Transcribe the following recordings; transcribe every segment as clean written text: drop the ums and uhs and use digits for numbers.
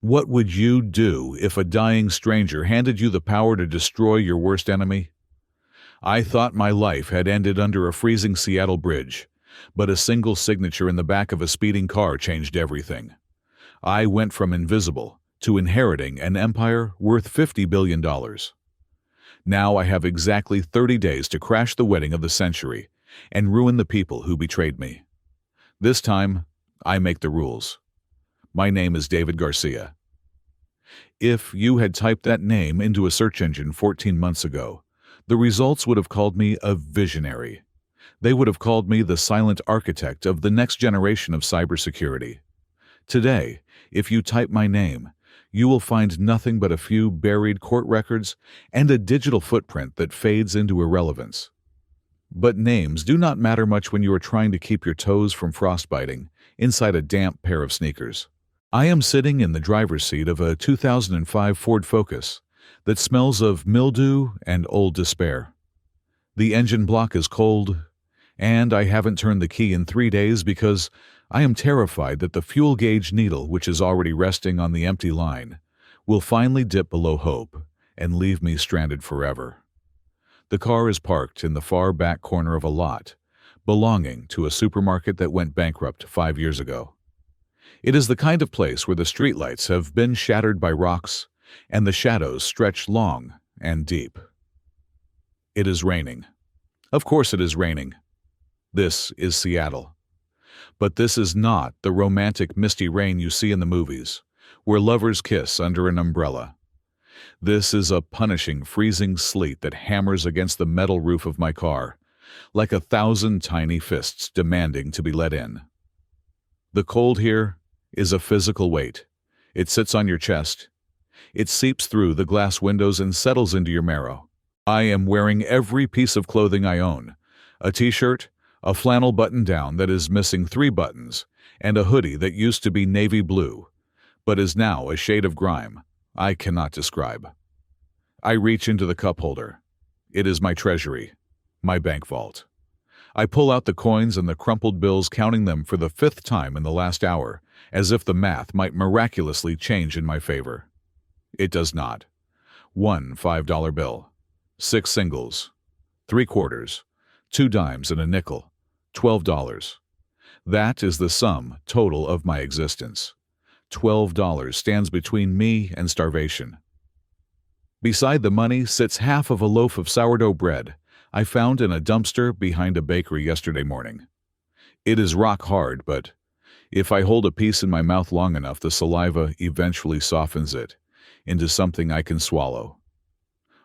What would you do if a dying stranger handed you the power to destroy your worst enemy? I thought my life had ended under a freezing Seattle bridge, but a single signature in the back of a speeding car changed everything. I went from invisible to inheriting an empire worth $50 billion. Now I have exactly 30 days to crash the wedding of the century and ruin the people who betrayed me. This time, I make the rules. My name is David Garcia. If you had typed that name into a search engine 14 months ago, the results would have called me a visionary. They would have called me the silent architect of the next generation of cybersecurity. Today, if you type my name, you will find nothing but a few buried court records and a digital footprint that fades into irrelevance. But names do not matter much when you are trying to keep your toes from frostbiting inside a damp pair of sneakers. I am sitting in the driver's seat of a 2005 Ford Focus that smells of mildew and old despair. The engine block is cold, and I haven't turned the key in 3 days because I am terrified that the fuel gauge needle, which is already resting on the empty line, will finally dip below hope and leave me stranded forever. The car is parked in the far back corner of a lot belonging to a supermarket that went bankrupt 5 years ago. It is the kind of place where the streetlights have been shattered by rocks and the shadows stretch long and deep. It is raining. Of course it is raining. This is Seattle. But this is not the romantic misty rain you see in the movies, where lovers kiss under an umbrella. This is a punishing, freezing sleet that hammers against the metal roof of my car, like 1,000 tiny fists demanding to be let in. The cold here is a physical weight. It sits on your chest. It seeps through the glass windows and settles into your marrow. I am wearing every piece of clothing I own: a t-shirt, a flannel button-down that is missing 3 buttons, and a hoodie that used to be navy blue, but is now a shade of grime I cannot describe. I reach into the cup holder. It is my treasury, my bank vault. I pull out the coins and the crumpled bills, counting them for the 5th time in the last hour, as if the math might miraculously change in my favor. It does not. 1 $5 bill, 6 singles, 3 quarters, 2 dimes and a nickel, $12. That is the sum total of my existence. $12 stands between me and starvation. Beside the money sits half of a loaf of sourdough bread I found in a dumpster behind a bakery yesterday morning. It is rock hard, but if I hold a piece in my mouth long enough, the saliva eventually softens it into something I can swallow.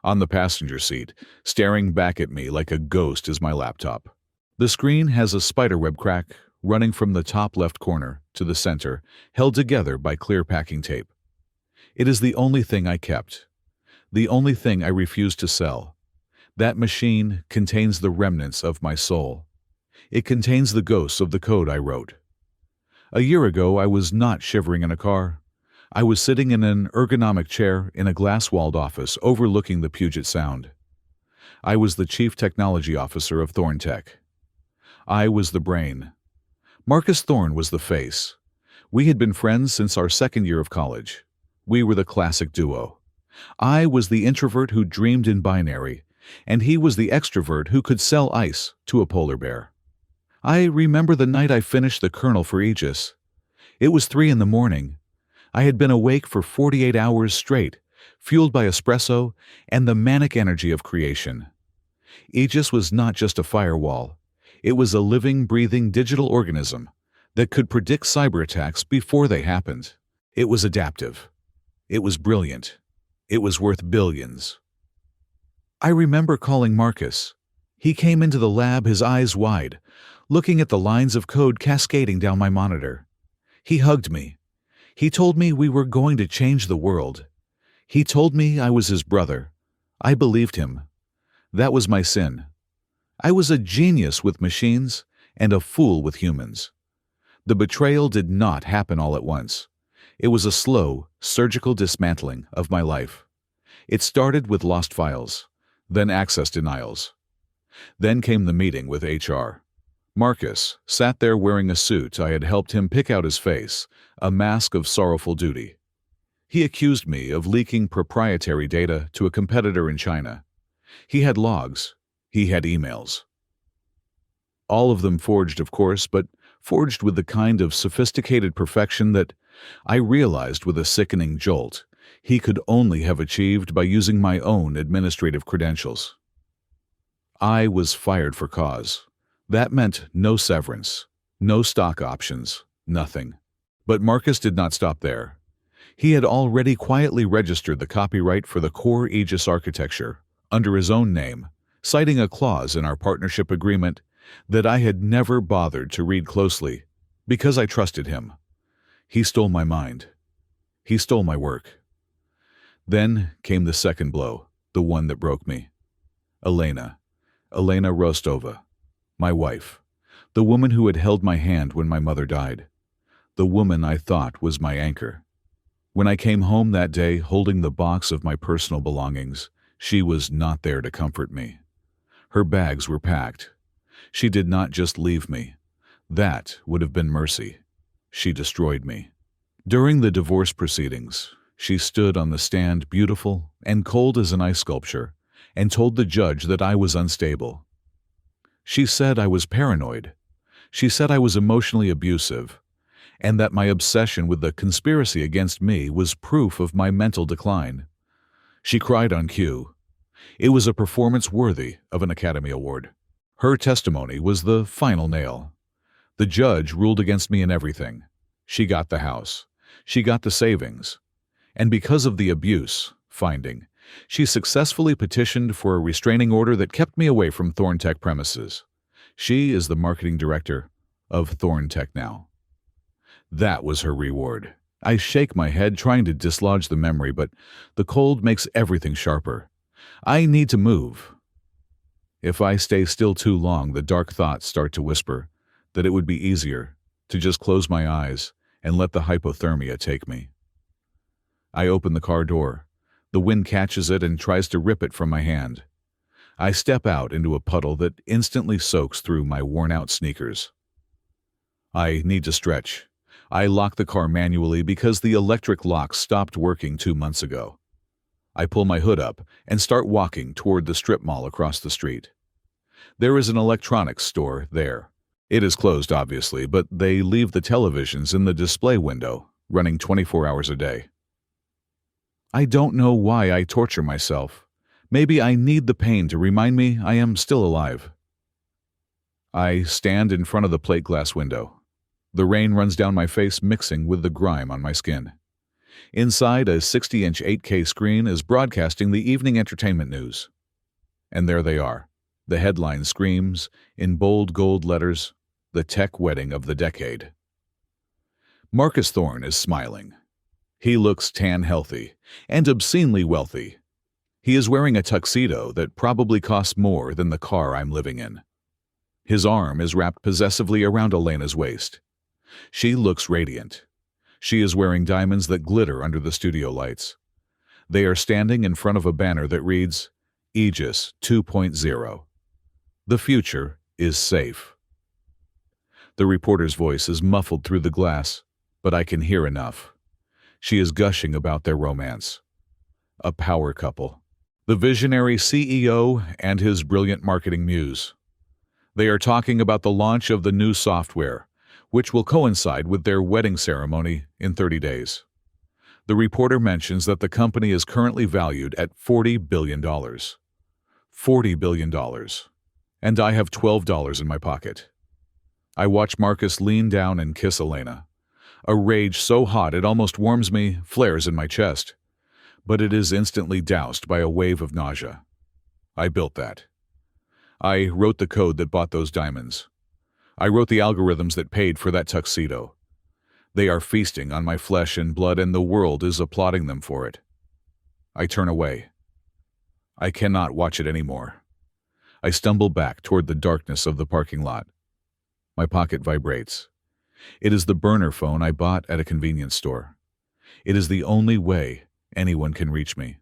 On the passenger seat, staring back at me like a ghost, is my laptop. The screen has a spiderweb crack running from the top left corner to the center, held together by clear packing tape. It is the only thing I kept, the only thing I refused to sell. That machine contains the remnants of my soul. It contains the ghosts of the code I wrote. A year ago, I was not shivering in a car. I was sitting in an ergonomic chair in a glass-walled office overlooking the Puget Sound. I was the chief technology officer of Thorn Tech. I was the brain. Marcus Thorn was the face. We had been friends since our 2nd year of college. We were the classic duo. I was the introvert who dreamed in binary, and he was the extrovert who could sell ice to a polar bear. I remember the night I finished the kernel for Aegis. It was 3 a.m. I had been awake for 48 hours straight, fueled by espresso and the manic energy of creation. Aegis was not just a firewall. It was a living, breathing digital organism that could predict cyber attacks before they happened. It was adaptive. It was brilliant. It was worth billions. I remember calling Marcus. He came into the lab, his eyes wide, looking at the lines of code cascading down my monitor. He hugged me. He told me we were going to change the world. He told me I was his brother. I believed him. That was my sin. I was a genius with machines and a fool with humans. The betrayal did not happen all at once. It was a slow, surgical dismantling of my life. It started with lost files, then access denials. Then came the meeting with HR. Marcus sat there wearing a suit I had helped him pick out his face, a mask of sorrowful duty. He accused me of leaking proprietary data to a competitor in China. He had logs. He had emails. All of them forged, of course, but forged with the kind of sophisticated perfection that I realized with a sickening jolt he could only have achieved by using my own administrative credentials. I was fired for cause. That meant no severance, no stock options, nothing. But Marcus did not stop there. He had already quietly registered the copyright for the core Aegis architecture under his own name, citing a clause in our partnership agreement that I had never bothered to read closely because I trusted him. He stole my mind. He stole my work. Then came the second blow, the one that broke me. Elena Rostova, my wife, the woman who had held my hand when my mother died, the woman I thought was my anchor. When I came home that day holding the box of my personal belongings, she was not there to comfort me. Her bags were packed. She did not just leave me. That would have been mercy. She destroyed me. During the divorce proceedings, she stood on the stand beautiful and cold as an ice sculpture and told the judge that I was unstable. She said I was paranoid. She said I was emotionally abusive, and that my obsession with the conspiracy against me was proof of my mental decline. She cried on cue. It was a performance worthy of an Academy Award. Her testimony was the final nail. The judge ruled against me in everything. She got the house. She got the savings. And because of the abuse finding, she successfully petitioned for a restraining order that kept me away from Thorntech premises. She is the marketing director of Thorntech now. That was her reward. I shake my head trying to dislodge the memory, but the cold makes everything sharper. I need to move. If I stay still too long, the dark thoughts start to whisper that it would be easier to just close my eyes and let the hypothermia take me. I open the car door. The wind catches it and tries to rip it from my hand. I step out into a puddle that instantly soaks through my worn-out sneakers. I need to stretch. I lock the car manually because the electric lock stopped working 2 months ago. I pull my hood up and start walking toward the strip mall across the street. There is an electronics store there. It is closed, obviously, but they leave the televisions in the display window, running 24 hours a day. I don't know why I torture myself. Maybe I need the pain to remind me I am still alive. I stand in front of the plate glass window. The rain runs down my face, mixing with the grime on my skin. Inside, a 60-inch 8K screen is broadcasting the evening entertainment news. And there they are. The headline screams, in bold gold letters, "The Tech Wedding of the Decade." Marcus Thorne is smiling. He looks tan healthy and obscenely wealthy. He is wearing a tuxedo that probably costs more than the car I'm living in. His arm is wrapped possessively around Elena's waist. She looks radiant. She is wearing diamonds that glitter under the studio lights. They are standing in front of a banner that reads, Aegis 2.0. The future is safe. The reporter's voice is muffled through the glass, but I can hear enough. She is gushing about their romance. A power couple. The visionary CEO and his brilliant marketing muse. They are talking about the launch of the new software, which will coincide with their wedding ceremony in 30 days. The reporter mentions that the company is currently valued at $40 billion. $40 billion. And I have $12 in my pocket. I watch Marcus lean down and kiss Elena. A rage so hot it almost warms me flares in my chest, but it is instantly doused by a wave of nausea. I built that. I wrote the code that bought those diamonds. I wrote the algorithms that paid for that tuxedo. They are feasting on my flesh and blood, and the world is applauding them for it. I turn away. I cannot watch it anymore. I stumble back toward the darkness of the parking lot. My pocket vibrates. It is the burner phone I bought at a convenience store. It is the only way anyone can reach me.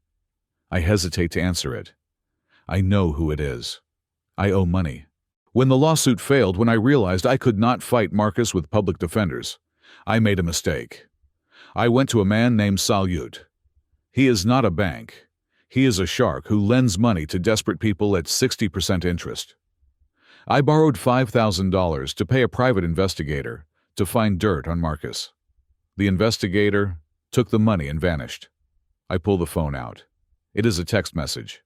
I hesitate to answer it. I know who it is. I owe money. When the lawsuit failed, when I realized I could not fight Marcus with public defenders, I made a mistake. I went to a man named Salyut. He is not a bank. He is a shark who lends money to desperate people at 60% interest. I borrowed $5,000 to pay a private investigator to find dirt on Marcus. The investigator took the money and vanished. I pull the phone out. It is a text message.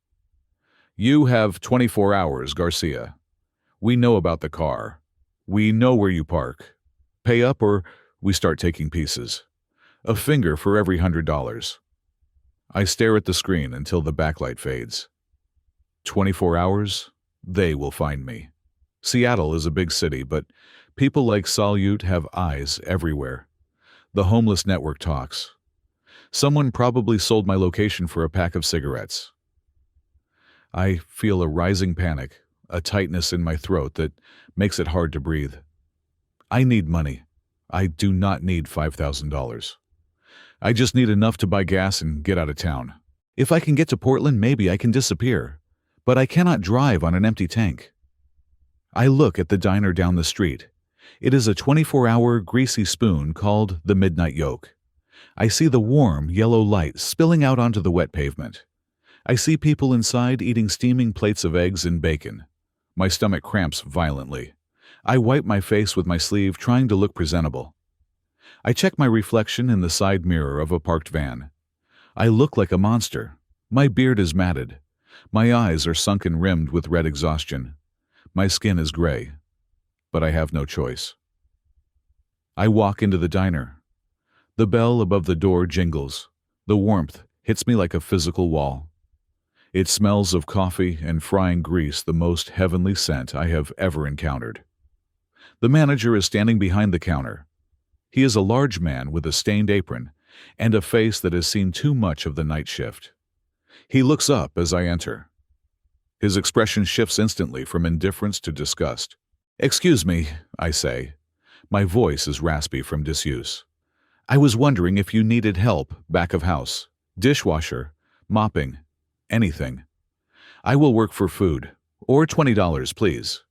You have 24 hours, Garcia. We know about the car. We know where you park. Pay up or we start taking pieces. A finger for every $100. I stare at the screen until the backlight fades. 24 hours, they will find me. Seattle is a big city, but people like Salyut have eyes everywhere. The homeless network talks. Someone probably sold my location for a pack of cigarettes. I feel a rising panic, a tightness in my throat that makes it hard to breathe. I need money. I do not need $5,000. I just need enough to buy gas and get out of town. If I can get to Portland, maybe I can disappear. But I cannot drive on an empty tank. I look at the diner down the street. It is a 24-hour greasy spoon called the Midnight Yolk. I see the warm, yellow light spilling out onto the wet pavement. I see people inside eating steaming plates of eggs and bacon. My stomach cramps violently. I wipe my face with my sleeve, trying to look presentable. I check my reflection in the side mirror of a parked van. I look like a monster. My beard is matted. My eyes are sunken, rimmed with red exhaustion. My skin is gray, but I have no choice. I walk into the diner. The bell above the door jingles. The warmth hits me like a physical wall. It smells of coffee and frying grease, the most heavenly scent I have ever encountered. The manager is standing behind the counter. He is a large man with a stained apron and a face that has seen too much of the night shift. He looks up as I enter. His expression shifts instantly from indifference to disgust. "Excuse me," I say. My voice is raspy from disuse. "I was wondering if you needed help back of house, dishwasher, mopping, anything. I will work for food, or $20, please."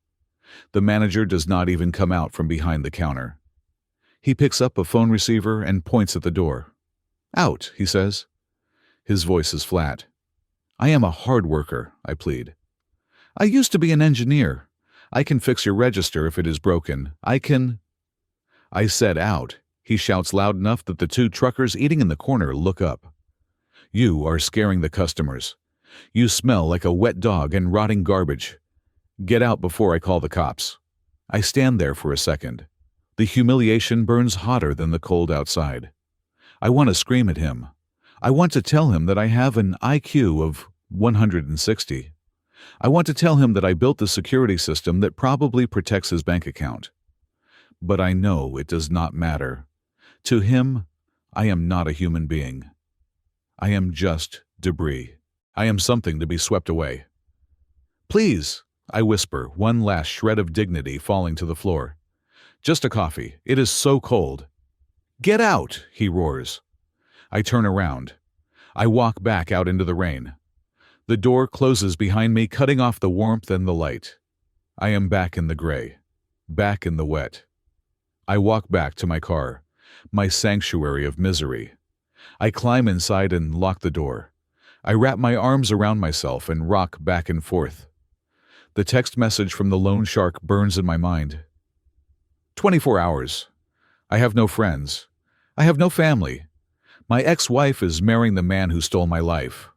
The manager does not even come out from behind the counter. He picks up a phone receiver and points at the door. "Out," he says. His voice is flat. "I am a hard worker," I plead. "I used to be an engineer. I can fix your register if it is broken. I said out. He shouts loud enough that the two truckers eating in the corner look up. "You are scaring the customers. You smell like a wet dog and rotting garbage. Get out before I call the cops." I stand there for a second. The humiliation burns hotter than the cold outside. I want to scream at him. I want to tell him that I have an IQ of 160. I want to tell him that I built the security system that probably protects his bank account. But I know it does not matter. To him, I am not a human being. I am just debris. I am something to be swept away. "Please," I whisper, one last shred of dignity falling to the floor. "Just a coffee. It is so cold." "Get out," he roars. I turn around. I walk back out into the rain. The door closes behind me, cutting off the warmth and the light. I am back in the gray, back in the wet. I walk back to my car, my sanctuary of misery. I climb inside and lock the door. I wrap my arms around myself and rock back and forth. The text message from the loan shark burns in my mind. 24 hours. I have no friends. I have no family. My ex-wife is marrying the man who stole my life.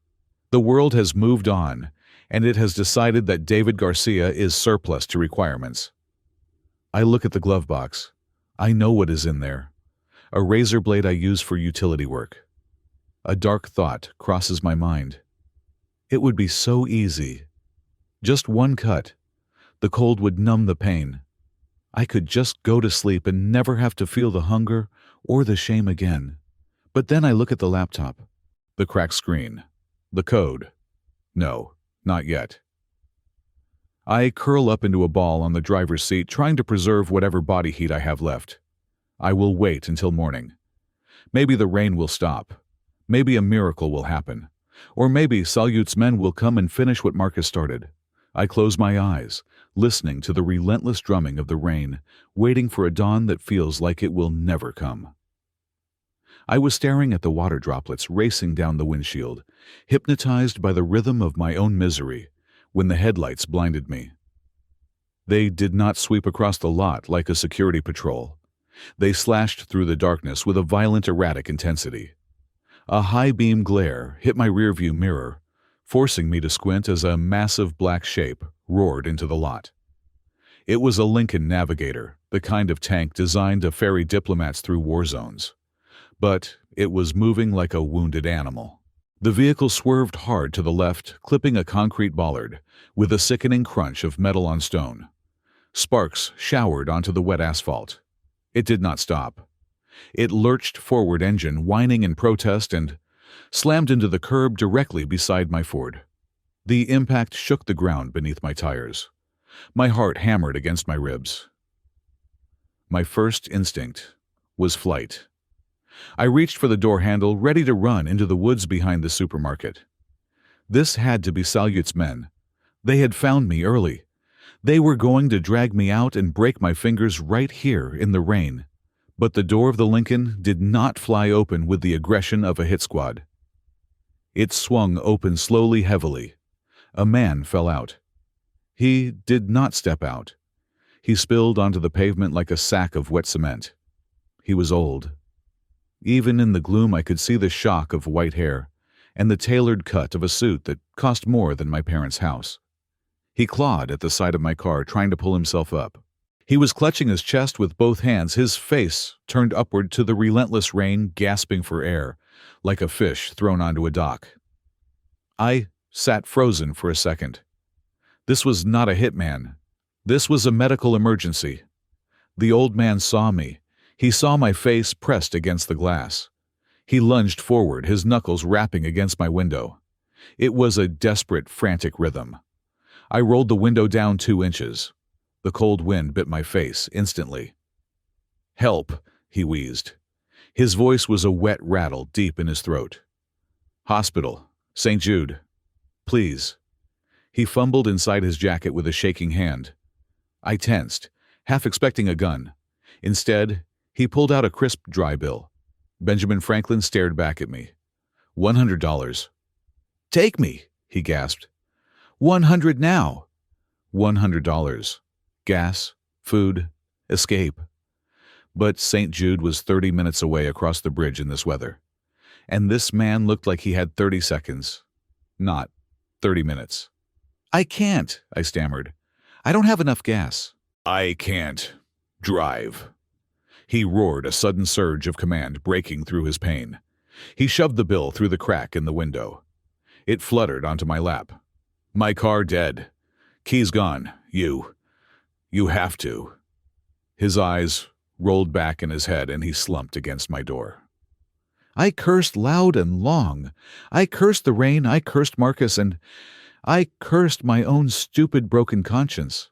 The world has moved on, and it has decided that David Garcia is surplus to requirements. I look at the glove box. I know what is in there. A razor blade I use for utility work. A dark thought crosses my mind. It would be so easy. Just one cut. The cold would numb the pain. I could just go to sleep and never have to feel the hunger or the shame again. But then I look at the laptop. The cracked screen. The code. No, not yet. I curl up into a ball on the driver's seat, trying to preserve whatever body heat I have left. I will wait until morning. Maybe the rain will stop. Maybe a miracle will happen. Or maybe Salyut's men will come and finish what Marcus started. I close my eyes, listening to the relentless drumming of the rain, waiting for a dawn that feels like it will never come. I was staring at the water droplets racing down the windshield, hypnotized by the rhythm of my own misery, when the headlights blinded me. They did not sweep across the lot like a security patrol. They slashed through the darkness with a violent, erratic intensity. A high-beam glare hit my rearview mirror, forcing me to squint as a massive black shape roared into the lot. It was a Lincoln Navigator, the kind of tank designed to ferry diplomats through war zones. But it was moving like a wounded animal. The vehicle swerved hard to the left, clipping a concrete bollard, with a sickening crunch of metal on stone. Sparks showered onto the wet asphalt. It did not stop. It lurched forward, engine whining in protest, and slammed into the curb directly beside my Ford. The impact shook the ground beneath my tires. My heart hammered against my ribs. My first instinct was flight. I reached for the door handle, ready to run into the woods behind the supermarket. This had to be Salut's men. They had found me early. They were going to drag me out and break my fingers right here in the rain. But the door of the Lincoln did not fly open with the aggression of a hit squad. It swung open slowly, heavily. A man fell out. He did not step out. He spilled onto the pavement like a sack of wet cement. He was old. Even in the gloom I could see the shock of white hair and the tailored cut of a suit that cost more than my parents' house. He clawed at the side of my car, trying to pull himself up. He was clutching his chest with both hands, his face turned upward to the relentless rain, gasping for air, like a fish thrown onto a dock. I sat frozen for a second. This was not a hitman. This was a medical emergency. The old man saw me. He saw my face pressed against the glass. He lunged forward, his knuckles rapping against my window. It was a desperate, frantic rhythm. I rolled the window down 2 inches. The cold wind bit my face instantly. "Help," he wheezed. His voice was a wet rattle deep in his throat. "Hospital. St. Jude. Please." He fumbled inside his jacket with a shaking hand. I tensed, half expecting a gun. Instead, he pulled out a crisp, dry bill. Benjamin Franklin stared back at me. $100. "Take me," he gasped. $100 now. $100. Gas, food, escape. But St. Jude was 30 minutes away across the bridge in this weather. And this man looked like he had 30 seconds. Not 30 minutes. "I can't," I stammered. "I don't have enough gas." "I can't drive." He roared, a sudden surge of command breaking through his pain. He shoved the bill through the crack in the window. It fluttered onto my lap. "My car dead. Keys gone. You have to." His eyes rolled back in his head and he slumped against my door. I cursed loud and long. I cursed the rain, I cursed Marcus, and I cursed my own stupid, broken conscience.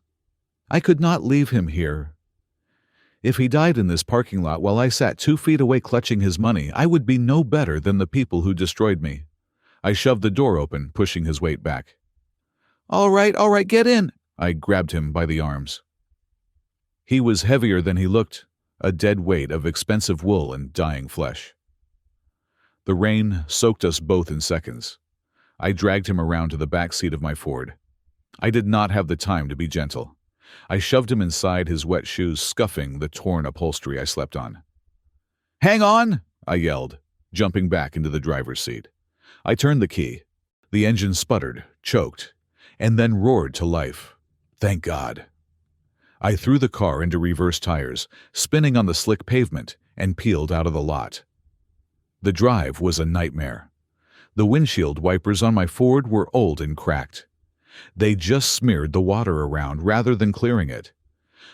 I could not leave him here. If he died in this parking lot while I sat 2 feet away clutching his money, I would be no better than the people who destroyed me. I shoved the door open, pushing his weight back. All right, get in." I grabbed him by the arms. He was heavier than he looked, a dead weight of expensive wool and dying flesh. The rain soaked us both in seconds. I dragged him around to the back seat of my Ford. I did not have the time to be gentle. I shoved him inside, his wet shoes scuffing the torn upholstery I slept on. "Hang on!" I yelled, jumping back into the driver's seat. I turned the key. The engine sputtered, choked, and then roared to life. Thank God. I threw the car into reverse tires, spinning on the slick pavement, and peeled out of the lot. The drive was a nightmare. The windshield wipers on my Ford were old and cracked. They just smeared the water around rather than clearing it.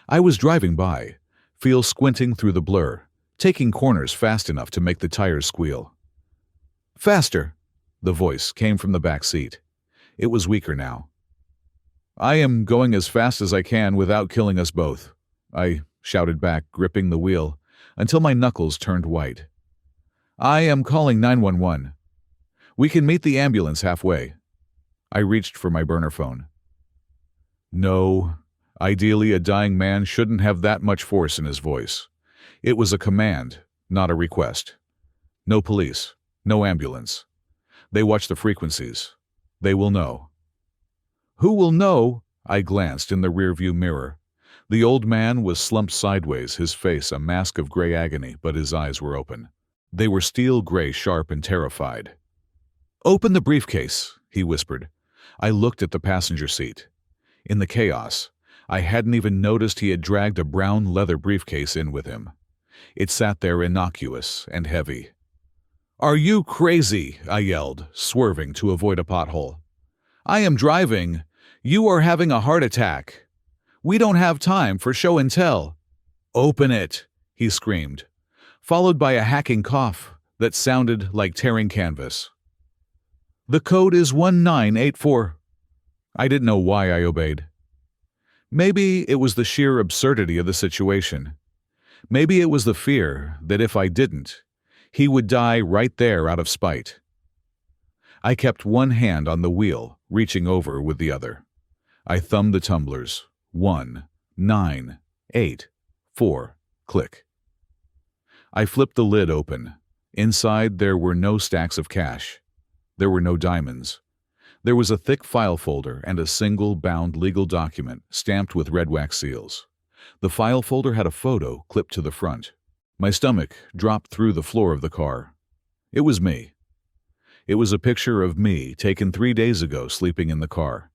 I was driving by, feel squinting through the blur, taking corners fast enough to make the tires squeal. "Faster!" The voice came from the back seat. It was weaker now. "I am going as fast as I can without killing us both," I shouted back, gripping the wheel, until my knuckles turned white. "I am calling 911. We can meet the ambulance halfway." I reached for my burner phone. No, ideally a dying man shouldn't have that much force in his voice. It was a command, not a request. No police. No ambulance. They watch the frequencies. They will know. Who will know? I glanced in the rearview mirror. The old man was slumped sideways, his face a mask of gray agony, but his eyes were open. They were steel gray, sharp and terrified. "Open the briefcase," he whispered. I looked at the passenger seat. In the chaos, I hadn't even noticed he had dragged a brown leather briefcase in with him. It sat there innocuous and heavy. "Are you crazy?" I yelled, swerving to avoid a pothole. "I am driving. You are having a heart attack. We don't have time for show and tell." "Open it," he screamed, followed by a hacking cough that sounded like tearing canvas. "The code is 1984. I didn't know why I obeyed. Maybe it was the sheer absurdity of the situation. Maybe it was the fear that if I didn't, he would die right there out of spite. I kept one hand on the wheel, reaching over with the other. I thumbed the tumblers. 1, 9, 8, 4, click. I flipped the lid open. Inside there were no stacks of cash. There were no diamonds. There was a thick file folder and a single bound legal document stamped with red wax seals. The file folder had a photo clipped to the front. My stomach dropped through the floor of the car. It was me. It was a picture of me taken 3 days ago sleeping in the car.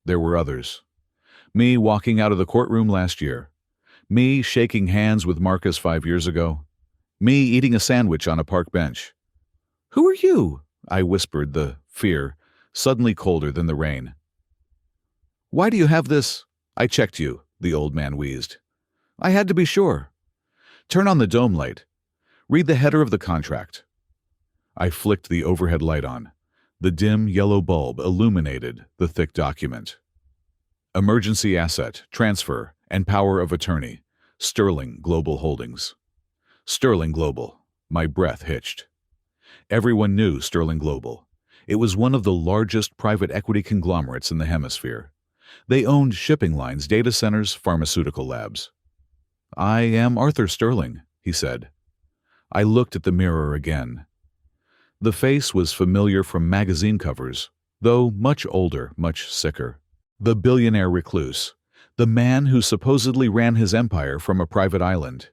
There were others. Me walking out of the courtroom last year. Me shaking hands with Marcus 5 years ago. Me eating a sandwich on a park bench. "Who are you?" I whispered, the fear suddenly colder than the rain. "Why do you have this?" "I checked you," the old man wheezed. "I had to be sure. Turn on the dome light. Read the header of the contract." I flicked the overhead light on. The dim yellow bulb illuminated the thick document. Emergency asset, transfer, and power of attorney. Sterling Global Holdings. Sterling Global. My breath hitched. Everyone knew Sterling Global. It was one of the largest private equity conglomerates in the hemisphere. They owned shipping lines, data centers, pharmaceutical labs. "I am Arthur Sterling," he said. I looked at the mirror again. The face was familiar from magazine covers, though much older, much sicker. The billionaire recluse. The man who supposedly ran his empire from a private island.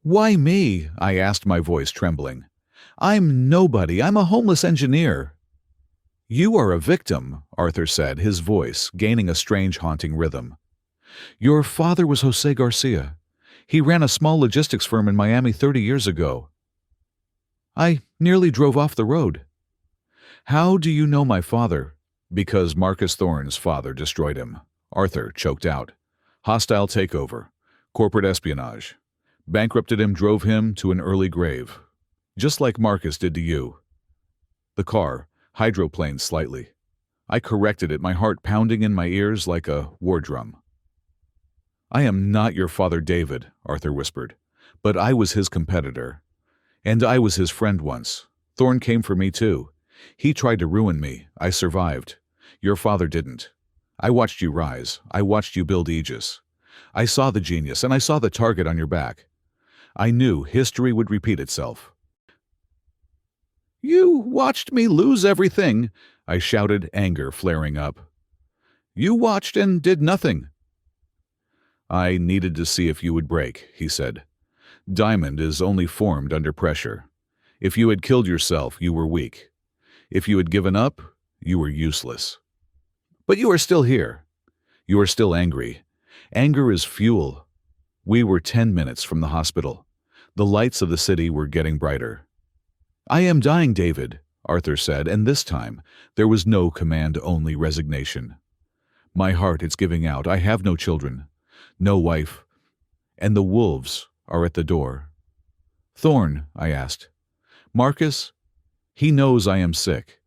"Why me?" I asked, my voice trembling. "I'm nobody. I'm a homeless engineer." "You are a victim," Arthur said, his voice gaining a strange haunting rhythm. "Your father was Jose Garcia. He ran a small logistics firm in Miami 30 years ago. I nearly drove off the road." "How do you know my father?" "Because Marcus Thorne's father destroyed him." Arthur choked out. "Hostile takeover. Corporate espionage. Bankrupted him, drove him to an early grave. Just like Marcus did to you." The car hydroplaned slightly. I corrected it, my heart pounding in my ears like a war drum. "I am not your father David," Arthur whispered, "but I was his competitor. And I was his friend once. Thorne came for me too. He tried to ruin me. I survived. Your father didn't. I watched you rise. I watched you build Aegis. I saw the genius, and I saw the target on your back. I knew history would repeat itself." "You watched me lose everything," I shouted, anger flaring up. "You watched and did nothing." "I needed to see if you would break," he said. "Diamond is only formed under pressure. If you had killed yourself, you were weak. If you had given up, you were useless. But you are still here. You are still angry. Anger is fuel." We were 10 minutes from the hospital. The lights of the city were getting brighter. "I am dying, David," Arthur said, and this time there was no command, only resignation. "My heart is giving out. I have no children, no wife, and the wolves are at the door." "Thorne," I asked. "Marcus? He knows I am sick.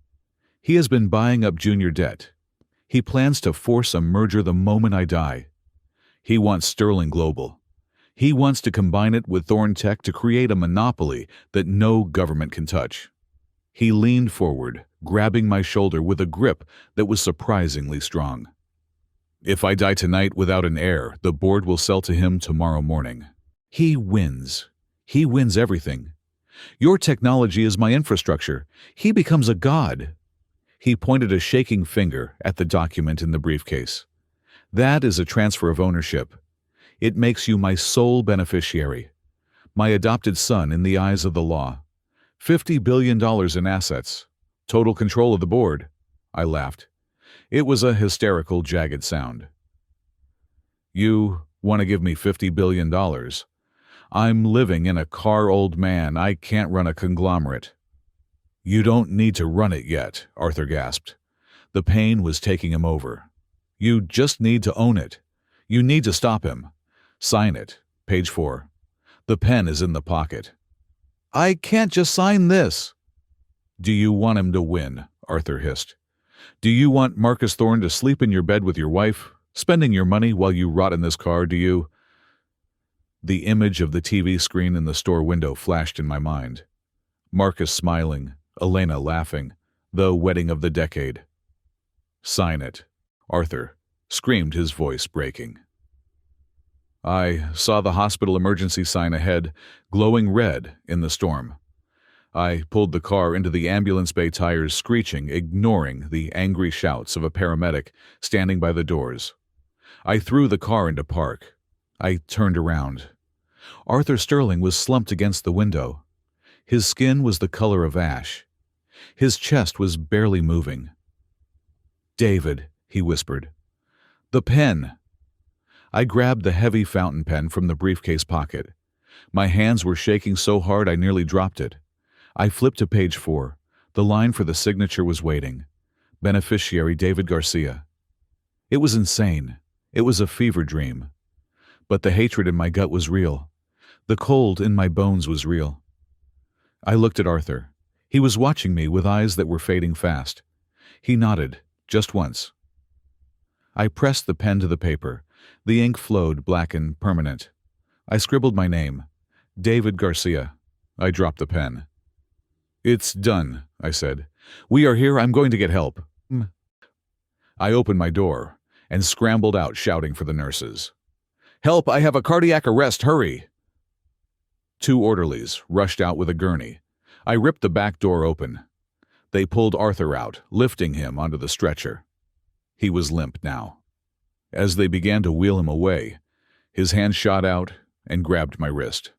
He has been buying up junior debt. He plans to force a merger the moment I die. He wants Sterling Global. He wants to combine it with Thorne Tech to create a monopoly that no government can touch." He leaned forward, grabbing my shoulder with a grip that was surprisingly strong. "If I die tonight without an heir, the board will sell to him tomorrow morning. He wins. He wins everything. Your technology is my infrastructure. He becomes a god." He pointed a shaking finger at the document in the briefcase. "That is a transfer of ownership. It makes you my sole beneficiary, my adopted son in the eyes of the law. $50 billion in assets. Total control of the board." I laughed. It was a hysterical, jagged sound. "You want to give me $50 billion? I'm living in a car, old man. I can't run a conglomerate." "You don't need to run it yet," Arthur gasped. The pain was taking him over. "You just need to own it. You need to stop him. Sign it. Page 4. The pen is in the pocket." "I can't just sign this." "Do you want him to win?" Arthur hissed. "Do you want Marcus Thorne to sleep in your bed with your wife, spending your money while you rot in this car, do you?" The image of the TV screen in the store window flashed in my mind. Marcus smiling, Elena laughing, the wedding of the decade. "Sign it," Arthur screamed, his voice breaking. I saw the hospital emergency sign ahead, glowing red in the storm. I pulled the car into the ambulance bay, tires screeching, ignoring the angry shouts of a paramedic standing by the doors. I threw the car into park. I turned around. Arthur Sterling was slumped against the window. His skin was the color of ash. His chest was barely moving. "David," he whispered. "The pen." I grabbed the heavy fountain pen from the briefcase pocket. My hands were shaking so hard I nearly dropped it. I flipped to page 4. The line for the signature was waiting. Beneficiary David Garcia. It was insane. It was a fever dream. But the hatred in my gut was real. The cold in my bones was real. I looked at Arthur. He was watching me with eyes that were fading fast. He nodded, just once. I pressed the pen to the paper. The ink flowed, black and permanent. I scribbled my name, David Garcia. I dropped the pen. "It's done," I said. "We are here. I'm going to get help." I opened my door and scrambled out, shouting for the nurses. "Help! I have a cardiac arrest! Hurry!" 2 orderlies rushed out with a gurney. I ripped the back door open. They pulled Arthur out, lifting him onto the stretcher. He was limp now. As they began to wheel him away, his hand shot out and grabbed my wrist.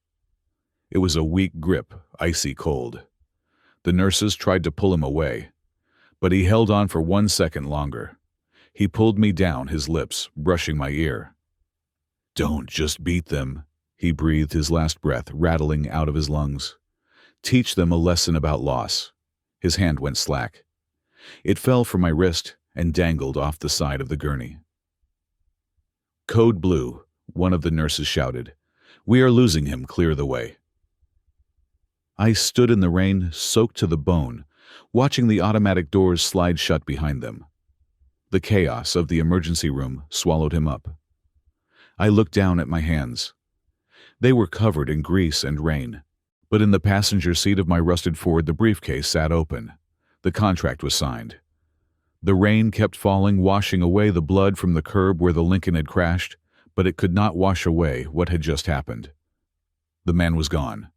It was a weak grip, icy cold. The nurses tried to pull him away, but he held on for 1 second longer. He pulled me down, his lips brushing my ear. "Don't just beat them," he breathed, his last breath rattling out of his lungs. "Teach them a lesson about loss." His hand went slack. It fell from my wrist and dangled off the side of the gurney. "Code Blue," one of the nurses shouted. "We are losing him. Clear the way." I stood in the rain, soaked to the bone, watching the automatic doors slide shut behind them. The chaos of the emergency room swallowed him up. I looked down at my hands. They were covered in grease and rain, but in the passenger seat of my rusted Ford the briefcase sat open. The contract was signed. The rain kept falling, washing away the blood from the curb where the Lincoln had crashed, but it could not wash away what had just happened. The man was gone.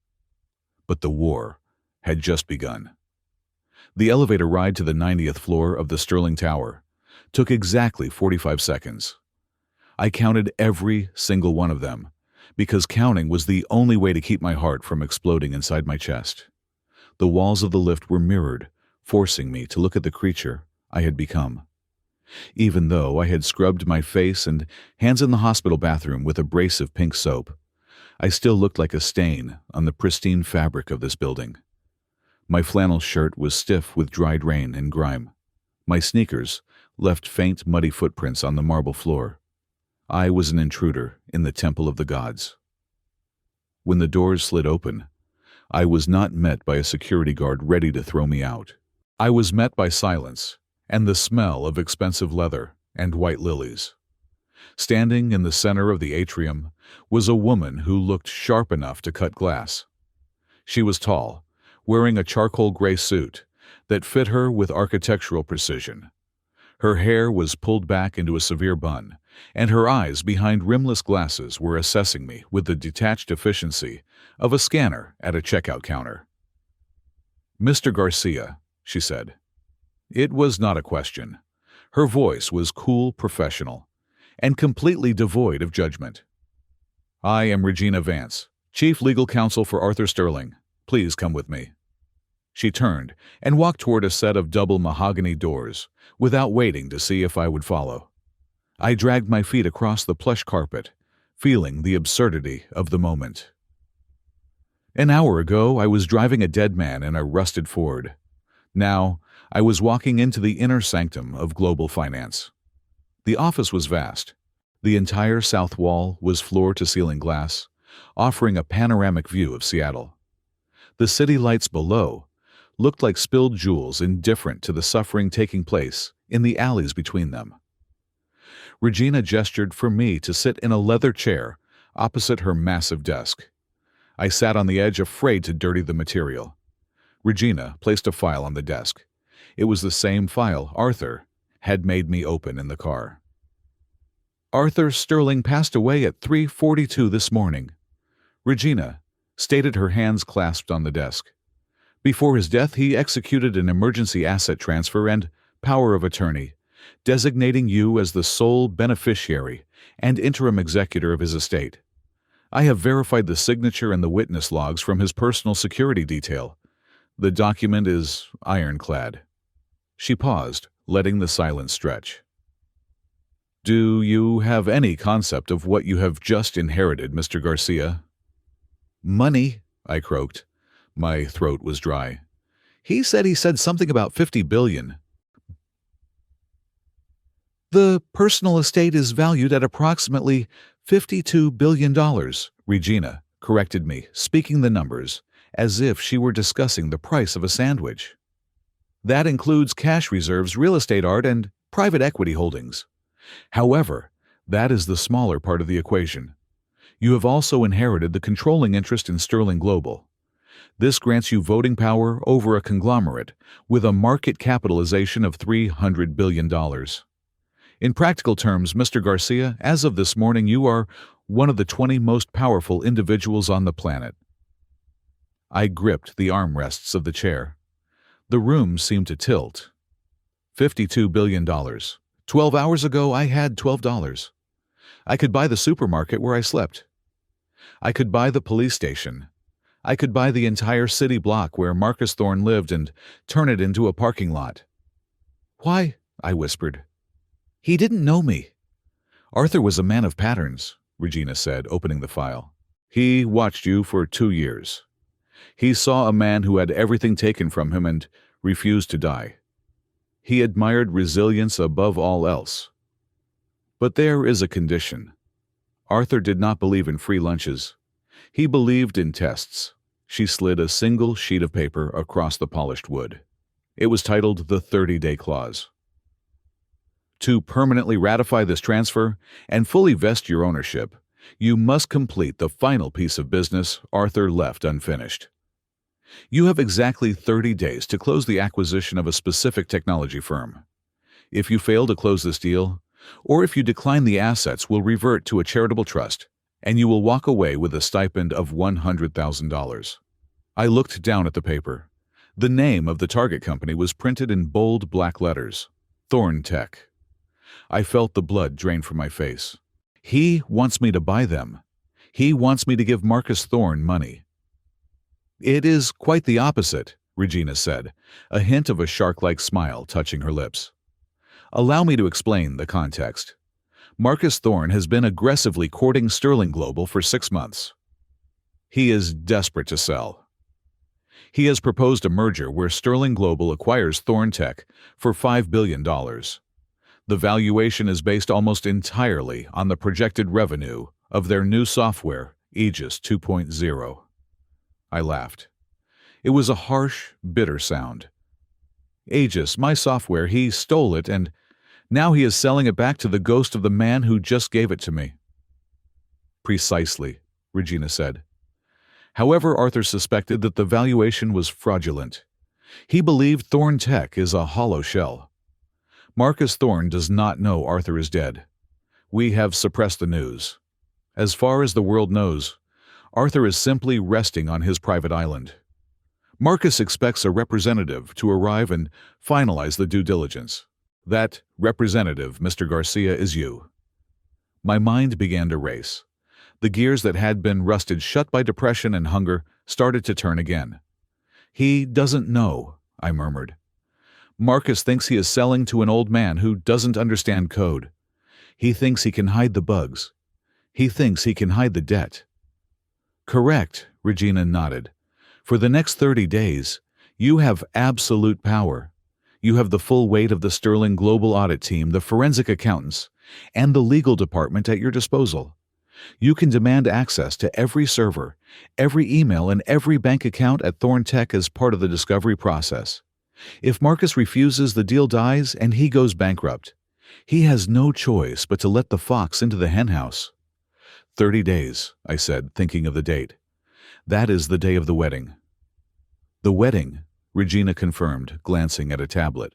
But the war had just begun. The elevator ride to the 90th floor of the Sterling Tower took exactly 45 seconds. I counted every single one of them, because counting was the only way to keep my heart from exploding inside my chest. The walls of the lift were mirrored, forcing me to look at the creature I had become. Even though I had scrubbed my face and hands in the hospital bathroom with abrasive pink soap, I still looked like a stain on the pristine fabric of this building. My flannel shirt was stiff with dried rain and grime. My sneakers left faint, muddy footprints on the marble floor. I was an intruder in the temple of the gods. When the doors slid open, I was not met by a security guard ready to throw me out. I was met by silence and the smell of expensive leather and white lilies. Standing in the center of the atrium was a woman who looked sharp enough to cut glass. She was tall, wearing a charcoal gray suit that fit her with architectural precision. Her hair was pulled back into a severe bun, and her eyes behind rimless glasses were assessing me with the detached efficiency of a scanner at a checkout counter. "Mr. Garcia," she said. It was not a question. Her voice was cool, professional, and completely devoid of judgment. "I am Regina Vance, Chief Legal Counsel for Arthur Sterling. Please come with me." She turned and walked toward a set of double mahogany doors, without waiting to see if I would follow. I dragged my feet across the plush carpet, feeling the absurdity of the moment. An hour ago, I was driving a dead man in a rusted Ford. Now, I was walking into the inner sanctum of global finance. The office was vast. The entire south wall was floor-to-ceiling glass, offering a panoramic view of Seattle. The city lights below looked like spilled jewels, indifferent to the suffering taking place in the alleys between them. Regina gestured for me to sit in a leather chair opposite her massive desk. I sat on the edge, afraid to dirty the material. Regina placed a file on the desk. It was the same file Arthur had made me open in the car. "Arthur Sterling passed away at 3:42 this morning," Regina stated, her hands clasped on the desk. "Before his death, he executed an emergency asset transfer and power of attorney, designating you as the sole beneficiary and interim executor of his estate. I have verified the signature and the witness logs from his personal security detail. The document is ironclad." She paused, letting the silence stretch. "Do you have any concept of what you have just inherited, Mr. Garcia?" "Money," I croaked. My throat was dry. He said something about 50 billion. "The personal estate is valued at approximately $52 billion, Regina corrected me, speaking the numbers as if she were discussing the price of a sandwich. "That includes cash reserves, real estate, art, and private equity holdings. However, that is the smaller part of the equation. You have also inherited the controlling interest in Sterling Global. This grants you voting power over a conglomerate with a market capitalization of $300 billion. In practical terms, Mr. Garcia, as of this morning, you are one of the 20 most powerful individuals on the planet." I gripped the armrests of the chair. The room seemed to tilt. $52 billion. 12 hours ago, I had $12. I could buy the supermarket where I slept. I could buy the police station. I could buy the entire city block where Marcus Thorne lived and turn it into a parking lot. "Why?" I whispered. "He didn't know me." "Arthur was a man of patterns," Regina said, opening the file. "He watched you for 2 years. He saw a man who had everything taken from him and refused to die. He admired resilience above all else. But there is a condition. Arthur did not believe in free lunches. He believed in tests." She slid a single sheet of paper across the polished wood. It was titled the 30-Day Clause. "To permanently ratify this transfer and fully vest your ownership, you must complete the final piece of business Arthur left unfinished. You have exactly 30 days to close the acquisition of a specific technology firm. If you fail to close this deal, or if you decline, the assets will revert to a charitable trust, and you will walk away with a stipend of $100,000. I looked down at the paper. The name of the target company was printed in bold black letters, Thorne Tech. I felt the blood drain from my face. He wants me to buy them. He wants me to give Marcus Thorne money. "It is quite the opposite," Regina said, a hint of a shark-like smile touching her lips. "Allow me to explain the context. Marcus Thorne has been aggressively courting Sterling Global for 6 months. He is desperate to sell. He has proposed a merger where Sterling Global acquires Thorne Tech for $5 billion. The valuation is based almost entirely on the projected revenue of their new software, Aegis 2.0. I laughed. It was a harsh, bitter sound. "Aegis, my software, he stole it, and now he is selling it back to the ghost of the man who just gave it to me." "Precisely," Regina said. However, Arthur suspected that the valuation was fraudulent. He believed Thorne Tech is a hollow shell. Marcus Thorne does not know Arthur is dead. We have suppressed the news. As far as the world knows, Arthur is simply resting on his private island. Marcus expects a representative to arrive and finalize the due diligence. That representative, Mr. Garcia, is you. My mind began to race. The gears that had been rusted shut by depression and hunger started to turn again. He doesn't know, I murmured. Marcus thinks he is selling to an old man who doesn't understand code. He thinks he can hide the bugs. He thinks he can hide the debt. Correct, Regina nodded. For the next 30 days, you have absolute power. You have the full weight of the Sterling Global Audit Team, the forensic accountants, and the legal department at your disposal. You can demand access to every server, every email, and every bank account at Thorne Tech as part of the discovery process. If Marcus refuses, the deal dies and he goes bankrupt. He has no choice but to let the fox into the henhouse. 30 days, I said, thinking of the date. That is the day of the wedding. The wedding, Regina confirmed, glancing at a tablet.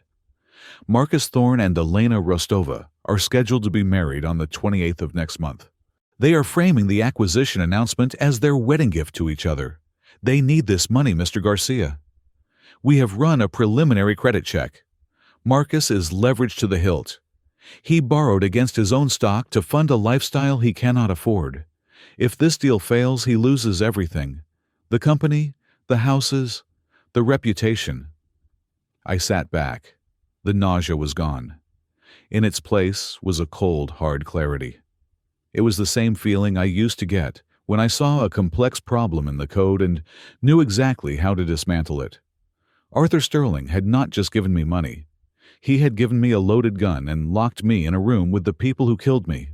Marcus Thorne and Elena Rostova are scheduled to be married on the 28th of next month. They are framing the acquisition announcement as their wedding gift to each other. They need this money, Mr. Garcia. We have run a preliminary credit check. Marcus is leveraged to the hilt. He borrowed against his own stock to fund a lifestyle he cannot afford. If this deal fails, he loses everything. The company, the houses, the reputation. I sat back. The nausea was gone. In its place was a cold, hard clarity. It was the same feeling I used to get when I saw a complex problem in the code and knew exactly how to dismantle it. Arthur Sterling had not just given me money. He had given me a loaded gun and locked me in a room with the people who killed me.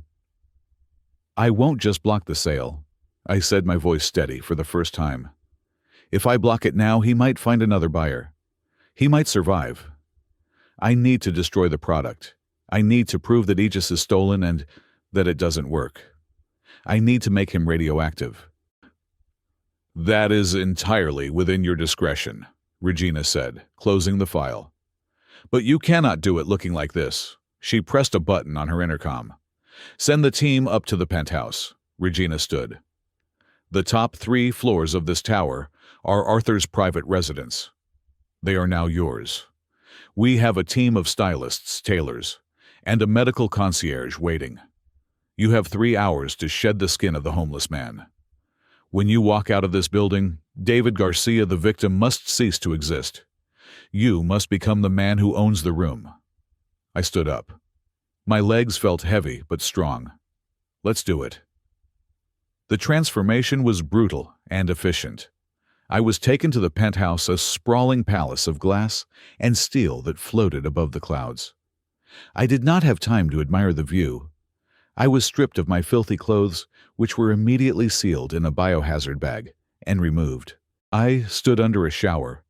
I won't just block the sale, I said, my voice steady for the first time. If I block it now, he might find another buyer. He might survive. I need to destroy the product. I need to prove that Aegis is stolen and that it doesn't work. I need to make him radioactive. That is entirely within your discretion, Regina said, closing the file. But you cannot do it looking like this. She pressed a button on her intercom. Send the team up to the penthouse. Regina stood. The top 3 floors of this tower are Arthur's private residence. They are now yours. We have a team of stylists, tailors, and a medical concierge waiting. You have 3 hours to shed the skin of the homeless man. When you walk out of this building, David Garcia, the victim, must cease to exist. You must become the man who owns the room. I stood up. My legs felt heavy but strong. Let's do it. The transformation was brutal and efficient. I was taken to the penthouse, a sprawling palace of glass and steel that floated above the clouds. I did not have time to admire the view. I was stripped of my filthy clothes, which were immediately sealed in a biohazard bag, and removed. I stood under a shower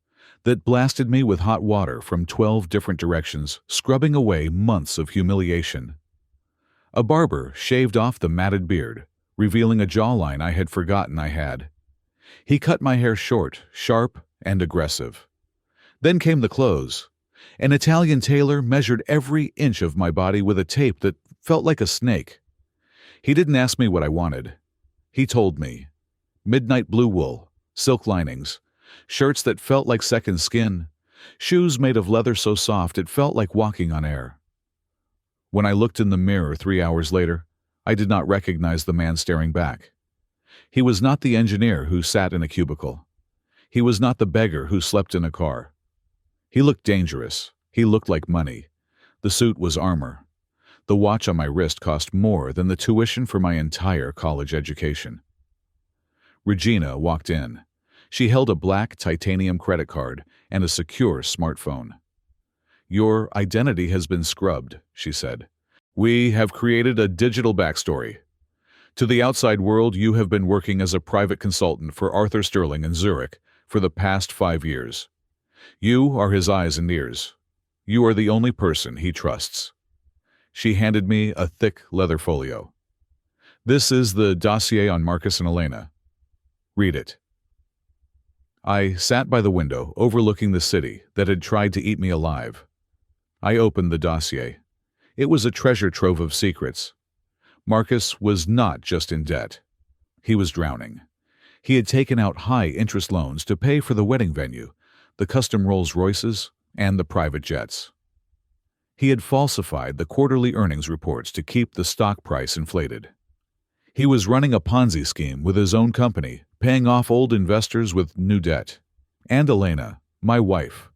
that blasted me with hot water from 12 different directions, scrubbing away months of humiliation. A barber shaved off the matted beard, revealing a jawline I had forgotten I had. He cut my hair short, sharp, and aggressive. Then came the clothes. An Italian tailor measured every inch of my body with a tape that felt like a snake. He didn't ask me what I wanted. He told me. Midnight blue wool, silk linings, shirts that felt like second skin, shoes made of leather so soft it felt like walking on air. When I looked in the mirror 3 hours later, I did not recognize the man staring back. He was not the engineer who sat in a cubicle. He was not the beggar who slept in a car. He looked dangerous. He looked like money. The suit was armor. The watch on my wrist cost more than the tuition for my entire college education. Regina walked in. She held a black titanium credit card and a secure smartphone. Your identity has been scrubbed, she said. We have created a digital backstory. To the outside world, you have been working as a private consultant for Arthur Sterling in Zurich for the past 5 years. You are his eyes and ears. You are the only person he trusts. She handed me a thick leather folio. This is the dossier on Marcus and Elena. Read it. I sat by the window overlooking the city that had tried to eat me alive. I opened the dossier. It was a treasure trove of secrets. Marcus was not just in debt. He was drowning. He had taken out high-interest loans to pay for the wedding venue, the custom Rolls-Royces, and the private jets. He had falsified the quarterly earnings reports to keep the stock price inflated. He was running a Ponzi scheme with his own company, paying off old investors with new debt. And Elena, my wife,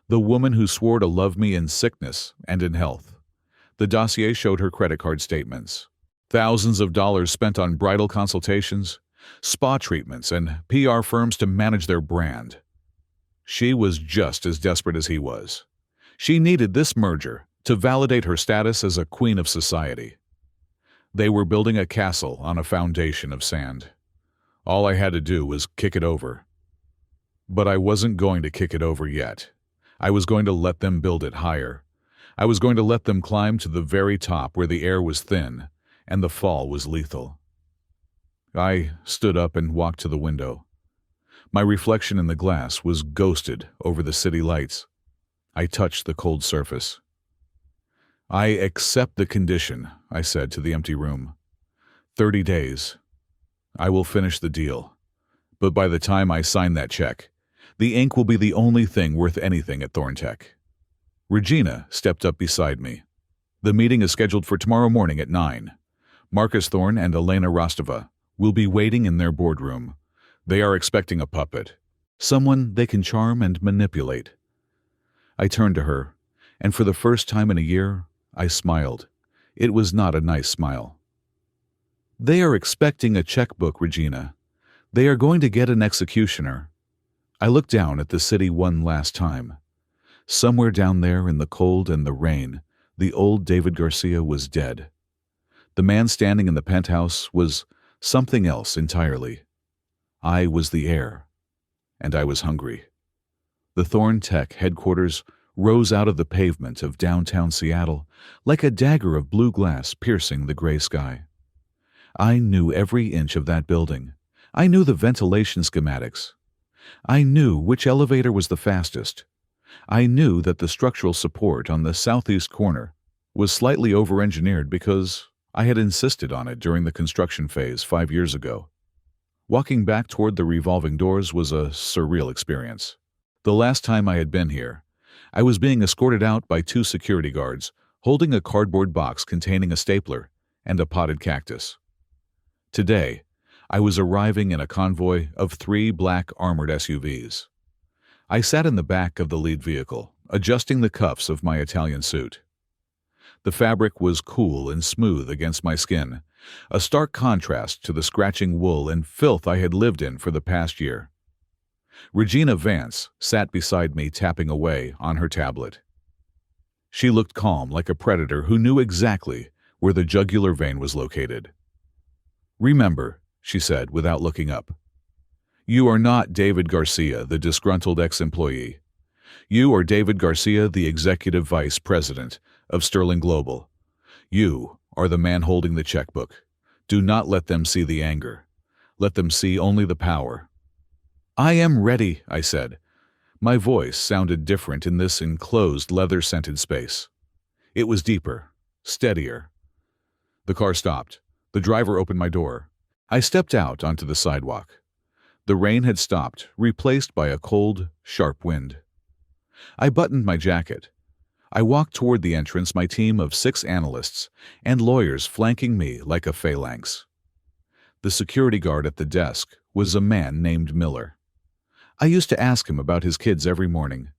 the woman who swore to love me in sickness and in health. The dossier showed her credit card statements. Thousands of dollars spent on bridal consultations, spa treatments, and PR firms to manage their brand. She was just as desperate as he was. She needed this merger to validate her status as a queen of society. They were building a castle on a foundation of sand. All I had to do was kick it over. But I wasn't going to kick it over yet. I was going to let them build it higher. I was going to let them climb to the very top where the air was thin and the fall was lethal. I stood up and walked to the window. My reflection in the glass was ghosted over the city lights. I touched the cold surface. "I accept the condition," I said to the empty room. 30 days. I will finish the deal. But by the time I sign that check, the ink will be the only thing worth anything at Thorntech. Regina stepped up beside me. "The meeting is scheduled for tomorrow morning at 9. Marcus Thorne and Elena Rostova will be waiting in their boardroom. They are expecting a puppet, someone they can charm and manipulate." I turned to her, and for the first time in a year, I smiled. It was not a nice smile. "They are expecting a checkbook, Regina. They are going to get an executioner." I looked down at the city one last time. Somewhere down there in the cold and the rain, the old David Garcia was dead. The man standing in the penthouse was something else entirely. I was the heir, and I was hungry. The Thorntech headquarters rose out of the pavement of downtown Seattle like a dagger of blue glass piercing the gray sky. I knew every inch of that building. I knew the ventilation schematics. I knew which elevator was the fastest. I knew that the structural support on the southeast corner was slightly over-engineered because I had insisted on it during the construction phase 5 years ago. Walking back toward the revolving doors was a surreal experience. The last time I had been here, I was being escorted out by 2 security guards holding a cardboard box containing a stapler and a potted cactus. Today, I was arriving in a convoy of 3 black armored SUVs. I sat in the back of the lead vehicle, adjusting the cuffs of my Italian suit. The fabric was cool and smooth against my skin, a stark contrast to the scratching wool and filth I had lived in for the past year. Regina Vance sat beside me, tapping away on her tablet. She looked calm, like a predator who knew exactly where the jugular vein was located. "Remember," she said without looking up, "you are not David Garcia, the disgruntled ex-employee. You are David Garcia, the executive vice president of Sterling Global. You are the man holding the checkbook. Do not let them see the anger. Let them see only the power." "I am ready," I said. My voice sounded different in this enclosed, leather-scented space. It was deeper, steadier. The car stopped. The driver opened my door. I stepped out onto the sidewalk. The rain had stopped, replaced by a cold, sharp wind. I buttoned my jacket. I walked toward the entrance, my team of 6 analysts and lawyers flanking me like a phalanx. The security guard at the desk was a man named Miller. I used to ask him about his kids every morning.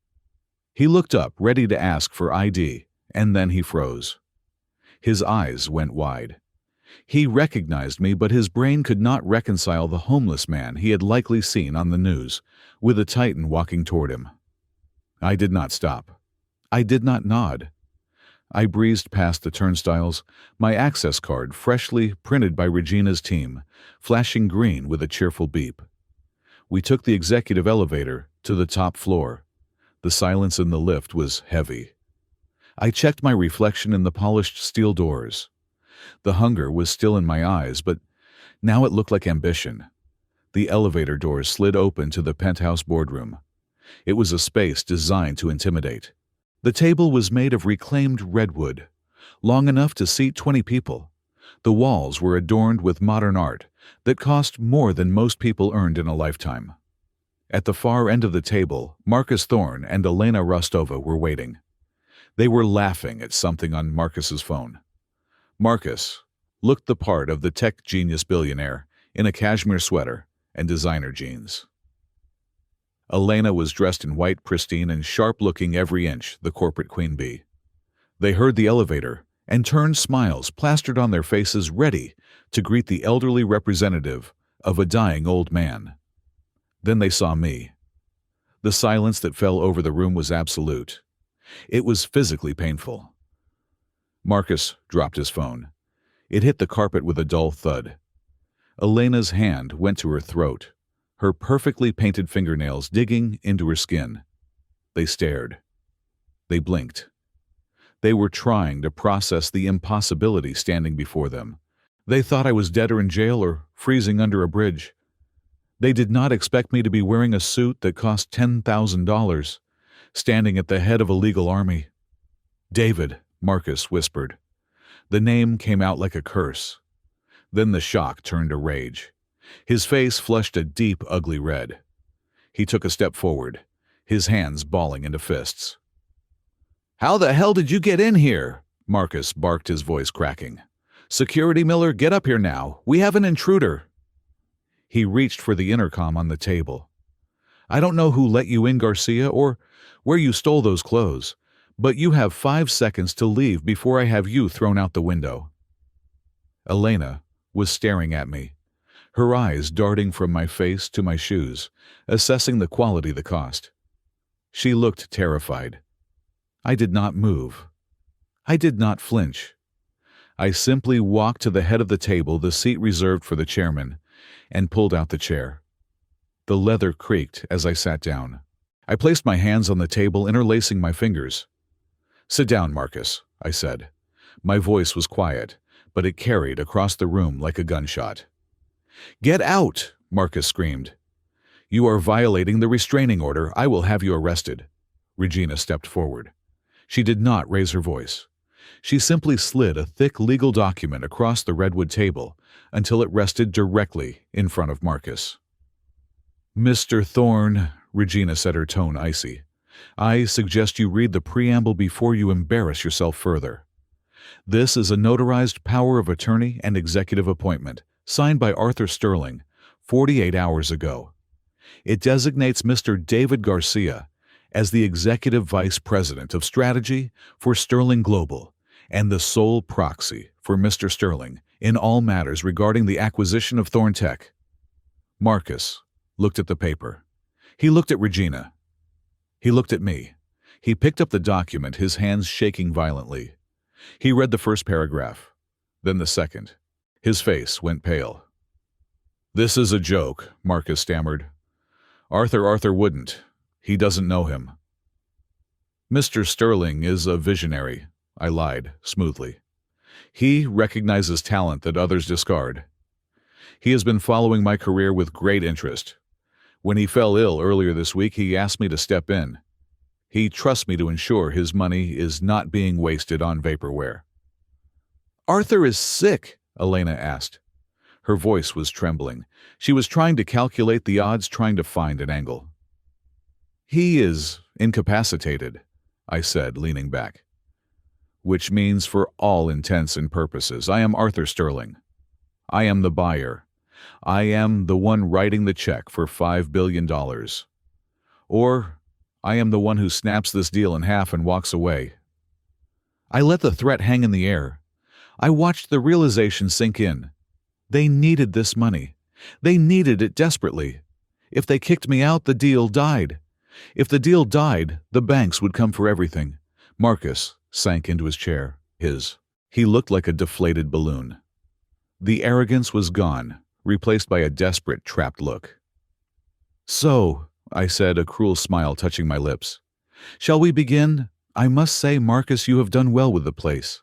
He looked up, ready to ask for ID, and then he froze. His eyes went wide. He recognized me, but his brain could not reconcile the homeless man he had likely seen on the news, with a titan walking toward him. I did not stop. I did not nod. I breezed past the turnstiles, my access card freshly printed by Regina's team, flashing green with a cheerful beep. We took the executive elevator to the top floor. The silence in the lift was heavy. I checked my reflection in the polished steel doors. The hunger was still in my eyes, but now it looked like ambition. The elevator doors slid open to the penthouse boardroom. It was a space designed to intimidate. The table was made of reclaimed redwood, long enough to seat 20 people. The walls were adorned with modern art that cost more than most people earned in a lifetime. At the far end of the table, Marcus Thorne and Elena Rostova were waiting. They were laughing at something on Marcus's phone. Marcus looked the part of the tech genius billionaire in a cashmere sweater and designer jeans. Elena was dressed in white, pristine, and sharp-looking every inch, the corporate queen bee. They heard the elevator and turned smiles plastered on their faces, ready to greet the elderly representative of a dying old man. Then they saw me. The silence that fell over the room was absolute. It was physically painful. Marcus dropped his phone. It hit the carpet with a dull thud. Elena's hand went to her throat, her perfectly painted fingernails digging into her skin. They stared. They blinked. They were trying to process the impossibility standing before them. They thought I was dead or in jail or freezing under a bridge. They did not expect me to be wearing a suit that cost $10,000, standing at the head of a legal army. "David," Marcus whispered. The name came out like a curse. Then the shock turned to rage. His face flushed a deep, ugly red. He took a step forward, his hands balling into fists. "How the hell did you get in here?" Marcus barked, his voice cracking. "Security, Miller, get up here now. We have an intruder." He reached for the intercom on the table. "I don't know who let you in, Garcia, or where you stole those clothes, but you have 5 seconds to leave before I have you thrown out the window." Elena was staring at me, her eyes darting from my face to my shoes, assessing the quality, the cost. She looked terrified. I did not move. I did not flinch. I simply walked to the head of the table, the seat reserved for the chairman, and pulled out the chair. The leather creaked as I sat down. I placed my hands on the table, interlacing my fingers. "Sit down, Marcus," I said. My voice was quiet, but it carried across the room like a gunshot. "Get out!" Marcus screamed. "You are violating the restraining order. I will have you arrested." Regina stepped forward. She did not raise her voice. She simply slid a thick legal document across the redwood table until it rested directly in front of Marcus. "Mr. Thorne," Regina said, her tone icy, "I suggest you read the preamble before you embarrass yourself further. This is a notarized power of attorney and executive appointment, signed by Arthur Sterling 48 hours ago. It designates Mr. David Garcia as the Executive Vice President of Strategy for Sterling Global and the sole proxy for Mr. Sterling in all matters regarding the acquisition of Thorne Tech." Marcus looked at the paper. He looked at Regina. He looked at me. He picked up the document, his hands shaking violently. He read the first paragraph, then the second. His face went pale. "This is a joke," Marcus stammered. Arthur wouldn't. He doesn't know him." "Mr. Sterling is a visionary," I lied smoothly. "He recognizes talent that others discard. He has been following my career with great interest. When he fell ill earlier this week, he asked me to step in. He trusts me to ensure his money is not being wasted on vaporware." "Arthur is sick?" Elena asked. Her voice was trembling. She was trying to calculate the odds, trying to find an angle. "He is incapacitated," I said, leaning back. "Which means, for all intents and purposes, I am Arthur Sterling. I am the buyer. I am the one writing the check for $5 billion. Or I am the one who snaps this deal in half and walks away." I let the threat hang in the air. I watched the realization sink in. They needed this money. They needed it desperately. If they kicked me out, the deal died. If the deal died, the banks would come for everything. Marcus sank into his chair. He looked like a deflated balloon. The arrogance was gone, replaced by a desperate, trapped look. "So," I said, a cruel smile touching my lips, "shall we begin? I must say, Marcus, you have done well with the place.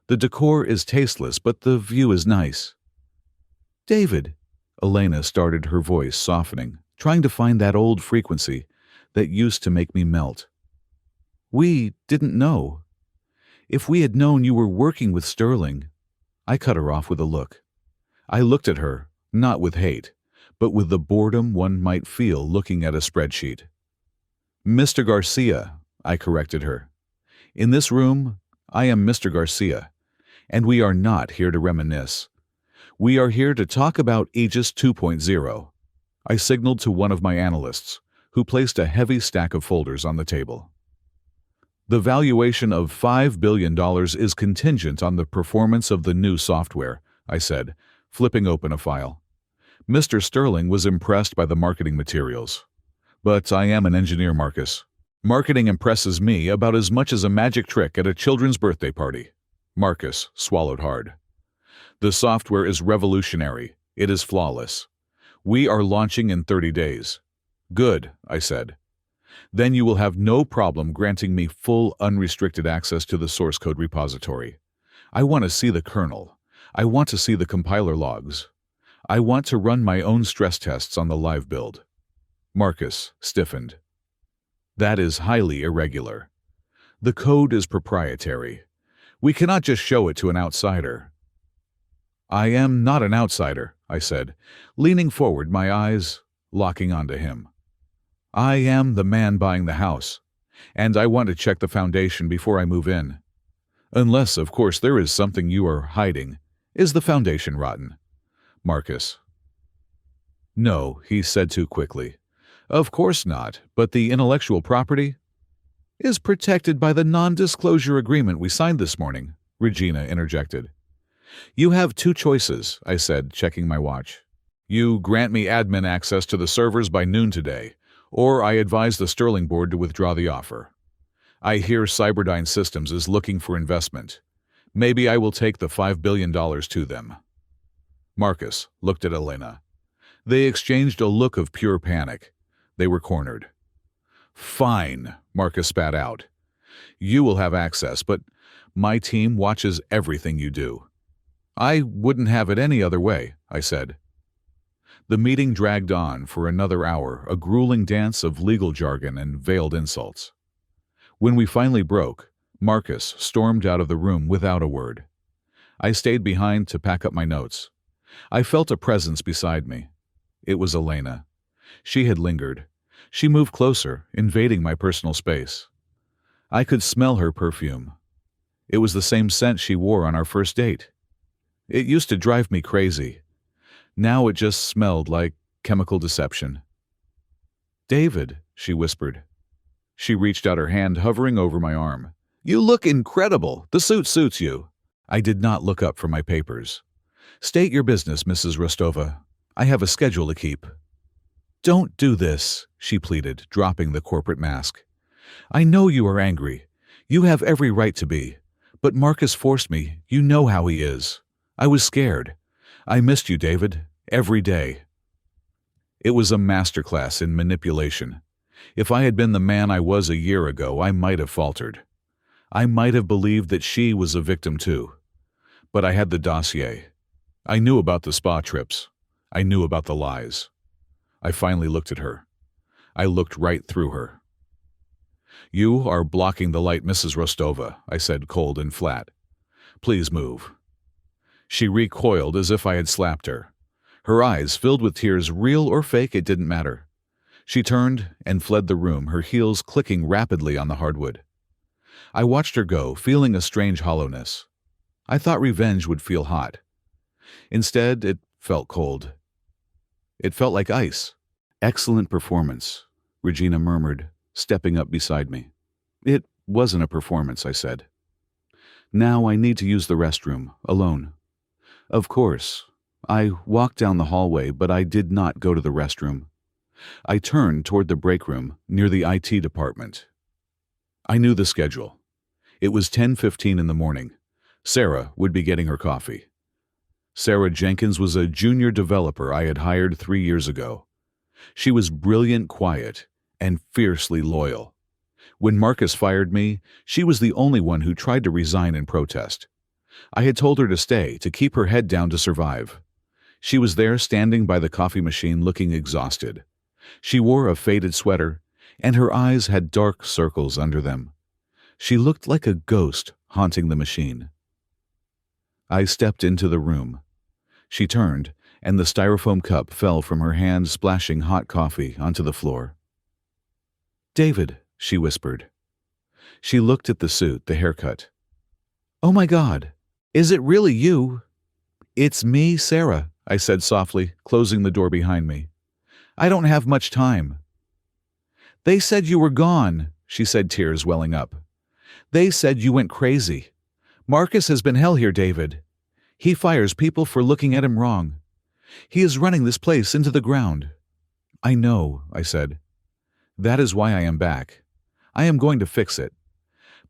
The decor is tasteless, but the view is nice." "David," Elena started, her voice softening, trying to find that old frequency that used to make me melt. We didn't know. If we had known you were working with Sterling. I cut her off with a look. I looked at her, not with hate, but with the boredom one might feel looking at a spreadsheet. Mr. Garcia, I corrected her. In this room, I am Mr. Garcia, and we are not here to reminisce. We are here to talk about Aegis 2.0. I signaled to one of my analysts, who placed a heavy stack of folders on the table. The valuation of $5 billion is contingent on the performance of the new software, I said, flipping open a file. Mr. Sterling was impressed by the marketing materials. But I am an engineer, Marcus. Marketing impresses me about as much as a magic trick at a children's birthday party. Marcus swallowed hard. The software is revolutionary. It is flawless. We are launching in 30 days. Good, I said. Then you will have no problem granting me full unrestricted access to the source code repository. I want to see the kernel. I want to see the compiler logs. I want to run my own stress tests on the live build. Marcus stiffened. That is highly irregular. The code is proprietary. We cannot just show it to an outsider. I am not an outsider, I said, leaning forward, my eyes locking onto him. I am the man buying the house, and I want to check the foundation before I move in. Unless, of course, there is something you are hiding. Is the foundation rotten? Marcus. No, he said too quickly. Of course not, but the intellectual property is protected by the non-disclosure agreement we signed this morning, Regina interjected. You have two choices, I said, checking my watch. You grant me admin access to the servers by noon today, or I advise the Sterling board to withdraw the offer. I hear Cyberdyne Systems is looking for investment. Maybe I will take the $5 billion to them. Marcus looked at Elena. They exchanged a look of pure panic. They were cornered. Fine, Marcus spat out. You will have access, but my team watches everything you do. I wouldn't have it any other way, I said. The meeting dragged on for another hour, a grueling dance of legal jargon and veiled insults. When we finally broke, Marcus stormed out of the room without a word. I stayed behind to pack up my notes. I felt a presence beside me. It was Elena. She had lingered. She moved closer, invading my personal space. I could smell her perfume. It was the same scent she wore on our first date. It used to drive me crazy. Now it just smelled like chemical deception. David, she whispered. She reached out her hand, hovering over my arm. You look incredible. The suit suits you. I did not look up from my papers. State your business, Mrs. Rostova. I have a schedule to keep. Don't do this, she pleaded, dropping the corporate mask. I know you are angry. You have every right to be. But Marcus forced me. You know how he is. I was scared. I missed you, David, every day. It was a masterclass in manipulation. If I had been the man I was a year ago, I might have faltered. I might have believed that she was a victim too. But I had the dossier. I knew about the spa trips. I knew about the lies. I finally looked at her. I looked right through her. You are blocking the light, Mrs. Rostova, I said, cold and flat. Please move. She recoiled as if I had slapped her. Her eyes filled with tears, real or fake, it didn't matter. She turned and fled the room, her heels clicking rapidly on the hardwood. I watched her go, feeling a strange hollowness. I thought revenge would feel hot. Instead, it felt cold. It felt like ice. Excellent performance, Regina murmured, stepping up beside me. It wasn't a performance, I said. Now I need to use the restroom, alone. Of course. I walked down the hallway, but I did not go to the restroom. I turned toward the break room near the IT department. I knew the schedule. It was 10:15 in the morning. Sarah would be getting her coffee. Sarah Jenkins was a junior developer I had hired 3 years ago. She was brilliant, quiet, and fiercely loyal. When Marcus fired me, she was the only one who tried to resign in protest. I had told her to stay, to keep her head down to survive. She was there standing by the coffee machine looking exhausted. She wore a faded sweater, and her eyes had dark circles under them. She looked like a ghost haunting the machine. I stepped into the room. She turned, and the styrofoam cup fell from her hand, splashing hot coffee onto the floor. "David," she whispered. She looked at the suit, the haircut. "Oh my God, is it really you?" "It's me, Sarah," I said softly, closing the door behind me. "I don't have much time." "They said you were gone," she said, tears welling up. "They said you went crazy. Marcus has been hell here, David. He fires people for looking at him wrong. He is running this place into the ground." "I know," I said. "That is why I am back. I am going to fix it.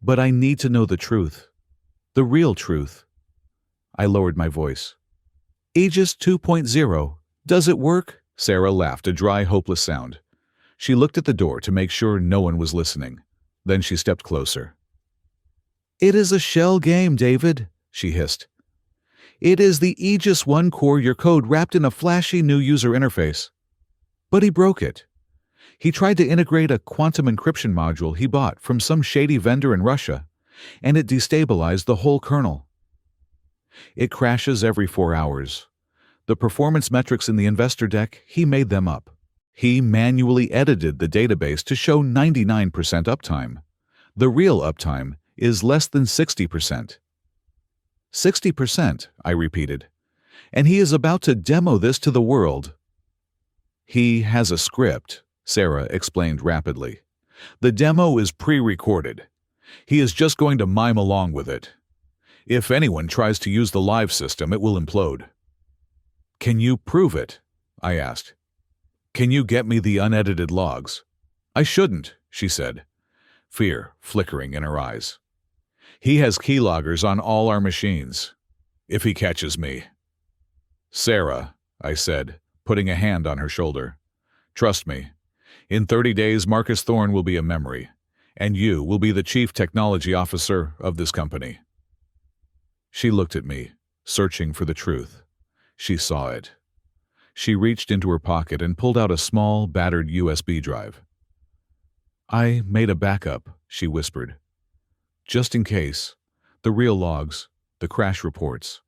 But I need to know the truth. The real truth." I lowered my voice. "Aegis 2.0. Does it work?" Sarah laughed, a dry, hopeless sound. She looked at the door to make sure no one was listening. Then she stepped closer. "It is a shell game, David," she hissed. "It is the Aegis 1 core, your code wrapped in a flashy new user interface." But he broke it. He tried to integrate a quantum encryption module he bought from some shady vendor in Russia, and it destabilized the whole kernel. It crashes every 4 hours. The performance metrics in the investor deck, he made them up. He manually edited the database to show 99% uptime. The real uptime is less than 60%. 60%, I repeated. And he is about to demo this to the world. "He has a script," Sarah explained rapidly. "The demo is pre-recorded. He is just going to mime along with it. If anyone tries to use the live system, it will implode." "Can you prove it?" I asked. "Can you get me the unedited logs?" "I shouldn't," she said, fear flickering in her eyes. "He has keyloggers on all our machines. If he catches me." "Sarah," I said, putting a hand on her shoulder, "trust me. In 30 days, Marcus Thorne will be a memory, and you will be the chief technology officer of this company." She looked at me, searching for the truth. She saw it. She reached into her pocket and pulled out a small, battered USB drive. "I made a backup," she whispered. "Just in case. The real logs, the crash reports.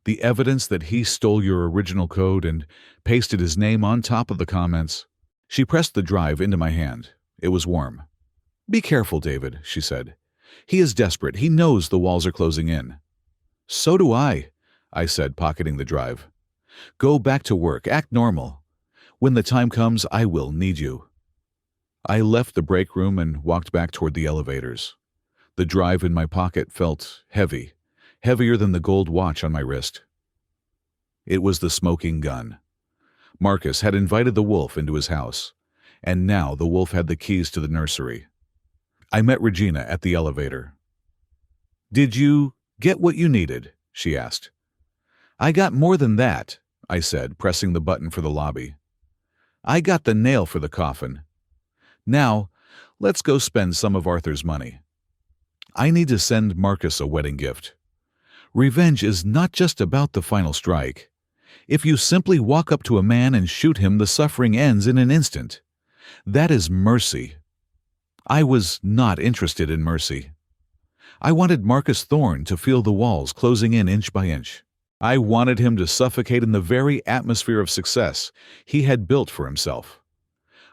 The evidence that he stole your original code and pasted his name on top of the comments." She pressed the drive into my hand. It was warm. "Be careful, David," she said. "He is desperate. He knows the walls are closing in." "So do I," I said, pocketing the drive. "Go back to work. Act normal. When the time comes, I will need you." I left the break room and walked back toward the elevators. The drive in my pocket felt heavy, heavier than the gold watch on my wrist. It was the smoking gun. Marcus had invited the wolf into his house, and now the wolf had the keys to the nursery. I met Regina at the elevator. "Did you get what you needed?" she asked. "I got more than that," I said, pressing the button for the lobby. "I got the nail for the coffin. Now, let's go spend some of Arthur's money. I need to send Marcus a wedding gift. Revenge is not just about the final strike. If you simply walk up to a man and shoot him, the suffering ends in an instant. That is mercy. I was not interested in mercy. I wanted Marcus Thorne to feel the walls closing in inch by inch. I wanted him to suffocate in the very atmosphere of success he had built for himself.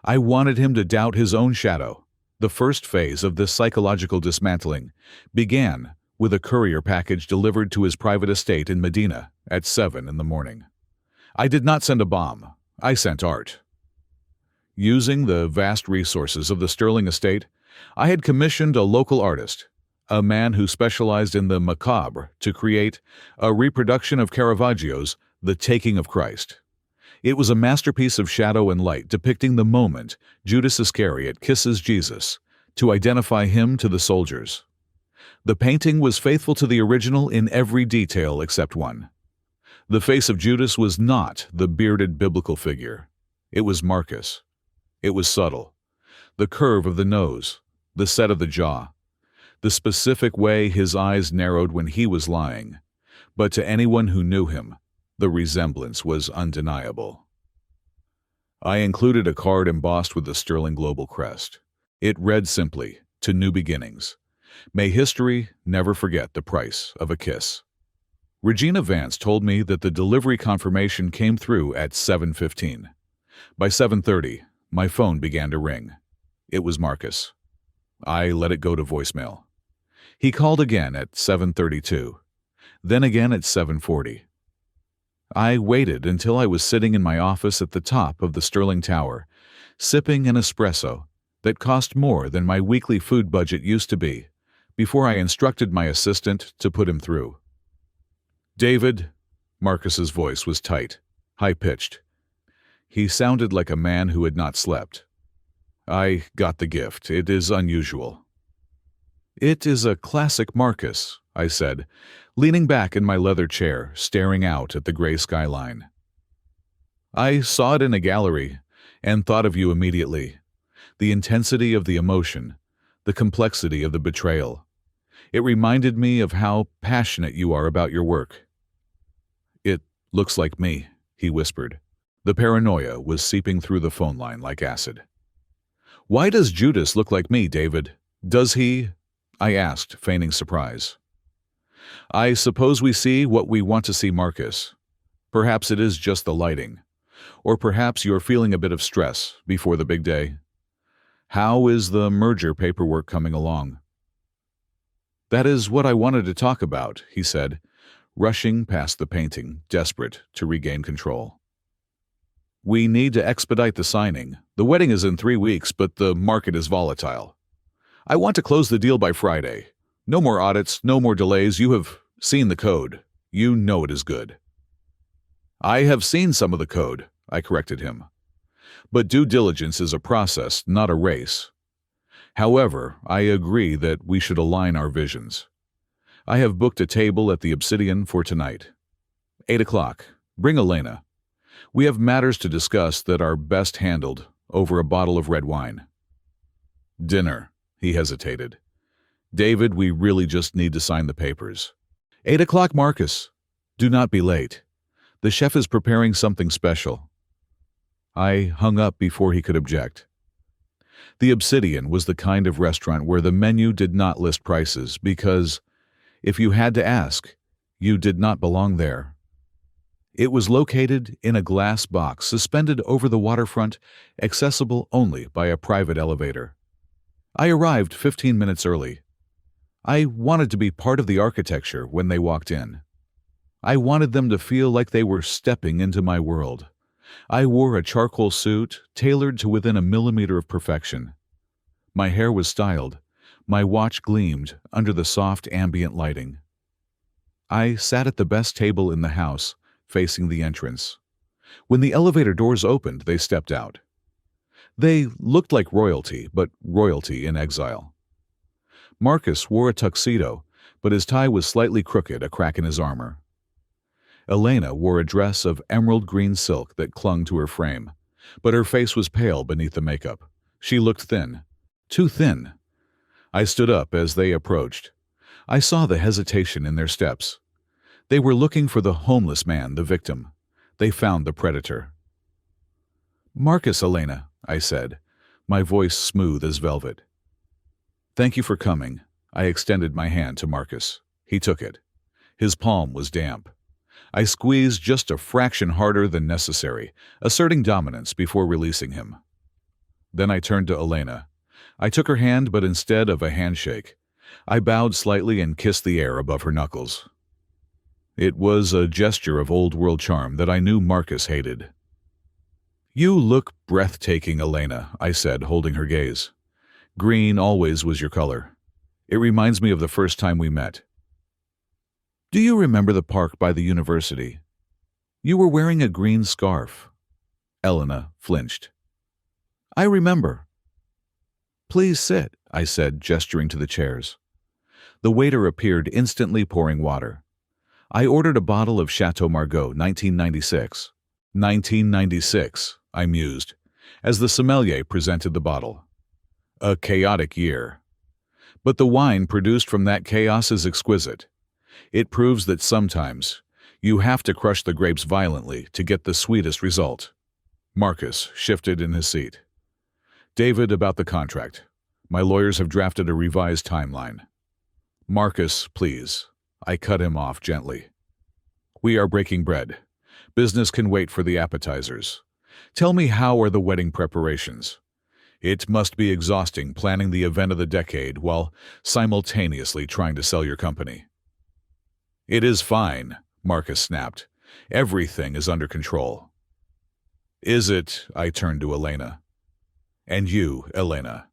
I wanted him to doubt his own shadow. The first phase of this psychological dismantling began with a courier package delivered to his private estate in Medina at 7 in the morning. I did not send a bomb. I sent art. Using the vast resources of the Sterling estate, I had commissioned a local artist, a man who specialized in the macabre, to create a reproduction of Caravaggio's The Taking of Christ. It was a masterpiece of shadow and light depicting the moment Judas Iscariot kisses Jesus to identify him to the soldiers. The painting was faithful to the original in every detail except one. The face of Judas was not the bearded biblical figure. It was Marcus. It was subtle. The curve of the nose, the set of the jaw, the specific way his eyes narrowed when he was lying. But to anyone who knew him, the resemblance was undeniable. I included a card embossed with the Sterling Global crest. It read simply, "To New Beginnings," May history never forget the price of a kiss. Regina Vance told me that the delivery confirmation came through at 7:15. By 7:30, my phone began to ring. It was Marcus. I let it go to voicemail. He called again at 7:32, then again at 7:40. I waited until I was sitting in my office at the top of the Sterling Tower, sipping an espresso that cost more than my weekly food budget used to be, before I instructed my assistant to put him through. "David," Marcus's voice was tight, high-pitched. He sounded like a man who had not slept. "I got the gift. It is unusual." "It is a classic Marcus," I said, leaning back in my leather chair, staring out at the gray skyline. "I saw it in a gallery and thought of you immediately. The intensity of the emotion, the complexity of the betrayal. It reminded me of how passionate you are about your work." "It looks like me," he whispered. The paranoia was seeping through the phone line like acid. "Why does Judas look like me, David? Does he?" I asked, feigning surprise. "I suppose we see what we want to see, Marcus. Perhaps it is just the lighting. Or perhaps you're feeling a bit of stress before the big day. How is the merger paperwork coming along?" "That is what I wanted to talk about," he said, rushing past the painting, desperate to regain control. "We need to expedite the signing. The wedding is in 3 weeks, but the market is volatile. I want to close the deal by Friday. No more audits, no more delays. You have seen the code. You know it is good." "I have seen some of the code," I corrected him. "But due diligence is a process, not a race. However, I agree that we should align our visions. I have booked a table at the Obsidian for tonight. 8 o'clock. Bring Elena. We have matters to discuss that are best handled over a bottle of red wine." "Dinner," he hesitated. "David, we really just need to sign the papers." 8 o'clock, Marcus. Do not be late. The chef is preparing something special." I hung up before he could object. The Obsidian was the kind of restaurant where the menu did not list prices because, if you had to ask, you did not belong there. It was located in a glass box suspended over the waterfront, accessible only by a private elevator. I arrived 15 minutes early. I wanted to be part of the architecture when they walked in. I wanted them to feel like they were stepping into my world. I wore a charcoal suit tailored to within a millimeter of perfection. My hair was styled. My watch gleamed under the soft ambient lighting. I sat at the best table in the house, facing the entrance. When the elevator doors opened, they stepped out. They looked like royalty, but royalty in exile. Marcus wore a tuxedo, but his tie was slightly crooked, a crack in his armor. Elena wore a dress of emerald green silk that clung to her frame, but her face was pale beneath the makeup. She looked thin. Too thin. I stood up as they approached. I saw the hesitation in their steps. They were looking for the homeless man, the victim. They found the predator. "Marcus, Elena," I said, my voice smooth as velvet. "Thank you for coming." I extended my hand to Marcus. He took it. His palm was damp. I squeezed just a fraction harder than necessary, asserting dominance before releasing him. Then I turned to Elena. I took her hand, but instead of a handshake, I bowed slightly and kissed the air above her knuckles. It was a gesture of old-world charm that I knew Marcus hated. "You look breathtaking, Elena," I said, holding her gaze. "Green always was your color. It reminds me of the first time we met. Do you remember the park by the university? You were wearing a green scarf." Elena flinched. "I remember." "Please sit," I said, gesturing to the chairs. The waiter appeared, instantly pouring water. I ordered a bottle of Chateau Margaux, 1996. 1996, I mused, as the sommelier presented the bottle. A chaotic year. But the wine produced from that chaos is exquisite. It proves that sometimes you have to crush the grapes violently to get the sweetest result. Marcus shifted in his seat. "David, about the contract. My lawyers have drafted a revised timeline. Marcus, please. I cut him off gently. We are breaking bread. Business can wait for the appetizers. Tell me, how are the wedding preparations? It must be exhausting planning the event of the decade while simultaneously trying to sell your company. It is fine, Marcus snapped. Everything is under control. Is it? I turned to Elena. And you, Elena.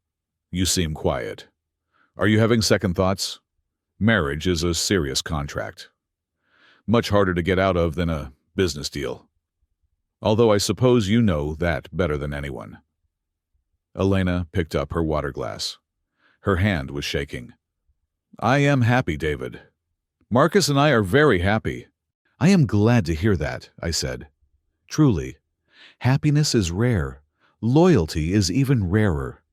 You seem quiet. Are you having second thoughts? Marriage is a serious contract. Much harder to get out of than a business deal. Although I suppose you know that better than anyone. Elena picked up her water glass. Her hand was shaking. I am happy, David. Marcus and I are very happy. I am glad to hear that, I said. Truly, happiness is rare. Loyalty is even rarer.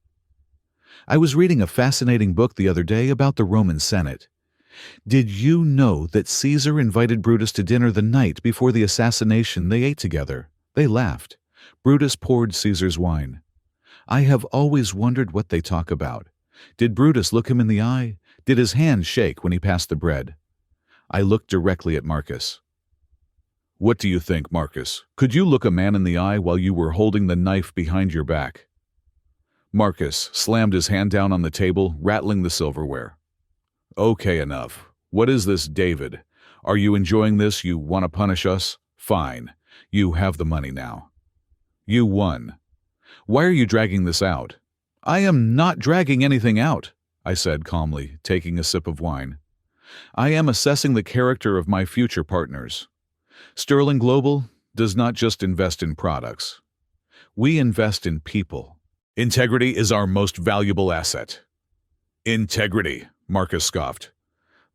I was reading a fascinating book the other day about the Roman Senate. Did you know that Caesar invited Brutus to dinner the night before the assassination? They ate together. They laughed. Brutus poured Caesar's wine. I have always wondered what they talk about. Did Brutus look him in the eye? Did his hand shake when he passed the bread? I looked directly at Marcus. What do you think, Marcus? Could you look a man in the eye while you were holding the knife behind your back? Marcus slammed his hand down on the table, rattling the silverware. Okay, enough. What is this, David? Are you enjoying this? You want to punish us? Fine. You have the money now. You won. Why are you dragging this out? I am not dragging anything out, I said calmly, taking a sip of wine. I am assessing the character of my future partners. Sterling Global does not just invest in products. We invest in people. Integrity is our most valuable asset. Integrity, Marcus scoffed.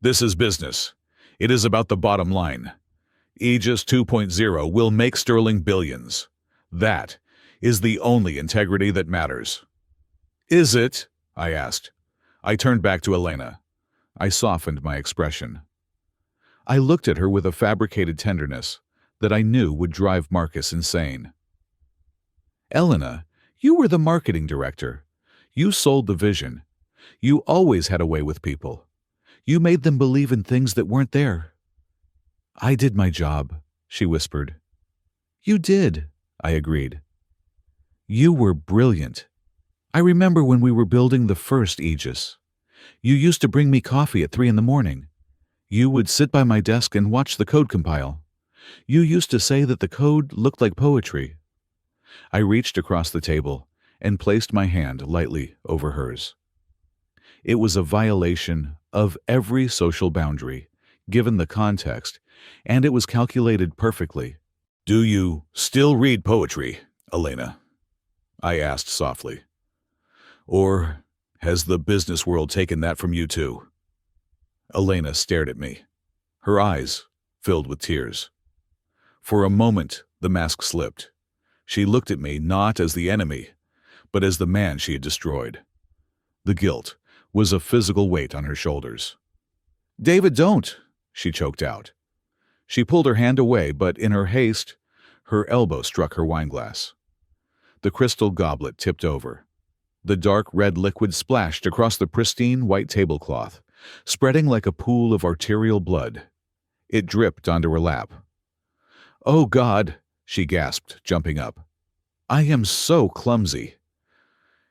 This is business. It is about the bottom line. Aegis 2.0 will make Sterling billions. That is the only integrity that matters. Is it? I asked. I turned back to Elena. I softened my expression. I looked at her with a fabricated tenderness that I knew would drive Marcus insane. Elena, you were the marketing director. You sold the vision. You always had a way with people. You made them believe in things that weren't there. I did my job, she whispered. You did, I agreed. You were brilliant. I remember when we were building the first Aegis. You used to bring me coffee at 3 a.m. You would sit by my desk and watch the code compile. You used to say that the code looked like poetry. I reached across the table and placed my hand lightly over hers. It was a violation of every social boundary, given the context, and it was calculated perfectly. Do you still read poetry, Elena? I asked softly. Or has the business world taken that from you too? Elena stared at me, her eyes filled with tears. For a moment, the mask slipped. She looked at me not as the enemy, but as the man she had destroyed. The guilt was a physical weight on her shoulders. David, don't, she choked out. She pulled her hand away, but in her haste, her elbow struck her wineglass. The crystal goblet tipped over. The dark red liquid splashed across the pristine white tablecloth, spreading like a pool of arterial blood. It dripped onto her lap. Oh, God, she gasped, jumping up. I am so clumsy.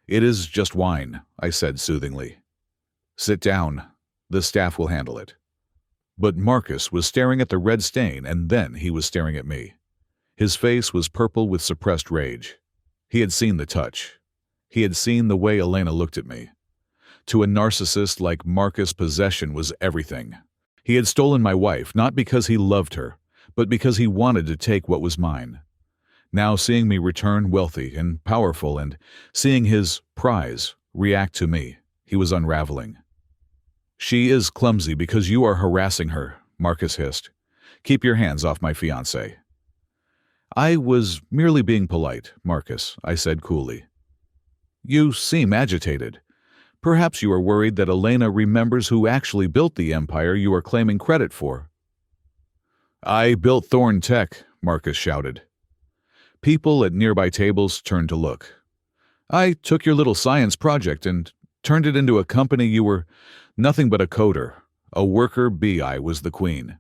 It is just wine, I said soothingly. Sit down. The staff will handle it. But Marcus was staring at the red stain, and then he was staring at me. His face was purple with suppressed rage. He had seen the touch. He had seen the way Elena looked at me. To a narcissist like Marcus, possession was everything. He had stolen my wife, not because he loved her, but because he wanted to take what was mine. Now seeing me return wealthy and powerful and seeing his prize react to me, he was unraveling. She is clumsy because you are harassing her, Marcus hissed. Keep your hands off my fiancée. I was merely being polite, Marcus, I said coolly. You seem agitated. Perhaps you are worried that Elena remembers who actually built the empire you are claiming credit for. I built Thorn Tech, Marcus shouted. People at nearby tables turned to look. I took your little science project and turned it into a company. You were nothing but a coder, A worker bee I was the queen.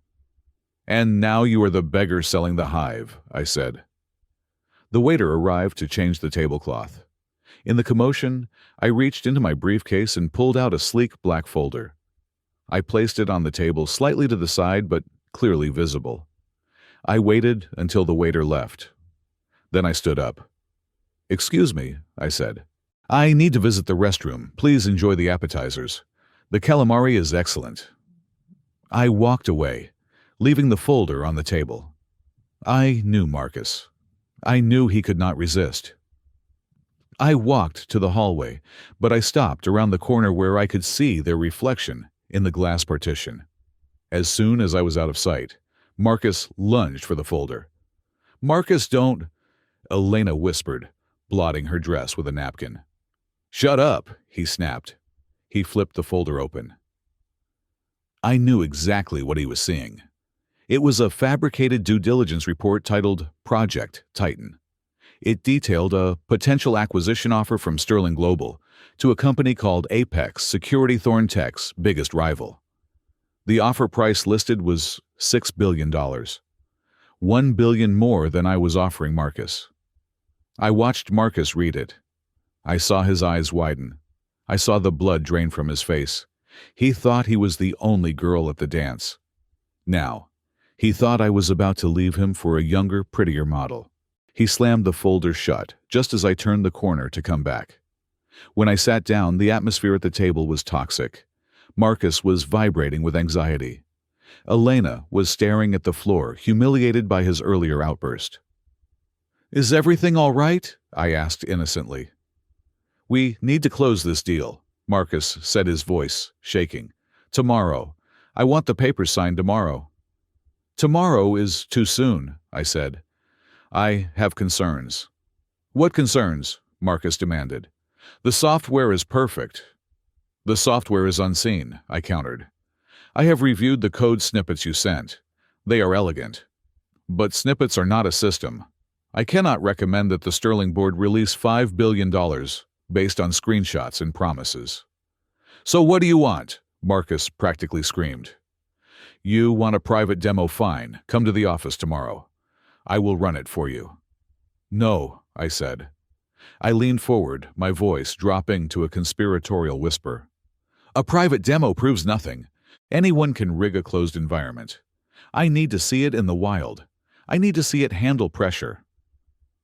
And now you are the beggar selling the hive, I said. The waiter arrived to change the tablecloth. In the commotion, I reached into my briefcase and pulled out a sleek black folder. I placed it on the table slightly to the side but clearly visible. I waited until the waiter left. Then I stood up. "Excuse me," I said. "I need to visit the restroom. Please enjoy the appetizers. The calamari is excellent." I walked away, leaving the folder on the table. I knew Marcus. I knew he could not resist. I walked to the hallway, but I stopped around the corner where I could see their reflection in the glass partition. As soon as I was out of sight, Marcus lunged for the folder. "Marcus, don't—" Elena whispered, blotting her dress with a napkin. "Shut up," he snapped. He flipped the folder open. I knew exactly what he was seeing. It was a fabricated due diligence report titled Project Titan. It detailed a potential acquisition offer from Sterling Global to a company called Apex, Security Thorn Tech's biggest rival. The offer price listed was $6 billion. $1 billion more than I was offering Marcus. I watched Marcus read it. I saw his eyes widen. I saw the blood drain from his face. He thought he was the only girl at the dance. Now, he thought I was about to leave him for a younger, prettier model. He slammed the folder shut just as I turned the corner to come back. When I sat down, the atmosphere at the table was toxic. Marcus was vibrating with anxiety. Elena was staring at the floor, humiliated by his earlier outburst. "Is everything all right?" I asked innocently. "We need to close this deal," Marcus said, his voice shaking. "Tomorrow. I want the papers signed tomorrow." "Tomorrow is too soon," I said. "I have concerns." "What concerns?" Marcus demanded. "The software is perfect." "The software is unseen," I countered. "I have reviewed the code snippets you sent. They are elegant. But snippets are not a system. I cannot recommend that the Sterling board release $5 billion based on screenshots and promises." "So what do you want?" Marcus practically screamed. "You want a private demo? Fine. Come to the office tomorrow. I will run it for you." "No," I said. I leaned forward, my voice dropping to a conspiratorial whisper. "A private demo proves nothing. Anyone can rig a closed environment. I need to see it in the wild. I need to see it handle pressure."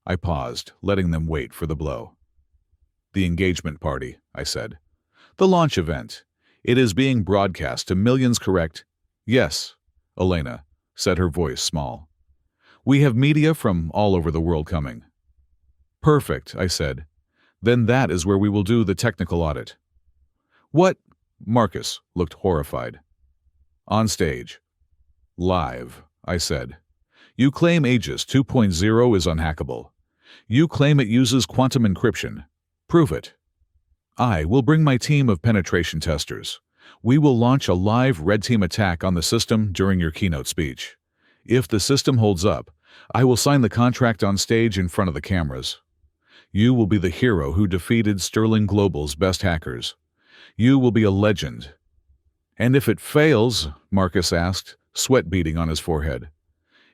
I paused, letting them wait for the blow. "The engagement party," I said. "The launch event. It is being broadcast to millions, correct?" "Yes," Elena said, her voice small. "We have media from all over the world coming." "Perfect," I said. "Then that is where we will do the technical audit." "What?" Marcus looked horrified. "On stage. Live," I said. "You claim Aegis 2.0 is unhackable. You claim it uses quantum encryption. Prove it." "I will bring my team of penetration testers. We will launch a live red team attack on the system during your keynote speech. If the system holds up, I will sign the contract on stage in front of the cameras. You will be the hero who defeated Sterling Global's best hackers. You will be a legend." "And if it fails?" Marcus asked, sweat beading on his forehead.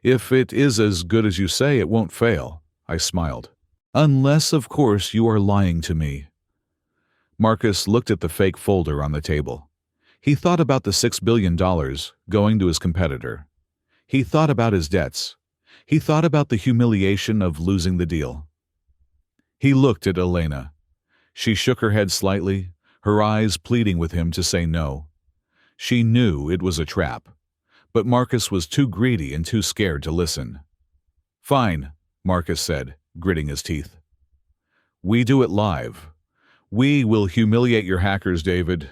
"If it is as good as you say, it won't fail," I smiled. "Unless, of course, you are lying to me." Marcus looked at the fake folder on the table. He thought about the $6 billion going to his competitor. He thought about his debts. He thought about the humiliation of losing the deal. He looked at Elena. She shook her head slightly, her eyes pleading with him to say no. She knew it was a trap, but Marcus was too greedy and too scared to listen. "Fine," Marcus said, gritting his teeth. "We do it live. We will humiliate your hackers, David,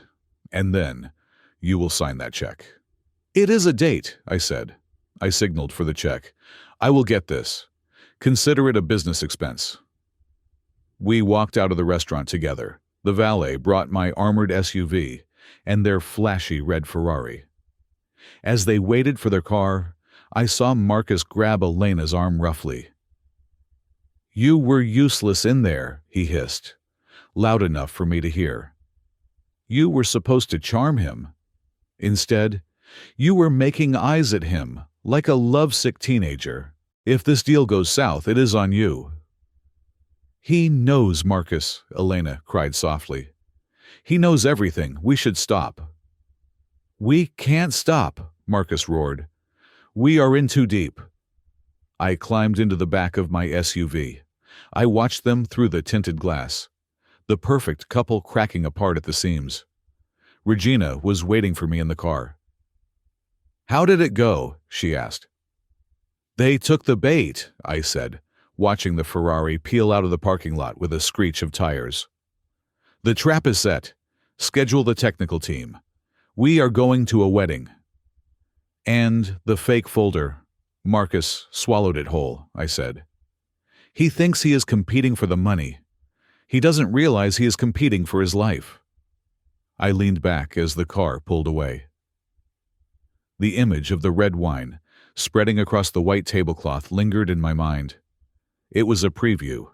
and then you will sign that check." "It is a date," I said. I signaled for the check. "I will get this. Consider it a business expense." We walked out of the restaurant together. The valet brought my armored SUV and their flashy red Ferrari. As they waited for their car, I saw Marcus grab Elena's arm roughly. "You were useless in there," he hissed, loud enough for me to hear. "You were supposed to charm him." Instead, you were making eyes at him like a lovesick teenager. If this deal goes south, it is on you. He knows, Marcus, Elena cried softly. He knows everything. We should stop. We can't stop, Marcus roared. We are in too deep. I climbed into the back of my SUV. I watched them through the tinted glass, the perfect couple cracking apart at the seams. Regina was waiting for me in the car. How did it go? She asked. They took the bait, I said, watching the Ferrari peel out of the parking lot with a screech of tires. The trap is set. Schedule the technical team. We are going to a wedding. And the fake folder. Marcus swallowed it whole, I said. He thinks he is competing for the money. He doesn't realize he is competing for his life. I leaned back as the car pulled away. The image of the red wine, spreading across the white tablecloth, lingered in my mind. It was a preview.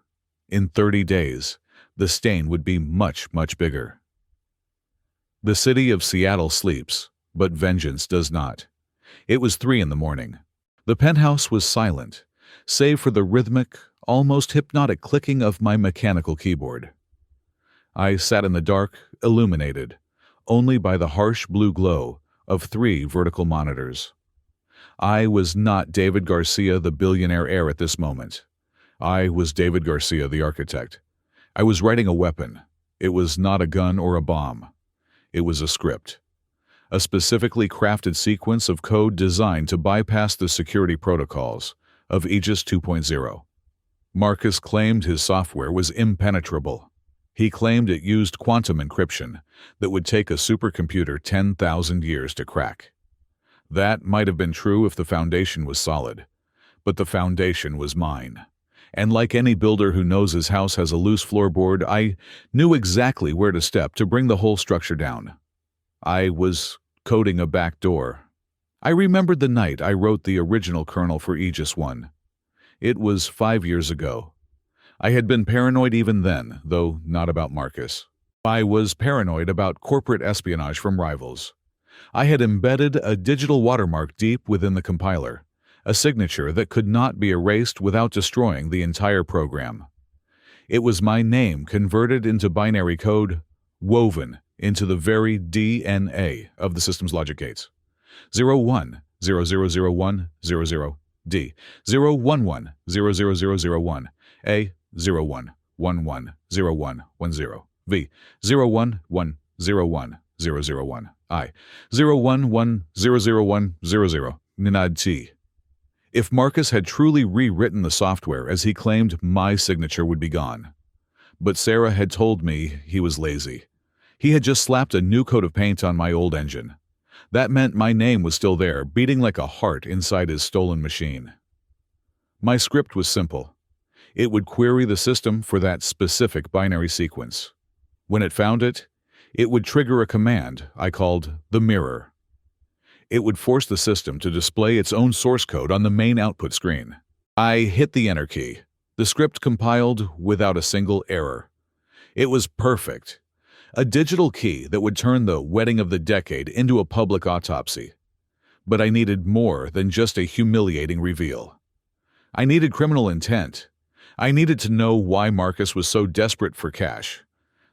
In 30 days, the stain would be much, much bigger. The city of Seattle sleeps, but vengeance does not. It was 3 a.m. The penthouse was silent, save for the rhythmic, almost hypnotic clicking of my mechanical keyboard. I sat in the dark, illuminated, only by the harsh blue glow of 3 vertical monitors. I was not David Garcia, the billionaire heir at this moment. I was David Garcia, the architect. I was writing a weapon. It was not a gun or a bomb. It was a script. A specifically crafted sequence of code designed to bypass the security protocols of Aegis 2.0. Marcus claimed his software was impenetrable. He claimed it used quantum encryption that would take a supercomputer 10,000 years to crack. That might have been true if the foundation was solid, but the foundation was mine. And like any builder who knows his house has a loose floorboard, I knew exactly where to step to bring the whole structure down. I was coding a back door. I remembered the night I wrote the original kernel for Aegis 1. It was 5 years ago. I had been paranoid even then, though not about Marcus. I was paranoid about corporate espionage from rivals. I had embedded a digital watermark deep within the compiler, a signature that could not be erased without destroying the entire program. It was my name converted into binary code, woven into the very DNA of the system's logic gates. 01, 0001, 00, D, 011, 00001, A, 01, 11, 01, 10, V, 01, 101, 001, I, 011, 001, 00, Ninad T. If Marcus had truly rewritten the software as he claimed, my signature would be gone. But Sarah had told me he was lazy. He had just slapped a new coat of paint on my old engine. That meant my name was still there, beating like a heart inside his stolen machine. My script was simple. It would query the system for that specific binary sequence. When it found it, it would trigger a command I called the mirror. It would force the system to display its own source code on the main output screen. I hit the enter key. The script compiled without a single error. It was perfect. A digital key that would turn the wedding of the decade into a public autopsy. But I needed more than just a humiliating reveal. I needed criminal intent. I needed to know why Marcus was so desperate for cash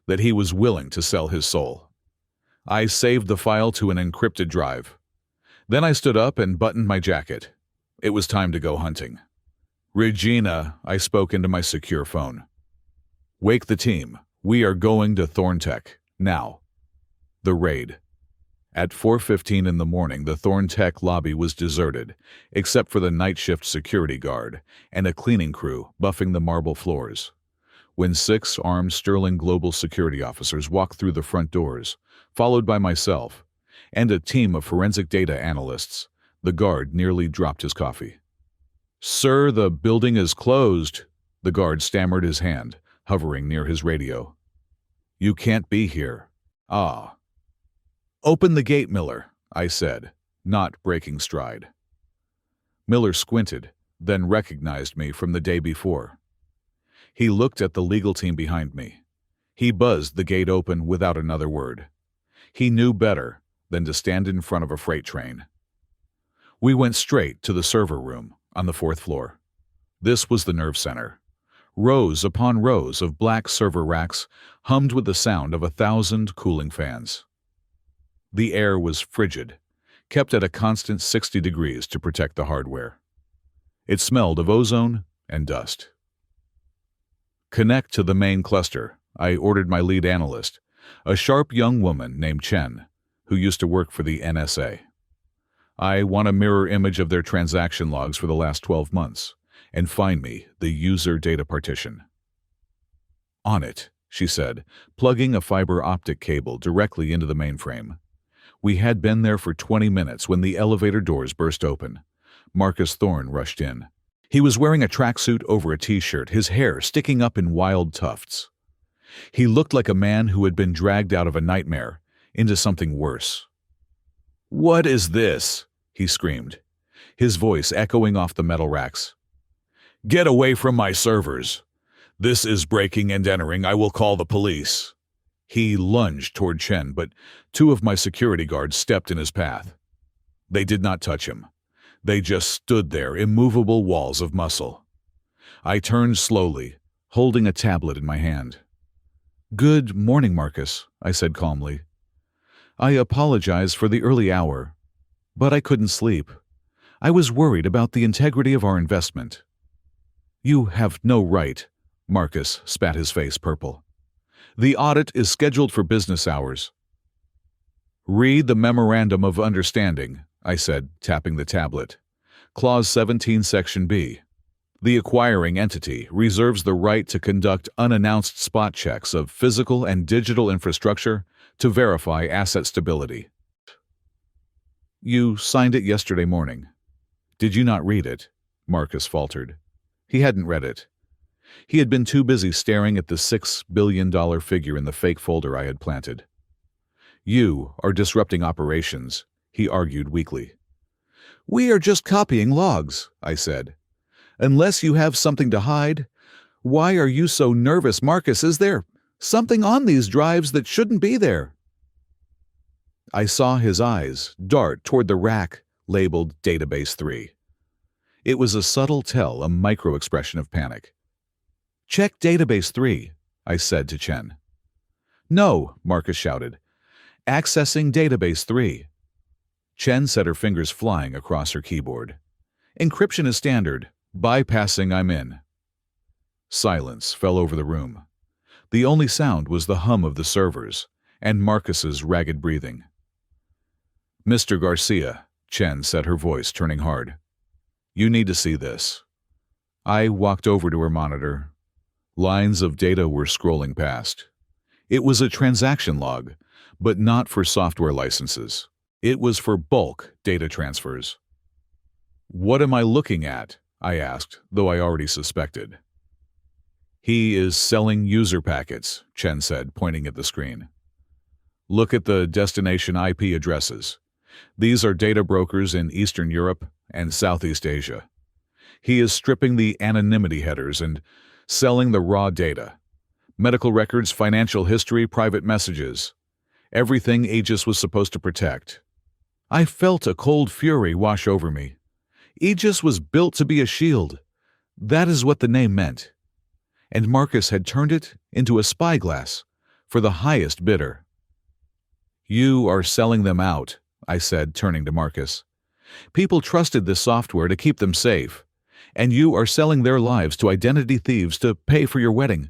that he was willing to sell his soul. I saved the file to an encrypted drive. Then I stood up and buttoned my jacket. It was time to go hunting. Regina, I spoke into my secure phone. Wake the team. We are going to Thorntech, now. The raid. At 4:15 in the morning, the Thorntech lobby was deserted, except for the night shift security guard and a cleaning crew buffing the marble floors. When 6 armed Sterling Global security officers walked through the front doors, followed by myself, and a team of forensic data analysts, the guard nearly dropped his coffee. "Sir, the building is closed," the guard stammered, his hand hovering near his radio. "You can't be here." "Ah." "Open the gate, Miller," I said, not breaking stride. Miller squinted, then recognized me from the day before. He looked at the legal team behind me. He buzzed the gate open without another word. He knew better, than to stand in front of a freight train. We went straight to the server room on the 4th floor. This was the nerve center. Rows upon rows of black server racks hummed with the sound of 1,000 cooling fans. The air was frigid, kept at a constant 60 degrees to protect the hardware. It smelled of ozone and dust. "Connect to the main cluster," I ordered my lead analyst, a sharp young woman named Chen, who used to work for the NSA. "I want a mirror image of their transaction logs for the last 12 months, and find me the user data partition." "On it," she said, plugging a fiber optic cable directly into the mainframe. We had been there for 20 minutes when the elevator doors burst open. Marcus Thorne rushed in. He was wearing a tracksuit over a t-shirt, his hair sticking up in wild tufts. He looked like a man who had been dragged out of a nightmare into something worse. "What is this?" he screamed, his voice echoing off the metal racks. "Get away from my servers. This is breaking and entering. I will call the police." He lunged toward Chen, but 2 of my security guards stepped in his path. They did not touch him. They just stood there, immovable walls of muscle. I turned slowly, holding a tablet in my hand. "Good morning, Marcus," I said calmly. "I apologize for the early hour, but I couldn't sleep. I was worried about the integrity of our investment." "You have no right," Marcus spat, his face purple. "The audit is scheduled for business hours." "Read the Memorandum of Understanding," I said, tapping the tablet. "Clause 17, Section B. The acquiring entity reserves the right to conduct unannounced spot checks of physical and digital infrastructure to verify asset stability." "You signed it yesterday morning. Did you not read it?" Marcus faltered. He hadn't read it. He had been too busy staring at the $6 billion figure in the fake folder I had planted. "You are disrupting operations," he argued weakly. "We are just copying logs," I said. "Unless you have something to hide. Why are you so nervous, Marcus? Is there something on these drives that shouldn't be there?" I saw his eyes dart toward the rack labeled Database 3. It was a subtle tell, a micro-expression of panic. "Check Database 3, I said to Chen. "No," Marcus shouted. "Accessing Database 3. Chen set her fingers flying across her keyboard. "Encryption is standard. Bypassing, I'm in." Silence fell over the room. The only sound was the hum of the servers and Marcus's ragged breathing. "Mr. Garcia," Chen said, her voice turning hard. "You need to see this." I walked over to her monitor. Lines of data were scrolling past. It was a transaction log, but not for software licenses. It was for bulk data transfers. "What am I looking at?" I asked, though I already suspected. "He is selling user packets," Chen said, pointing at the screen. "Look at the destination IP addresses. These are data brokers in Eastern Europe and Southeast Asia. He is stripping the anonymity headers and selling the raw data. Medical records, financial history, private messages. Everything Aegis was supposed to protect." I felt a cold fury wash over me. Aegis was built to be a shield. That is what the name meant. And Marcus had turned it into a spyglass for the highest bidder. "You are selling them out," I said, turning to Marcus. "People trusted this software to keep them safe, and you are selling their lives to identity thieves to pay for your wedding."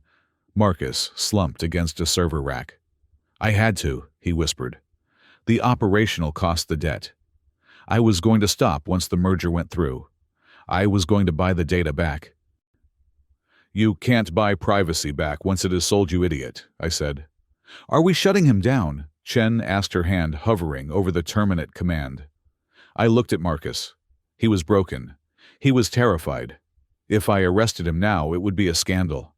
Marcus slumped against a server rack. "I had to," he whispered. "The operational cost the debt. I was going to stop once the merger went through. I was going to buy the data back." "You can't buy privacy back once it is sold, you idiot," I said. "Are we shutting him down?" Chen asked, her hand hovering over the terminate command. I looked at Marcus. He was broken. He was terrified. If I arrested him now, it would be a scandal.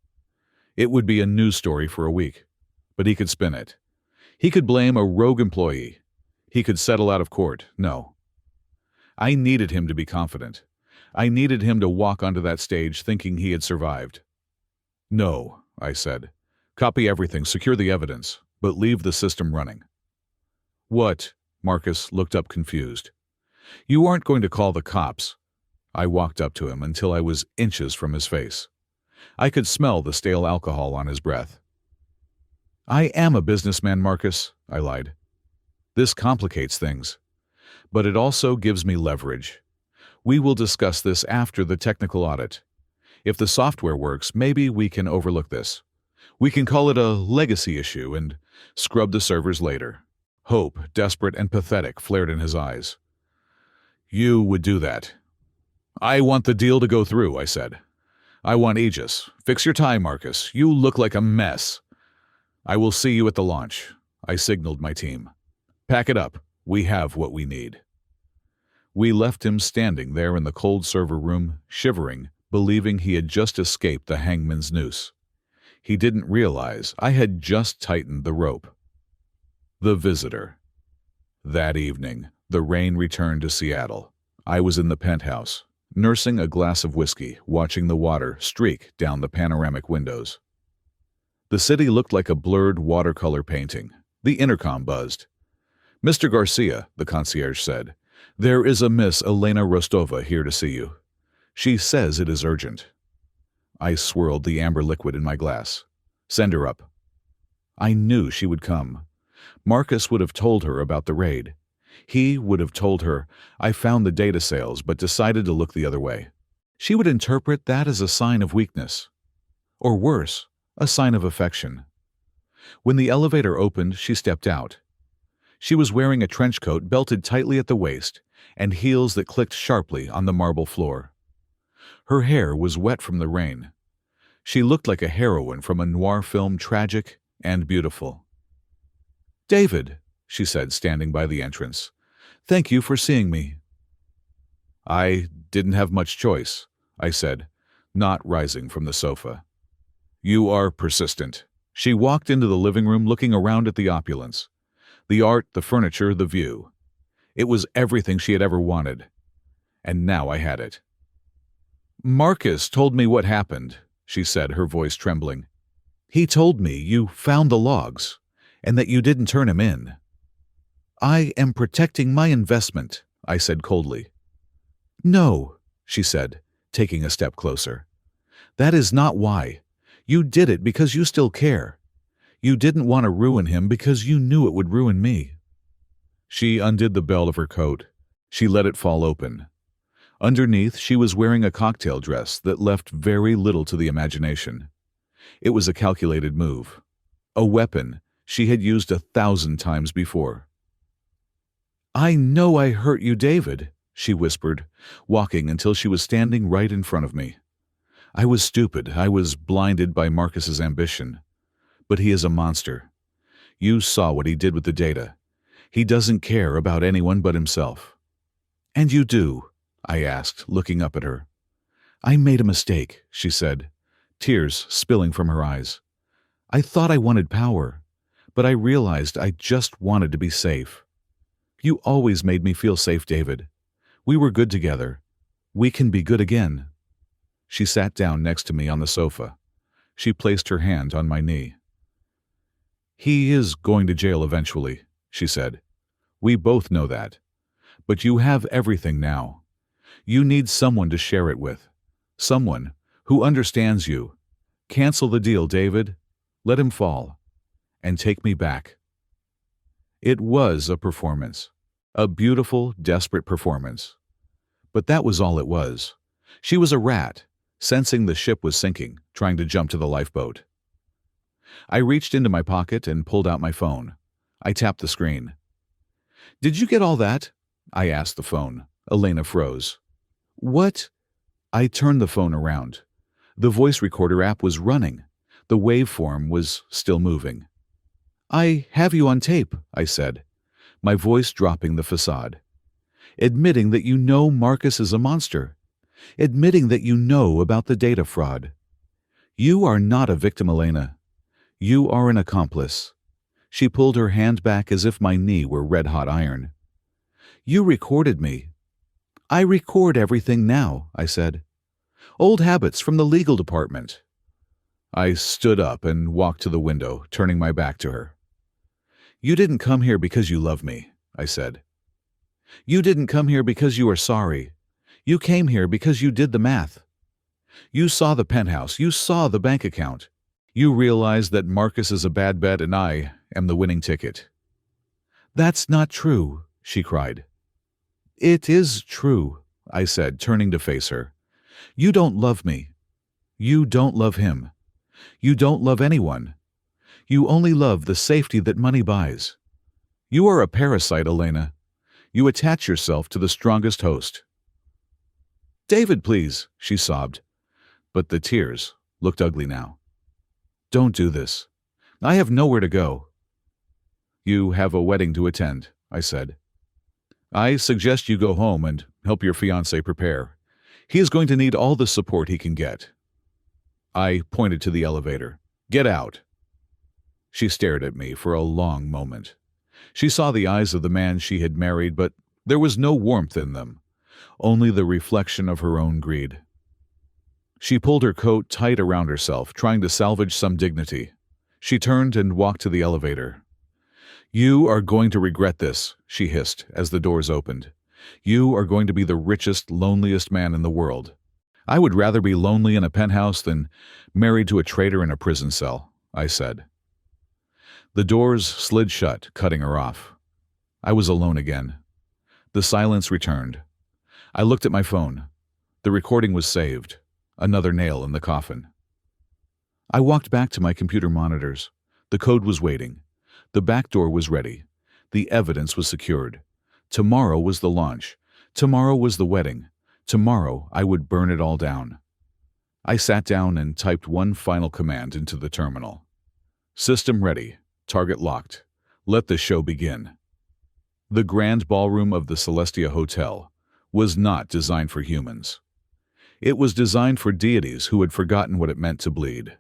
It would be a news story for a week. But he could spin it. He could blame a rogue employee. He could settle out of court. No. I needed him to be confident. I needed him to walk onto that stage thinking he had survived. "No," I said. "Copy everything, secure the evidence, but leave the system running." "What Marcus looked up confused. You aren't going to call the cops? I walked up to him until I was inches from his face. I could smell the stale alcohol on his breath. I am a businessman, Marcus, I lied. This complicates things. But it also gives me leverage. We will discuss this after the technical audit. If the software works, maybe we can overlook this. We can call it a legacy issue and scrub the servers later. Hope, desperate and pathetic, flared in his eyes. You would do that. I want the deal to go through, I said. I want Aegis. Fix your tie, Marcus. You look like a mess. I will see you at the launch. I signaled my team. Pack it up. We have what we need. We left him standing there in the cold server room, shivering, believing he had just escaped the hangman's noose. He didn't realize I had just tightened the rope. The visitor. That evening, the rain returned to Seattle. I was in the penthouse, nursing a glass of whiskey, watching the water streak down the panoramic windows. The city looked like a blurred watercolor painting. The intercom buzzed. Mr. Garcia, the concierge said, there is a Miss Elena Rostova here to see you. She says it is urgent. I swirled the amber liquid in my glass. Send her up. I knew she would come. Marcus would have told her about the raid. He would have told her, I found the data sales but decided to look the other way. She would interpret that as a sign of weakness. Or worse, a sign of affection. When the elevator opened, she stepped out. She was wearing a trench coat belted tightly at the waist and heels that clicked sharply on the marble floor. Her hair was wet from the rain. She looked like a heroine from a noir film, tragic and beautiful. David, she said, standing by the entrance. Thank you for seeing me. I didn't have much choice, I said, not rising from the sofa. You are persistent. She walked into the living room looking around at the opulence. The art, the furniture, the view. It was everything she had ever wanted. And now I had it. Marcus told me what happened, she said, her voice trembling. He told me you found the logs, and that you didn't turn him in. I am protecting my investment, I said coldly. No, she said, taking a step closer. That is not why. You did it because you still care. You didn't want to ruin him because you knew it would ruin me. She undid the belt of her coat. She let it fall open. Underneath, she was wearing a cocktail dress that left very little to the imagination. It was a calculated move. A weapon she had used 1,000 times before. I know I hurt you, David, she whispered, walking until she was standing right in front of me. I was stupid. I was blinded by Marcus's ambition. But he is a monster. You saw what he did with the data. He doesn't care about anyone but himself. And you do, I asked, looking up at her. I made a mistake, she said, tears spilling from her eyes. I thought I wanted power, but I realized I just wanted to be safe. You always made me feel safe, David. We were good together. We can be good again. She sat down next to me on the sofa. She placed her hand on my knee. He is going to jail eventually, she said. We both know that. But you have everything now. You need someone to share it with. Someone who understands you. Cancel the deal, David. Let him fall. And take me back. It was a performance. A beautiful, desperate performance. But that was all it was. She was a rat, sensing the ship was sinking, trying to jump to the lifeboat. I reached into my pocket and pulled out my phone. I tapped the screen. Did you get all that? I asked the phone. Elena froze. What? I turned the phone around. The voice recorder app was running. The waveform was still moving. I have you on tape, I said, my voice dropping the facade. Admitting that you know Marcus is a monster. Admitting that you know about the data fraud. You are not a victim, Elena. You are an accomplice. She pulled her hand back as if my knee were red-hot iron. You recorded me. I record everything now, I said. Old habits from the legal department. I stood up and walked to the window, turning my back to her. You didn't come here because you love me, I said. You didn't come here because you are sorry. You came here because you did the math. You saw the penthouse. You saw the bank account. You realized that Marcus is a bad bet and I am the winning ticket. That's not true, she cried. It is true, I said, turning to face her. You don't love me. You don't love him. You don't love anyone. You only love the safety that money buys. You are a parasite, Elena. You attach yourself to the strongest host. David, please, she sobbed. But the tears looked ugly now. Don't do this. I have nowhere to go. You have a wedding to attend, I said. I suggest you go home and help your fiancé prepare. He is going to need all the support he can get. I pointed to the elevator. Get out. She stared at me for a long moment. She saw the eyes of the man she had married, but there was no warmth in them, only the reflection of her own greed. She pulled her coat tight around herself, trying to salvage some dignity. She turned and walked to the elevator. You are going to regret this, she hissed as the doors opened. You are going to be the richest, loneliest man in the world. I would rather be lonely in a penthouse than married to a traitor in a prison cell, I said. The doors slid shut, cutting her off. I was alone again. The silence returned. I looked at my phone. The recording was saved. Another nail in the coffin. I walked back to my computer monitors. The code was waiting. The back door was ready. The evidence was secured. Tomorrow was the launch. Tomorrow was the wedding. Tomorrow I would burn it all down. I sat down and typed one final command into the terminal. System ready. Target locked. Let the show begin. The grand ballroom of the Celestia Hotel was not designed for humans. It was designed for deities who had forgotten what it meant to bleed.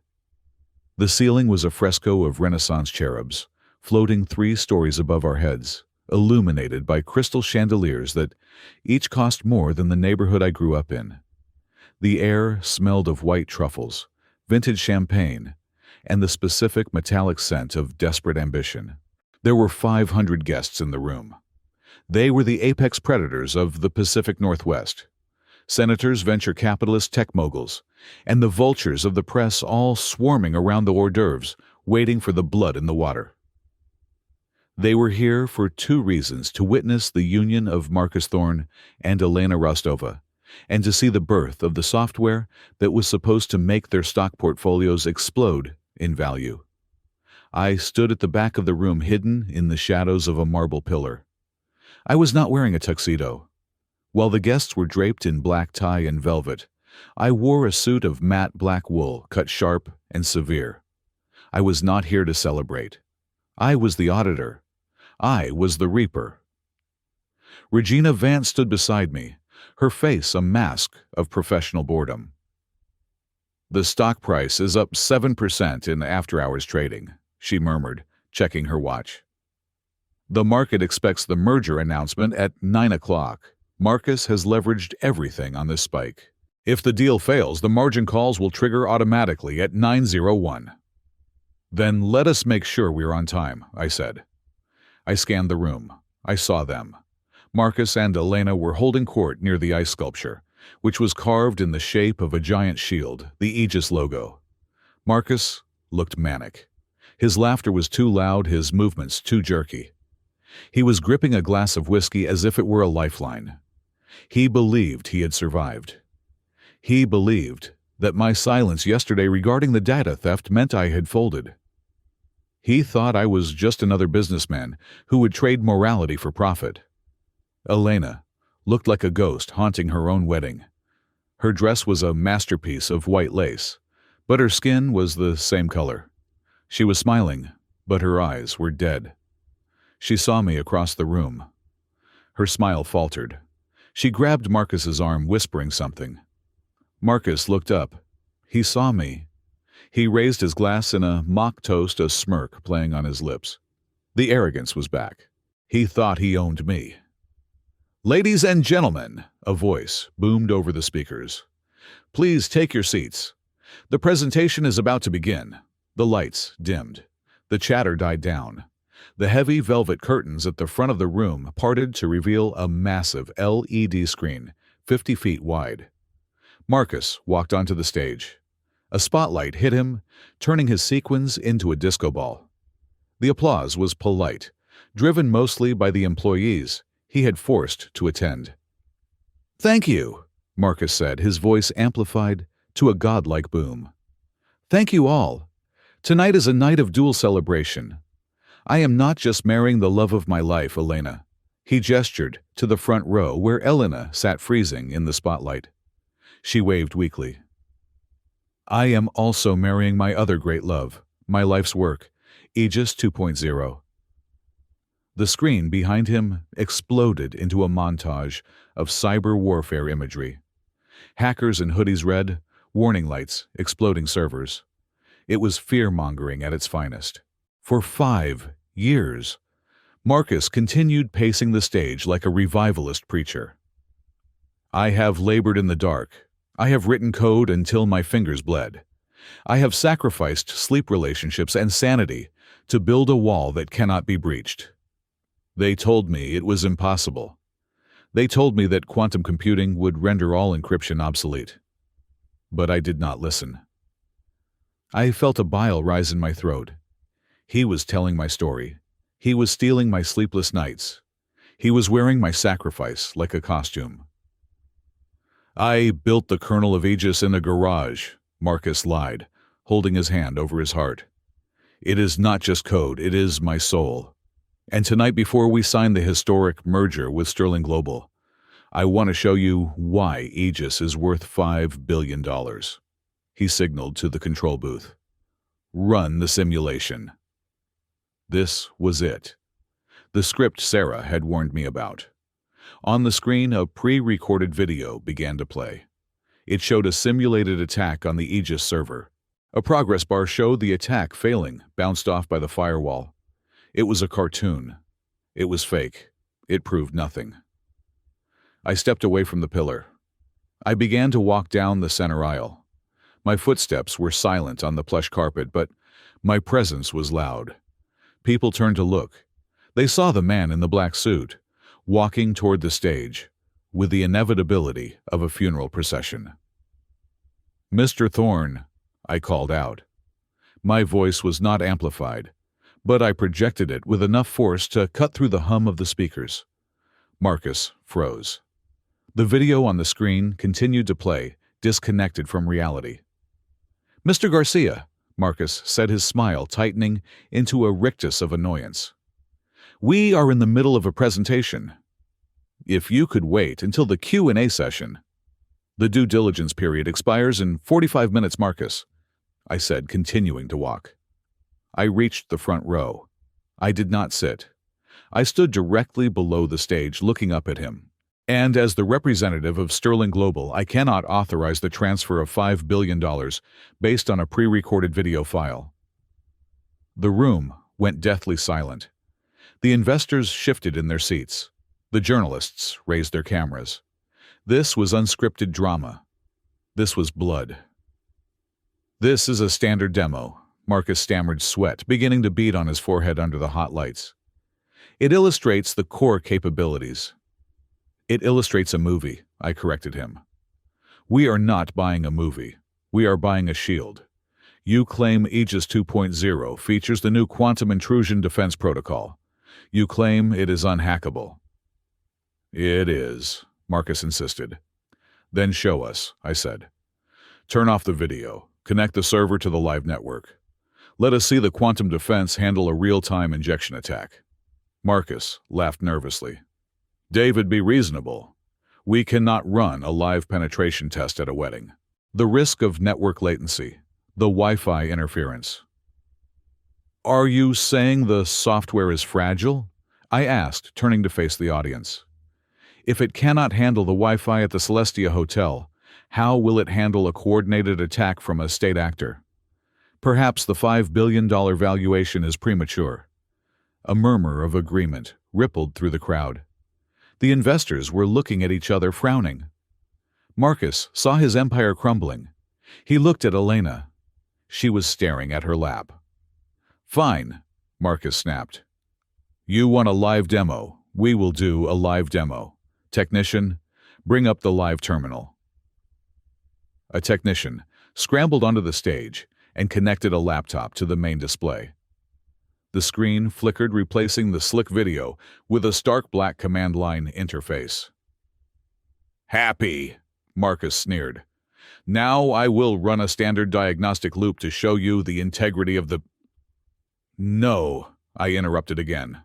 The ceiling was a fresco of Renaissance cherubs, floating 3 stories above our heads, illuminated by crystal chandeliers that each cost more than the neighborhood I grew up in. The air smelled of white truffles, vintage champagne, and the specific metallic scent of desperate ambition. There were 500 guests in the room. They were the apex predators of the Pacific Northwest. Senators, venture capitalists, tech moguls, and the vultures of the press all swarming around the hors d'oeuvres, waiting for the blood in the water. They were here for 2 reasons: to witness the union of Marcus Thorne and Elena Rostova, and to see the birth of the software that was supposed to make their stock portfolios explode in value. I stood at the back of the room, hidden in the shadows of a marble pillar. I was not wearing a tuxedo. While the guests were draped in black tie and velvet, I wore a suit of matte black wool, cut sharp and severe. I was not here to celebrate. I was the auditor. I was the reaper. Regina Vance stood beside me, her face a mask of professional boredom. The stock price is up 7% in after-hours trading, she murmured, checking her watch. The market expects the merger announcement at 9 o'clock. Marcus has leveraged everything on this spike. If the deal fails, the margin calls will trigger automatically at 9:01. Then let us make sure we're on time, I said. I scanned the room. I saw them. Marcus and Elena were holding court near the ice sculpture, which was carved in the shape of a giant shield, the Aegis logo. Marcus looked manic. His laughter was too loud, his movements too jerky. He was gripping a glass of whiskey as if it were a lifeline. He believed he had survived. He believed that my silence yesterday regarding the data theft meant I had folded. He thought I was just another businessman who would trade morality for profit. Elena looked like a ghost haunting her own wedding. Her dress was a masterpiece of white lace, but her skin was the same color. She was smiling, but her eyes were dead. She saw me across the room. Her smile faltered. She grabbed Marcus's arm, whispering something. Marcus looked up. He saw me. He raised his glass in a mock toast, a smirk playing on his lips. The arrogance was back. He thought he owned me. Ladies and gentlemen, a voice boomed over the speakers. Please take your seats. The presentation is about to begin. The lights dimmed. The chatter died down. The heavy velvet curtains at the front of the room parted to reveal a massive LED screen, 50 feet wide. Marcus walked onto the stage. A spotlight hit him, turning his sequins into a disco ball. The applause was polite, driven mostly by the employees he had forced to attend. "Thank you," Marcus said, his voice amplified to a godlike boom. "Thank you all. Tonight is a night of dual celebration. I am not just marrying the love of my life, Elena." He gestured to the front row where Elena sat freezing in the spotlight. She waved weakly. "I am also marrying my other great love, my life's work, Aegis 2.0. The screen behind him exploded into a montage of cyber warfare imagery. Hackers in hoodies read, warning lights, exploding servers. It was fear-mongering at its finest. For 5 years, Marcus continued pacing the stage like a revivalist preacher. "I have labored in the dark. I have written code until my fingers bled. I have sacrificed sleep relationships and sanity to build a wall that cannot be breached. They told me it was impossible. They told me that quantum computing would render all encryption obsolete. But I did not listen." I felt a bile rise in my throat. He was telling my story. He was stealing my sleepless nights. He was wearing my sacrifice like a costume. "I built the kernel of Aegis in a garage," Marcus lied, holding his hand over his heart. "It is not just code, it is my soul. And tonight, before we sign the historic merger with Sterling Global, I want to show you why Aegis is worth $5 billion. He signaled to the control booth. "Run the simulation." This was it. The script Sarah had warned me about. On the screen, a pre-recorded video began to play. It showed a simulated attack on the Aegis server. A progress bar showed the attack failing, bounced off by the firewall. It was a cartoon. It was fake. It proved nothing. I stepped away from the pillar. I began to walk down the center aisle. My footsteps were silent on the plush carpet, but my presence was loud. People turned to look. They saw the man in the black suit, walking toward the stage, with the inevitability of a funeral procession. "Mr. Thorne," I called out. My voice was not amplified, but I projected it with enough force to cut through the hum of the speakers. Marcus froze. The video on the screen continued to play, disconnected from reality. "Mr. Garcia," Marcus said, his smile tightening into a rictus of annoyance. "We are in the middle of a presentation. If you could wait until the Q&A session." "The due diligence period expires in 45 minutes, Marcus," I said, continuing to walk. I reached the front row. I did not sit. I stood directly below the stage, looking up at him. And as the representative of Sterling Global, I cannot authorize the transfer of $5 billion based on a pre-recorded video file. The room went deathly silent. The investors shifted in their seats. The journalists raised their cameras. This was unscripted drama. This was blood. "This is a standard demo," Marcus stammered, sweat beginning to bead on his forehead under the hot lights. "It illustrates the core capabilities." "It illustrates a movie," I corrected him. "We are not buying a movie. We are buying a shield. You claim Aegis 2.0 features the new quantum intrusion defense protocol. You claim it is unhackable." "It is," Marcus insisted. "Then show us," I said. "Turn off the video. Connect the server to the live network. Let us see the quantum defense handle a real-time injection attack." Marcus laughed nervously. "David, be reasonable. We cannot run a live penetration test at a wedding. The risk of network latency, the Wi-Fi interference." "Are you saying the software is fragile?" I asked, turning to face the audience. "If it cannot handle the Wi-Fi at the Celestia Hotel, how will it handle a coordinated attack from a state actor? Perhaps the $5 billion valuation is premature." A murmur of agreement rippled through the crowd. The investors were looking at each other, frowning. Marcus saw his empire crumbling. He looked at Elena. She was staring at her lap. "Fine," Marcus snapped. You want a live demo? We will do a live demo. Technician, bring up the live terminal. A technician scrambled onto the stage and connected a laptop to the main display. The screen flickered, replacing the slick video with a stark black command line interface. Happy, Marcus sneered. Now I will run a standard diagnostic loop to show you the integrity of the... No, I interrupted again.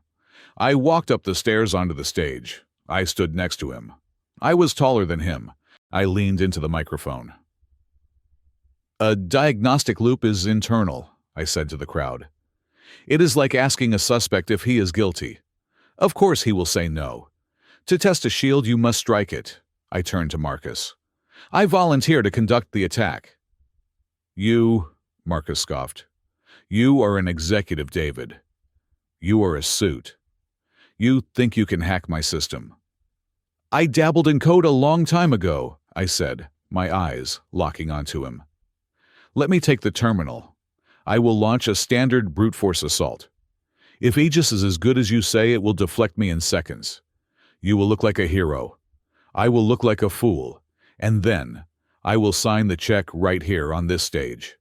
I walked up the stairs onto the stage. I stood next to him. I was taller than him. I leaned into the microphone. A diagnostic loop is internal, I said to the crowd. It is like asking a suspect if he is guilty. Of course he will say no. To test a shield, you must strike it. I turned to Marcus. I volunteer to conduct the attack. You, Marcus scoffed. You are an executive, David. You are a suit. You think you can hack my system. I dabbled in code a long time ago, I said, my eyes locking onto him. Let me take the terminal. I will launch a standard brute force assault. If Aegis is as good as you say, it will deflect me in seconds. You will look like a hero. I will look like a fool. And then I will sign the check right here on this stage.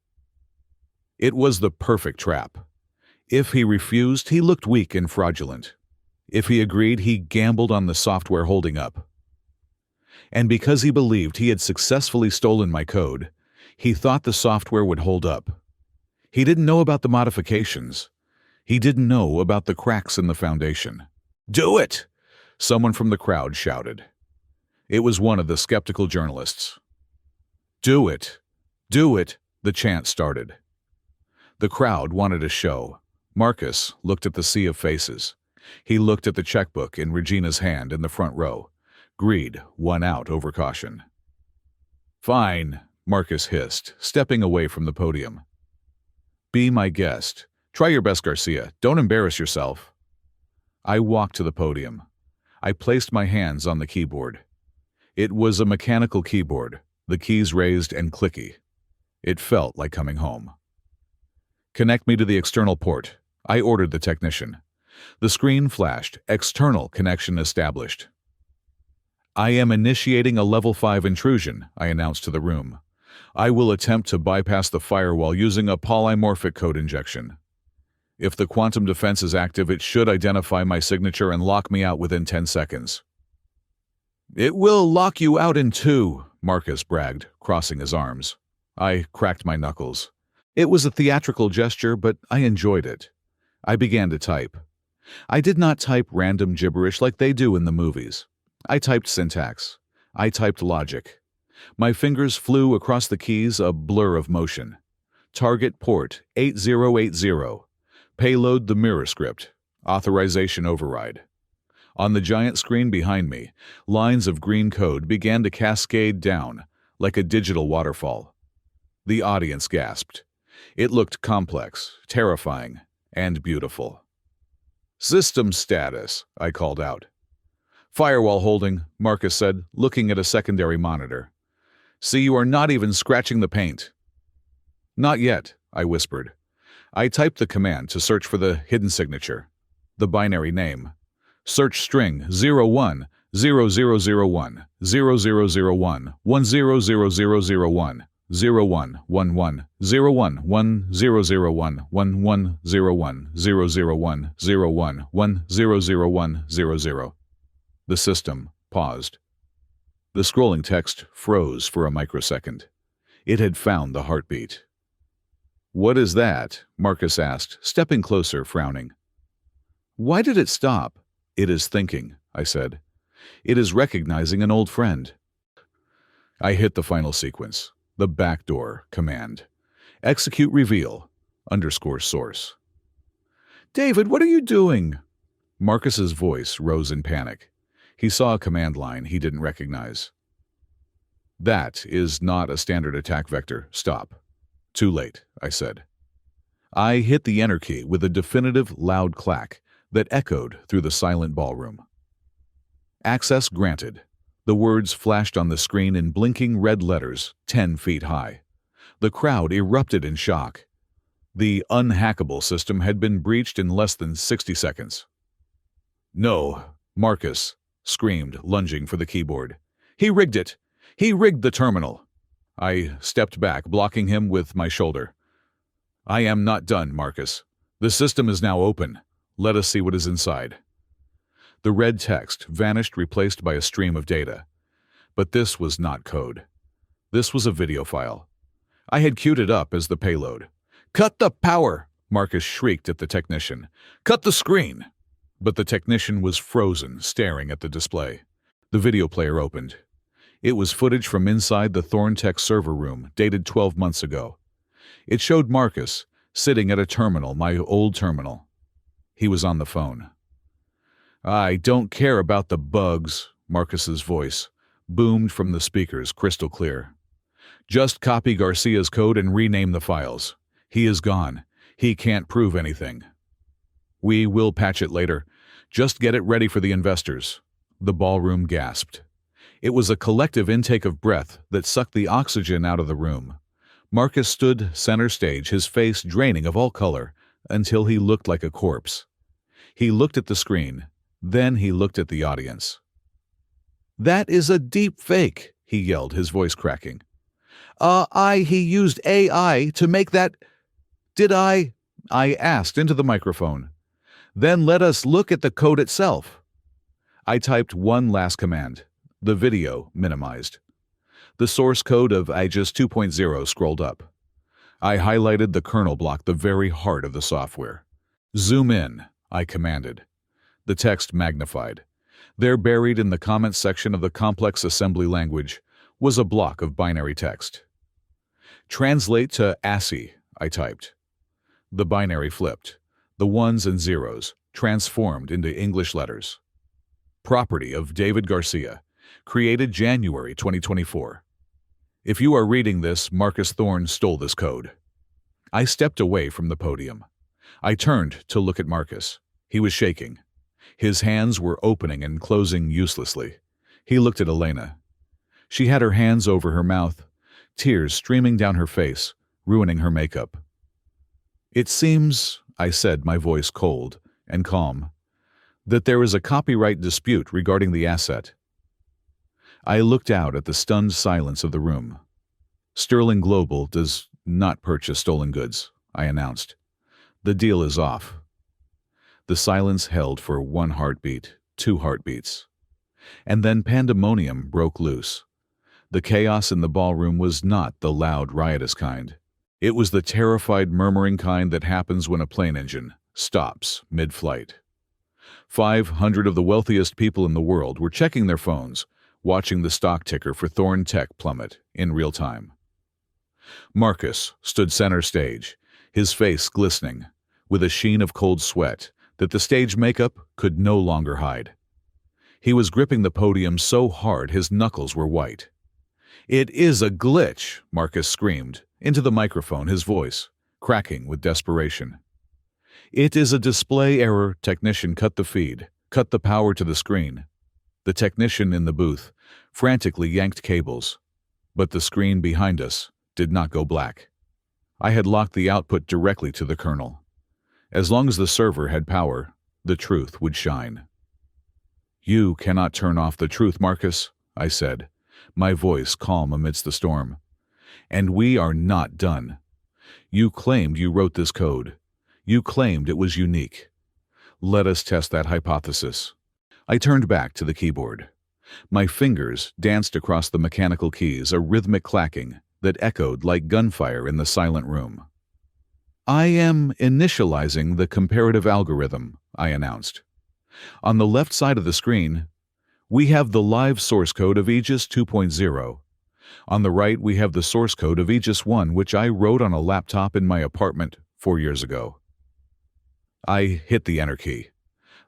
It was the perfect trap. If he refused, he looked weak and fraudulent. If he agreed, he gambled on the software holding up. And because he believed he had successfully stolen my code, he thought the software would hold up. He didn't know about the modifications. He didn't know about the cracks in the foundation. Do it! Someone from the crowd shouted. It was one of the skeptical journalists. Do it! Do it! The chant started. The crowd wanted a show. Marcus looked at the sea of faces. He looked at the checkbook in Regina's hand in the front row. Greed won out over caution. Fine, Marcus hissed, stepping away from the podium. Be my guest. Try your best, Garcia. Don't embarrass yourself. I walked to the podium. I placed my hands on the keyboard. It was a mechanical keyboard, the keys raised and clicky. It felt like coming home. Connect me to the external port. I ordered the technician. The screen flashed. External connection established. I am initiating a level 5 intrusion, I announced to the room. I will attempt to bypass the firewall using a polymorphic code injection. If the quantum defense is active, it should identify my signature and lock me out within 10 seconds. It will lock you out in 2, Marcus bragged, crossing his arms. I cracked my knuckles. It was a theatrical gesture, but I enjoyed it. I began to type. I did not type random gibberish like they do in the movies. I typed syntax. I typed logic. My fingers flew across the keys, a blur of motion. Target port 8080. Payload the mirror script. Authorization override. On the giant screen behind me, lines of green code began to cascade down like a digital waterfall. The audience gasped. It looked complex, terrifying, and beautiful. System status, I called out. Firewall holding, Marcus said, looking at a secondary monitor. See, you are not even scratching the paint. Not yet, I whispered. I typed the command to search for the hidden signature, the binary name. Search string 01 0001 0001 100001 0111 01 1001 1101 001 01 1001 00. The system paused. The scrolling text froze for a microsecond. It had found the heartbeat. What is that? Marcus asked, stepping closer, frowning. Why did it stop? It is thinking, I said. It is recognizing an old friend. I hit the final sequence, the backdoor command. Execute reveal, _source. David, what are you doing? Marcus's voice rose in panic. He saw a command line he didn't recognize. That is not a standard attack vector. Stop. Too late, I said. I hit the enter key with a definitive loud clack that echoed through the silent ballroom. Access granted. The words flashed on the screen in blinking red letters 10 feet high. The crowd erupted in shock. The unhackable system had been breached in less than 60 seconds. No, Marcus screamed, lunging for the keyboard. He rigged it! He rigged the terminal! I stepped back, blocking him with my shoulder. I am not done, Marcus. The system is now open. Let us see what is inside. The red text vanished, replaced by a stream of data. But this was not code. This was a video file. I had queued it up as the payload. "Cut the power!" Marcus shrieked at the technician. "Cut the screen!" But the technician was frozen, staring at the display. The video player opened. It was footage from inside the Thorntech server room, dated 12 months ago. It showed Marcus sitting at a terminal, my old terminal. He was on the phone. "I don't care about the bugs," Marcus's voice boomed from the speakers, crystal clear. "Just copy Garcia's code and rename the files. He is gone. He can't prove anything. We will patch it later. Just get it ready for the investors." The ballroom gasped. It was a collective intake of breath that sucked the oxygen out of the room. Marcus stood center stage, his face draining of all color, until he looked like a corpse. He looked at the screen, then he looked at the audience. "That is a deep fake," he yelled, his voice cracking. He used AI to make that..." "Did I?" I asked into the microphone. "Then let us look at the code itself." I typed one last command. The video minimized. The source code of HEIR 2.0 scrolled up. I highlighted the kernel block, the very heart of the software. "Zoom in," I commanded. The text magnified. There, buried in the comments section of the complex assembly language, was a block of binary text. "Translate to ASCII," I typed. The binary flipped. The ones and zeros transformed into English letters. "Property of David Garcia. Created January 2024. If you are reading this, Marcus Thorne stole this code." I stepped away from the podium. I turned to look at Marcus. He was shaking. His hands were opening and closing uselessly. He looked at Elena. She had her hands over her mouth, tears streaming down her face, ruining her makeup. "It seems," I said, my voice cold and calm, "that there is a copyright dispute regarding the asset." I looked out at the stunned silence of the room. "Sterling Global does not purchase stolen goods," I announced. "The deal is off." The silence held for one heartbeat, two heartbeats. And then pandemonium broke loose. The chaos in the ballroom was not the loud, riotous kind. It was the terrified, murmuring kind that happens when a plane engine stops mid-flight. 500 of the wealthiest people in the world were checking their phones, watching the stock ticker for Thorntech plummet in real time. Marcus stood center stage, his face glistening, with a sheen of cold sweat that the stage makeup could no longer hide. He was gripping the podium so hard his knuckles were white. "It is a glitch," Marcus screamed into the microphone, his voice cracking with desperation. "It is a display error. Technician, cut the feed. Cut the power to the screen." The technician in the booth frantically yanked cables, but the screen behind us did not go black. I had locked the output directly to the kernel. As long as the server had power, the truth would shine. "You cannot turn off the truth, Marcus," I said, my voice calm amidst the storm. "And we are not done. You claimed you wrote this code. You claimed it was unique. Let us test that hypothesis." I turned back to the keyboard. My fingers danced across the mechanical keys, a rhythmic clacking that echoed like gunfire in the silent room. "I am initializing the comparative algorithm," I announced. On the left side of the screen, we have the live source code of Aegis 2.0. On the right, we have the source code of Aegis 1, which I wrote on a laptop in my apartment 4 years ago. I hit the enter key.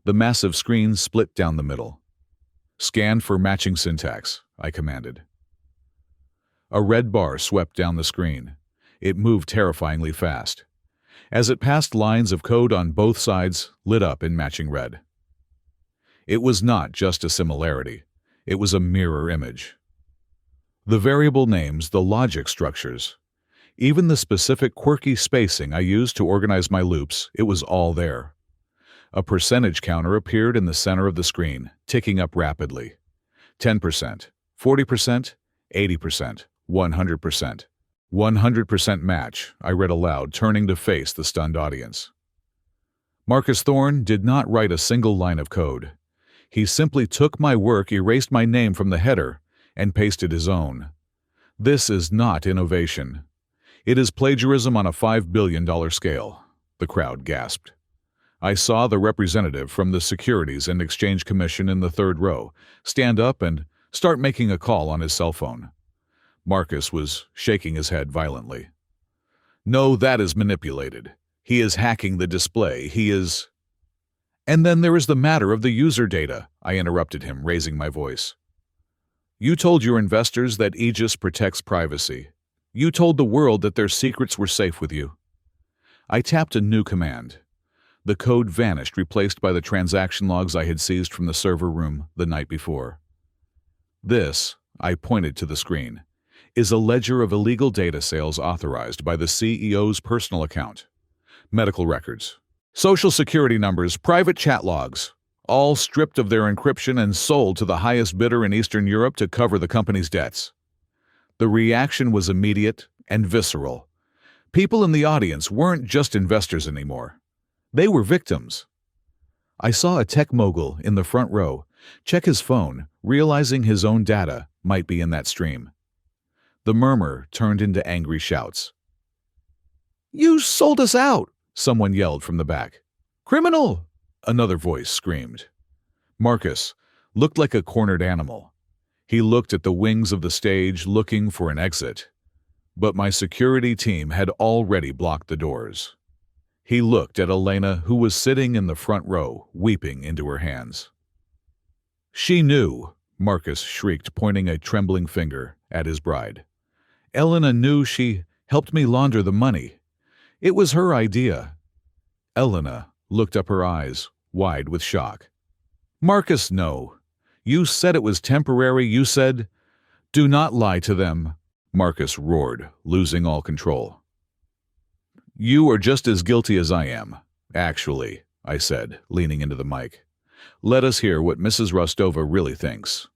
The massive screen split down the middle. "Scan for matching syntax," I commanded. A red bar swept down the screen. It moved terrifyingly fast. As it passed, lines of code on both sides lit up in matching red. It was not just a similarity. It was a mirror image. The variable names, the logic structures, even the specific quirky spacing I used to organize my loops, it was all there. A percentage counter appeared in the center of the screen, ticking up rapidly. 10%, 40%, 80%, 100%. 100% match, I read aloud, turning to face the stunned audience. Marcus Thorne did not write a single line of code. He simply took my work, erased my name from the header, and pasted his own. This is not innovation. It is plagiarism on a $5 billion scale, the crowd gasped. I saw the representative from the Securities and Exchange Commission in the third row stand up and start making a call on his cell phone. Marcus was shaking his head violently. No, that is manipulated. He is hacking the display. He is... And then there is the matter of the user data, I interrupted him, raising my voice. You told your investors that Aegis protects privacy. You told the world that their secrets were safe with you. I tapped a new command. The code vanished, replaced by the transaction logs I had seized from the server room the night before. This, I pointed to the screen, is a ledger of illegal data sales authorized by the CEO's personal account. Medical records, social security numbers, private chat logs, all stripped of their encryption and sold to the highest bidder in Eastern Europe to cover the company's debts. The reaction was immediate and visceral. People in the audience weren't just investors anymore. They were victims. I saw a tech mogul in the front row check his phone, realizing his own data might be in that stream. The murmur turned into angry shouts. "You sold us out!" someone yelled from the back. "Criminal!" another voice screamed. Marcus looked like a cornered animal. He looked at the wings of the stage, looking for an exit. But my security team had already blocked the doors. He looked at Elena, who was sitting in the front row, weeping into her hands. "She knew," Marcus shrieked, pointing a trembling finger at his bride. "Elena knew. She helped me launder the money. It was her idea." Elena looked up, her eyes wide with shock. "Marcus, no. You said it was temporary. You said..." "Do not lie to them," Marcus roared, losing all control. "You are just as guilty as I am, actually," I said, leaning into the mic. "Let us hear what Mrs. Rostova really thinks."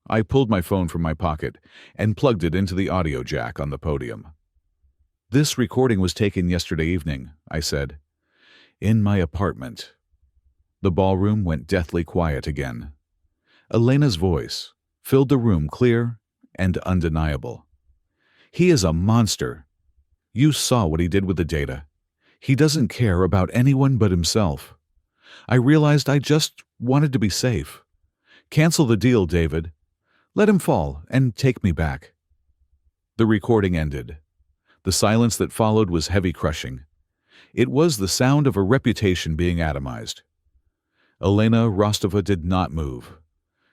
I pulled my phone from my pocket and plugged it into the audio jack on the podium. "This recording was taken yesterday evening," I said. "In my apartment." The ballroom went deathly quiet again. Elena's voice filled the room, clear and undeniable. "He is a monster. You saw what he did with the data. He doesn't care about anyone but himself. I realized I just wanted to be safe. Cancel the deal, David. Let him fall and take me back." The recording ended. The silence that followed was heavy, crushing. It was the sound of a reputation being atomized. Elena Rostova did not move.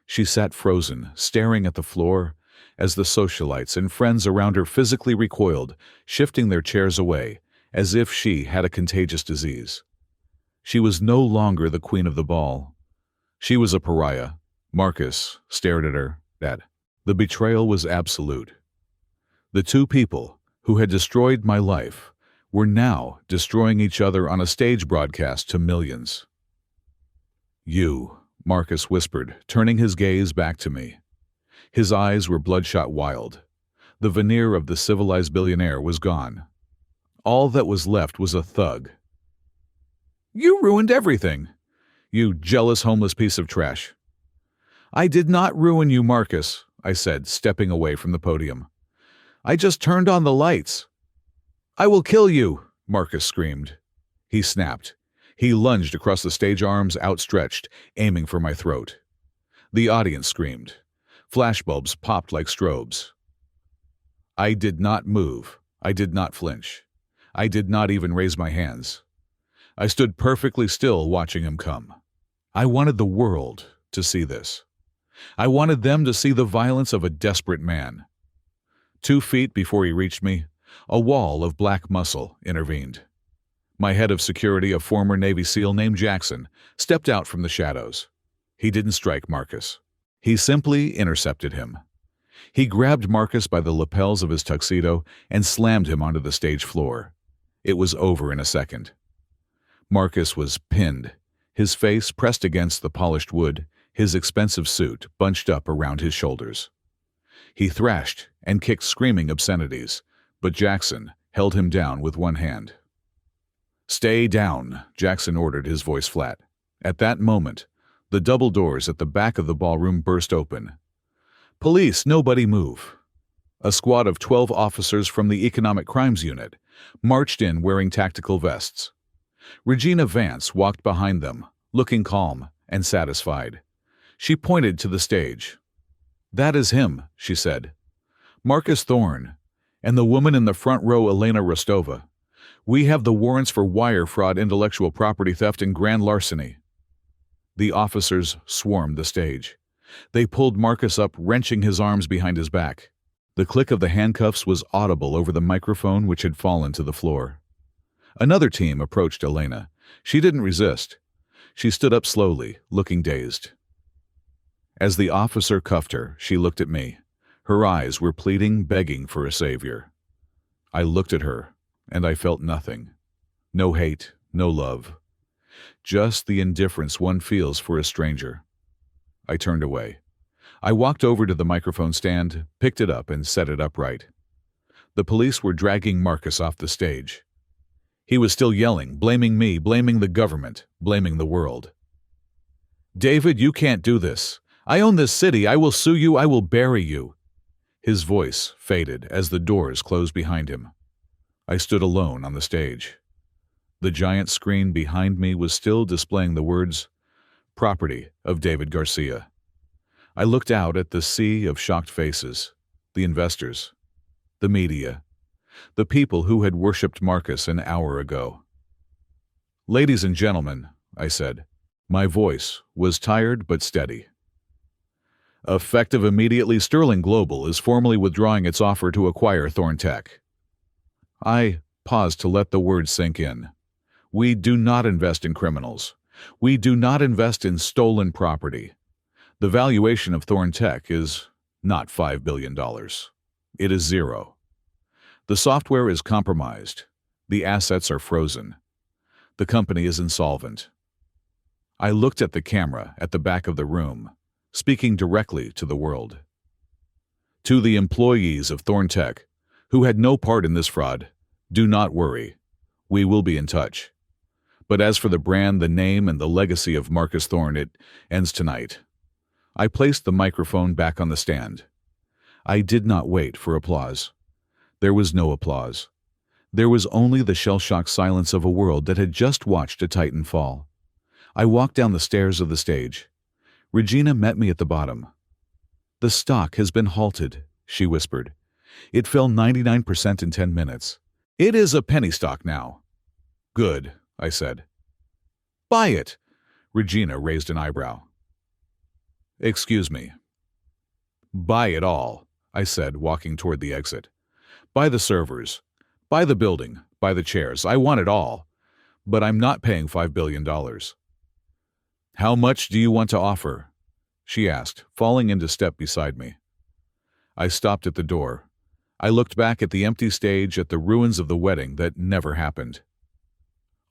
She sat frozen, staring at the floor, as the socialites and friends around her physically recoiled, shifting their chairs away, as if she had a contagious disease. She was no longer the queen of the ball. She was a pariah. Marcus stared at her. The betrayal was absolute. The two people who had destroyed my life were now destroying each other on a stage broadcast to millions. "You," Marcus whispered, turning his gaze back to me. His eyes were bloodshot wild. The veneer of the civilized billionaire was gone. All that was left was a thug. "You ruined everything. You jealous, homeless piece of trash." "I did not ruin you, Marcus," I said, stepping away from the podium. "I just turned on the lights." "I will kill you," Marcus screamed. He snapped. He lunged across the stage, arms outstretched, aiming for my throat. The audience screamed. Flashbulbs popped like strobes. I did not move. I did not flinch. I did not even raise my hands. I stood perfectly still, watching him come. I wanted the world to see this. I wanted them to see the violence of a desperate man. 2 feet before he reached me, a wall of black muscle intervened. My head of security, a former Navy SEAL named Jackson, stepped out from the shadows. He didn't strike Marcus. He simply intercepted him. He grabbed Marcus by the lapels of his tuxedo and slammed him onto the stage floor. It was over in a second. Marcus was pinned, his face pressed against the polished wood, his expensive suit bunched up around his shoulders. He thrashed and kicked screaming obscenities, but Jackson held him down with one hand. "Stay down," Jackson ordered, his voice flat. At that moment, the double doors at the back of the ballroom burst open. "Police, nobody move." A squad of 12 officers from the Economic Crimes Unit marched in wearing tactical vests. Regina Vance walked behind them, looking calm and satisfied. She pointed to the stage. "That is him," she said. "Marcus Thorne, and the woman in the front row, Elena Rostova. We have the warrants for wire fraud, intellectual property theft, and grand larceny." The officers swarmed the stage. They pulled Marcus up, wrenching his arms behind his back. The click of the handcuffs was audible over the microphone, which had fallen to the floor. Another team approached Elena. She didn't resist. She stood up slowly, looking dazed. As the officer cuffed her, she looked at me. Her eyes were pleading, begging for a savior. I looked at her, and I felt nothing. No hate, no love. Just the indifference one feels for a stranger. I turned away. I walked over to the microphone stand, picked it up, and set it upright. The police were dragging Marcus off the stage. He was still yelling, blaming me, blaming the government, blaming the world. "David, you can't do this. I own this city. I will sue you. I will bury you." His voice faded as the doors closed behind him. I stood alone on the stage. The giant screen behind me was still displaying the words, "Property of David Garcia." I looked out at the sea of shocked faces, the investors, the media, the people who had worshipped Marcus an hour ago. "Ladies and gentlemen," I said. My voice was tired but steady. "Effective immediately, Sterling Global is formally withdrawing its offer to acquire Thorne Tech." I paused to let the words sink in. We do not invest in criminals. We do not invest in stolen property. The valuation of Thorne Tech is not $5 billion. It is zero. The software is compromised. The assets are frozen. The company is insolvent. I looked at the camera at the back of the room, speaking directly to the world. To the employees of Thorne Tech, who had no part in this fraud, do not worry. We will be in touch. But as for the brand, the name, and the legacy of Marcus Thorne, it ends tonight. I placed the microphone back on the stand. I did not wait for applause. There was no applause. There was only the shell-shocked silence of a world that had just watched a titan fall. I walked down the stairs of the stage. Regina met me at the bottom. "The stock has been halted," she whispered. "It fell 99% in 10 minutes. It is a penny stock now." "Good," I said. "Buy it." Regina raised an eyebrow. "Excuse me." "Buy it all," I said, walking toward the exit. "Buy the servers. Buy the building. Buy the chairs. I want it all. But I'm not paying $5 billion. "How much do you want to offer?" she asked, falling into step beside me. I stopped at the door. I looked back at the empty stage, at the ruins of the wedding that never happened.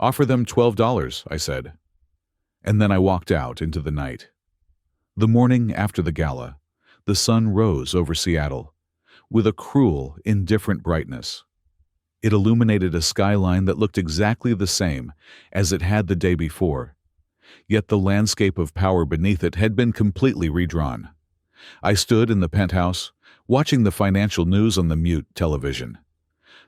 "Offer them $12, I said. And then I walked out into the night. The morning after the gala, the sun rose over Seattle with a cruel, indifferent brightness. It illuminated a skyline that looked exactly the same as it had the day before, yet the landscape of power beneath it had been completely redrawn. I stood in the penthouse, watching the financial news on the mute television.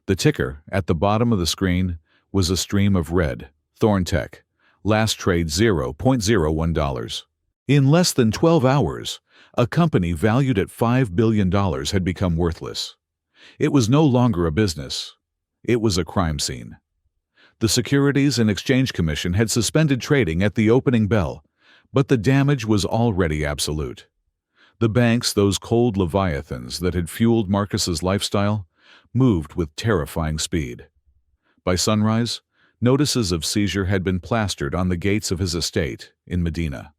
The ticker at the bottom of the screen was a stream of red, Thorne Tech, last trade $0.01. In less than 12 hours, a company valued at $5 billion had become worthless. It was no longer a business. It was a crime scene. The Securities and Exchange Commission had suspended trading at the opening bell, but the damage was already absolute. The banks, those cold leviathans that had fueled Marcus's lifestyle, moved with terrifying speed. By sunrise, notices of seizure had been plastered on the gates of his estate in Medina.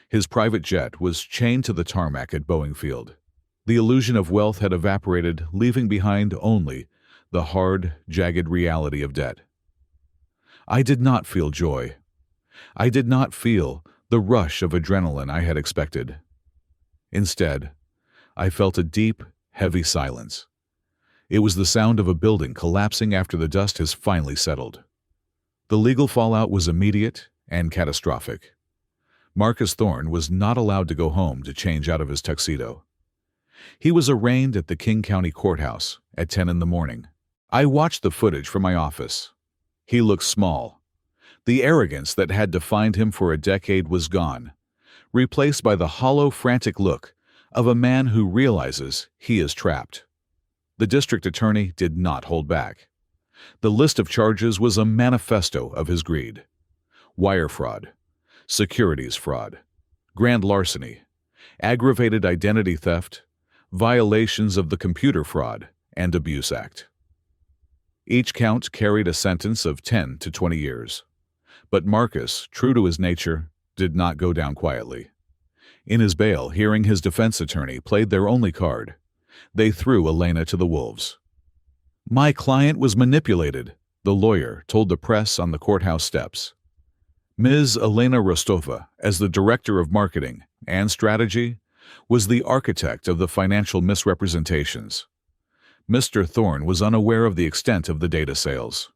His private jet was chained to the tarmac at Boeing Field. The illusion of wealth had evaporated, leaving behind only the hard, jagged reality of debt. I did not feel joy. I did not feel the rush of adrenaline I had expected. Instead, I felt a deep, heavy silence. It was the sound of a building collapsing after the dust has finally settled. The legal fallout was immediate and catastrophic. Marcus Thorne was not allowed to go home to change out of his tuxedo. He was arraigned at the King County Courthouse at 10 in the morning. I watched the footage from my office. He looked small. The arrogance that had defined him for a decade was gone, replaced by the hollow, frantic look of a man who realizes he is trapped. The district attorney did not hold back. The list of charges was a manifesto of his greed. Wire fraud, securities fraud, grand larceny, aggravated identity theft, violations of the Computer Fraud and Abuse Act. Each count carried a sentence of 10 to 20 years. But Marcus, true to his nature, did not go down quietly. In his bail hearing, his defense attorney played their only card. They threw Elena to the wolves. "My client was manipulated," the lawyer told the press on the courthouse steps. Ms. Elena Rostova, as the director of marketing and strategy, was the architect of the financial misrepresentations. Mr. Thorne was unaware of the extent of the data sales.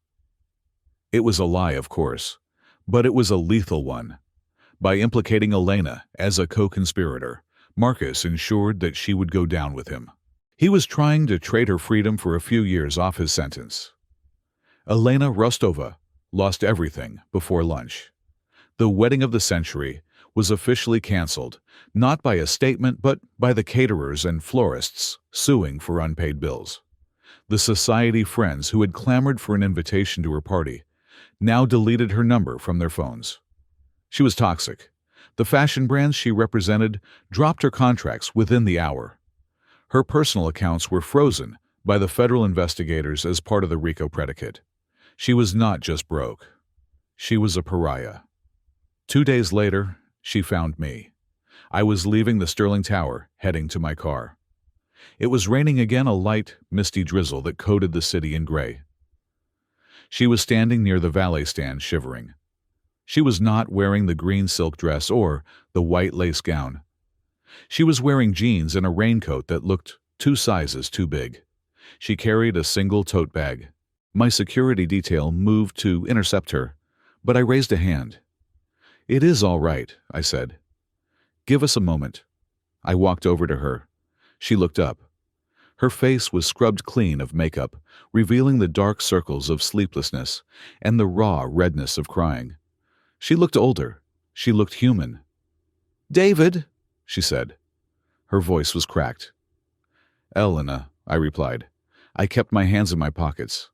It was a lie, of course, but it was a lethal one. By implicating Elena as a co-conspirator, Marcus ensured that she would go down with him. He was trying to trade her freedom for a few years off his sentence. Elena Rostova lost everything before lunch. The wedding of the century was officially canceled, not by a statement but by the caterers and florists suing for unpaid bills. The society friends who had clamored for an invitation to her party now deleted her number from their phones. She was toxic. The fashion brands she represented dropped her contracts within the hour. Her personal accounts were frozen by the federal investigators as part of the RICO predicate. She was not just broke. She was a pariah. 2 days later, she found me. I was leaving the Sterling Tower, heading to my car. It was raining again, a light, misty drizzle that coated the city in gray. She was standing near the valet stand, shivering. She was not wearing the green silk dress or the white lace gown. She was wearing jeans and a raincoat that looked 2 sizes too big. She carried a single tote bag. My security detail moved to intercept her, but I raised a hand. "It is all right," I said. "Give us a moment." I walked over to her. She looked up. Her face was scrubbed clean of makeup, revealing the dark circles of sleeplessness and the raw redness of crying. She looked older. She looked human. "David," she said. Her voice was cracked. "Elena," I replied. I kept my hands in my pockets.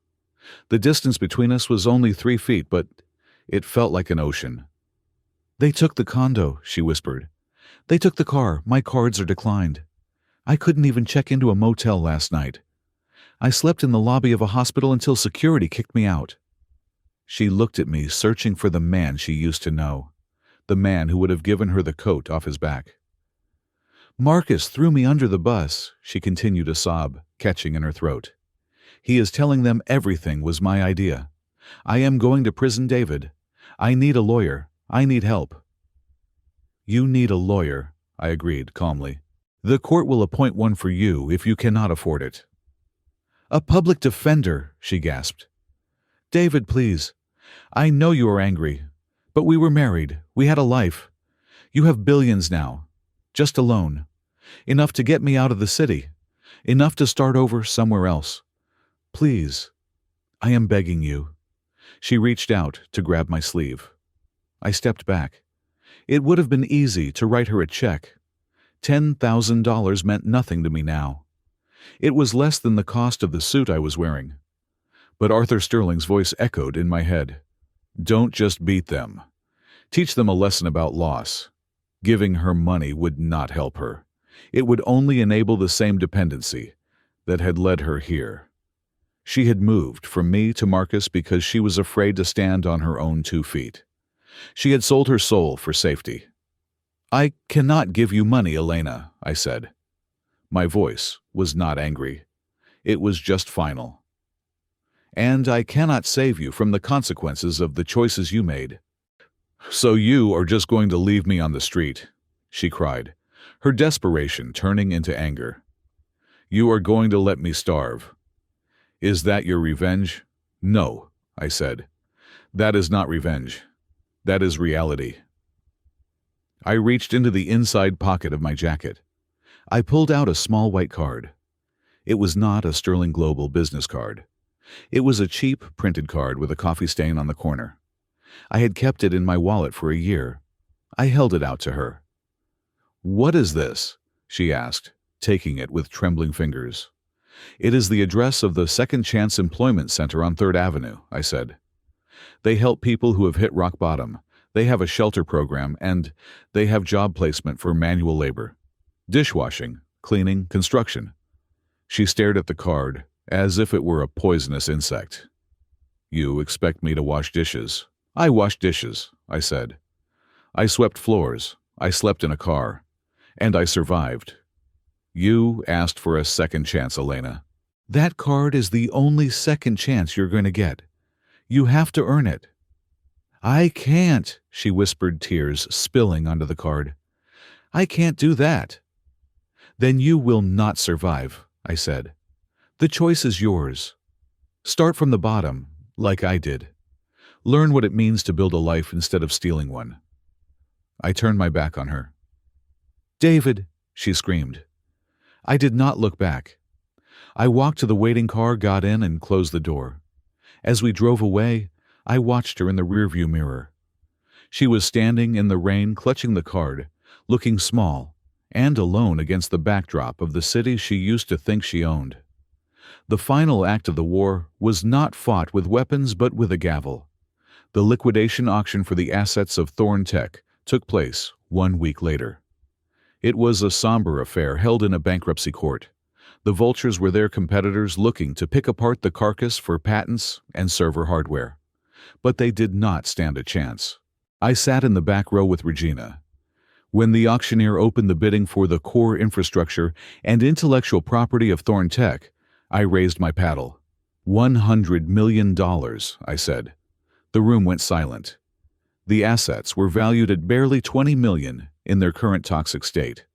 The distance between us was only 3 feet, but it felt like an ocean. "They took the condo," she whispered. "They took the car. My cards are declined. I couldn't even check into a motel last night. I slept in the lobby of a hospital until security kicked me out." She looked at me, searching for the man she used to know, the man who would have given her the coat off his back. "Marcus threw me under the bus," she continued to sob, catching in her throat. "He is telling them everything was my idea. I am going to prison, David. I need a lawyer. I need help." "You need a lawyer," I agreed calmly. "The court will appoint one for you if you cannot afford it." "A public defender," she gasped. "David, please. I know you are angry, but we were married. We had a life. You have billions now. Just a loan. Enough to get me out of the city. Enough to start over somewhere else. Please. I am begging you." She reached out to grab my sleeve. I stepped back. It would have been easy to write her a check. $10,000 meant nothing to me now. It was less than the cost of the suit I was wearing. But Arthur Sterling's voice echoed in my head. "Don't just beat them. Teach them a lesson about loss." Giving her money would not help her. It would only enable the same dependency that had led her here. She had moved from me to Marcus because she was afraid to stand on her own 2 feet. She had sold her soul for safety. "I cannot give you money, Elena," I said. My voice was not angry. It was just final. "And I cannot save you from the consequences of the choices you made." "So you are just going to leave me on the street?" she cried, her desperation turning into anger. "You are going to let me starve? Is that your revenge?" "No," I said. "That is not revenge. That is reality." I reached into the inside pocket of my jacket. I pulled out a small white card. It was not a Sterling Global business card. It was a cheap printed card with a coffee stain on the corner. I had kept it in my wallet for a year. I held it out to her. "What is this?" she asked, taking it with trembling fingers. "It is the address of the Second Chance Employment Center on 3rd Avenue, I said. "They help people who have hit rock bottom. They have a shelter program, and they have job placement for manual labor. Dishwashing, cleaning, construction." She stared at the card, as if it were a poisonous insect. "You expect me to wash dishes?" "I wash dishes," I said. "I swept floors. I slept in a car. And I survived. You asked for a second chance, Elena. That card is the only second chance you're going to get. You have to earn it." "I can't," she whispered, tears spilling onto the card. "I can't do that." "Then you will not survive," I said. "The choice is yours. Start from the bottom, like I did. Learn what it means to build a life instead of stealing one." I turned my back on her. "David," she screamed. I did not look back. I walked to the waiting car, got in, and closed the door. As we drove away, I watched her in the rearview mirror. She was standing in the rain, clutching the card, looking small and alone against the backdrop of the city she used to think she owned. The final act of the war was not fought with weapons but with a gavel. The liquidation auction for the assets of Thorn Tech took place 1 week later. It was a somber affair held in a bankruptcy court. The vultures were their competitors looking to pick apart the carcass for patents and server hardware. But they did not stand a chance. I sat in the back row with Regina. When the auctioneer opened the bidding for the core infrastructure and intellectual property of Thorn Tech, I raised my paddle. $100 million, I said. The room went silent. The assets were valued at barely $20 million in their current toxic state.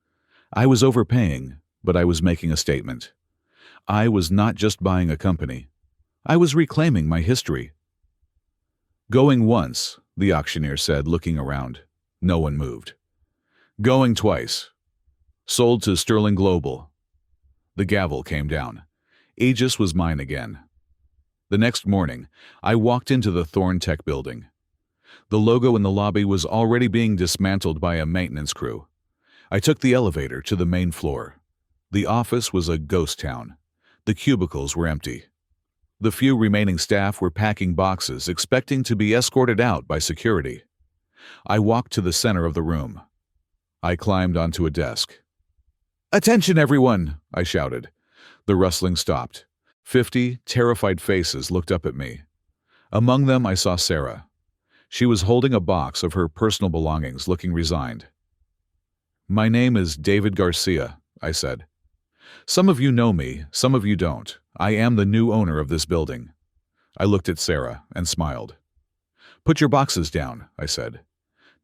I was overpaying, but I was making a statement. I was not just buying a company. I was reclaiming my history. "Going once," the auctioneer said, looking around. No one moved. "Going twice. Sold to Sterling Global." The gavel came down. Aegis was mine again. The next morning, I walked into the Thorn Tech building. The logo in the lobby was already being dismantled by a maintenance crew. I took the elevator to the main floor. The office was a ghost town. The cubicles were empty. The few remaining staff were packing boxes, expecting to be escorted out by security. I walked to the center of the room. I climbed onto a desk. "Attention, everyone!" I shouted. The rustling stopped. 50 terrified faces looked up at me. Among them, I saw Sarah. She was holding a box of her personal belongings, looking resigned. "My name is David Garcia," I said. "Some of you know me, some of you don't. I am the new owner of this building." I looked at Sarah and smiled. "Put your boxes down," I said.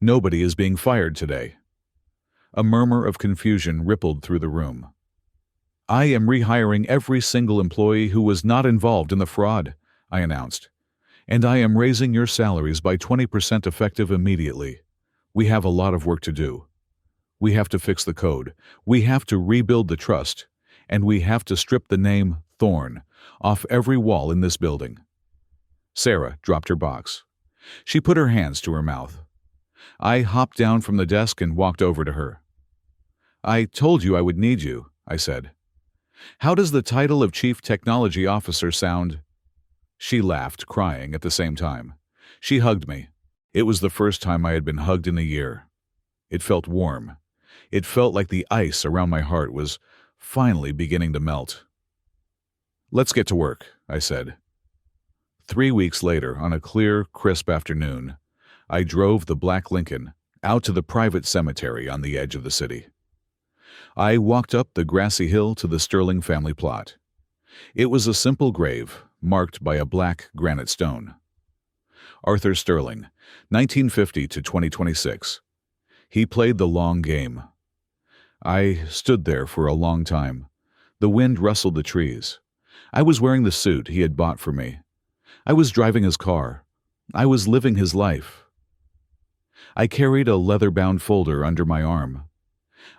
"Nobody is being fired today." A murmur of confusion rippled through the room. "I am rehiring every single employee who was not involved in the fraud," I announced. "And I am raising your salaries by 20% effective immediately. We have a lot of work to do. We have to fix the code. We have to rebuild the trust. And we have to strip the name Thorn off every wall in this building." Sarah dropped her box. She put her hands to her mouth. I hopped down from the desk and walked over to her. "I told you I would need you," I said. "How does the title of Chief Technology Officer sound?" She laughed, crying at the same time. She hugged me. It was the first time I had been hugged in a year. It felt warm. It felt like the ice around my heart was finally beginning to melt. "Let's get to work," I said. 3 weeks later, on a clear, crisp afternoon, I drove the black Lincoln out to the private cemetery on the edge of the city. I walked up the grassy hill to the Sterling family plot. It was a simple grave, marked by a black granite stone. Arthur Sterling, 1950 to 2026. He played the long game. I stood there for a long time. The wind rustled the trees. I was wearing the suit he had bought for me. I was driving his car. I was living his life. I carried a leather-bound folder under my arm.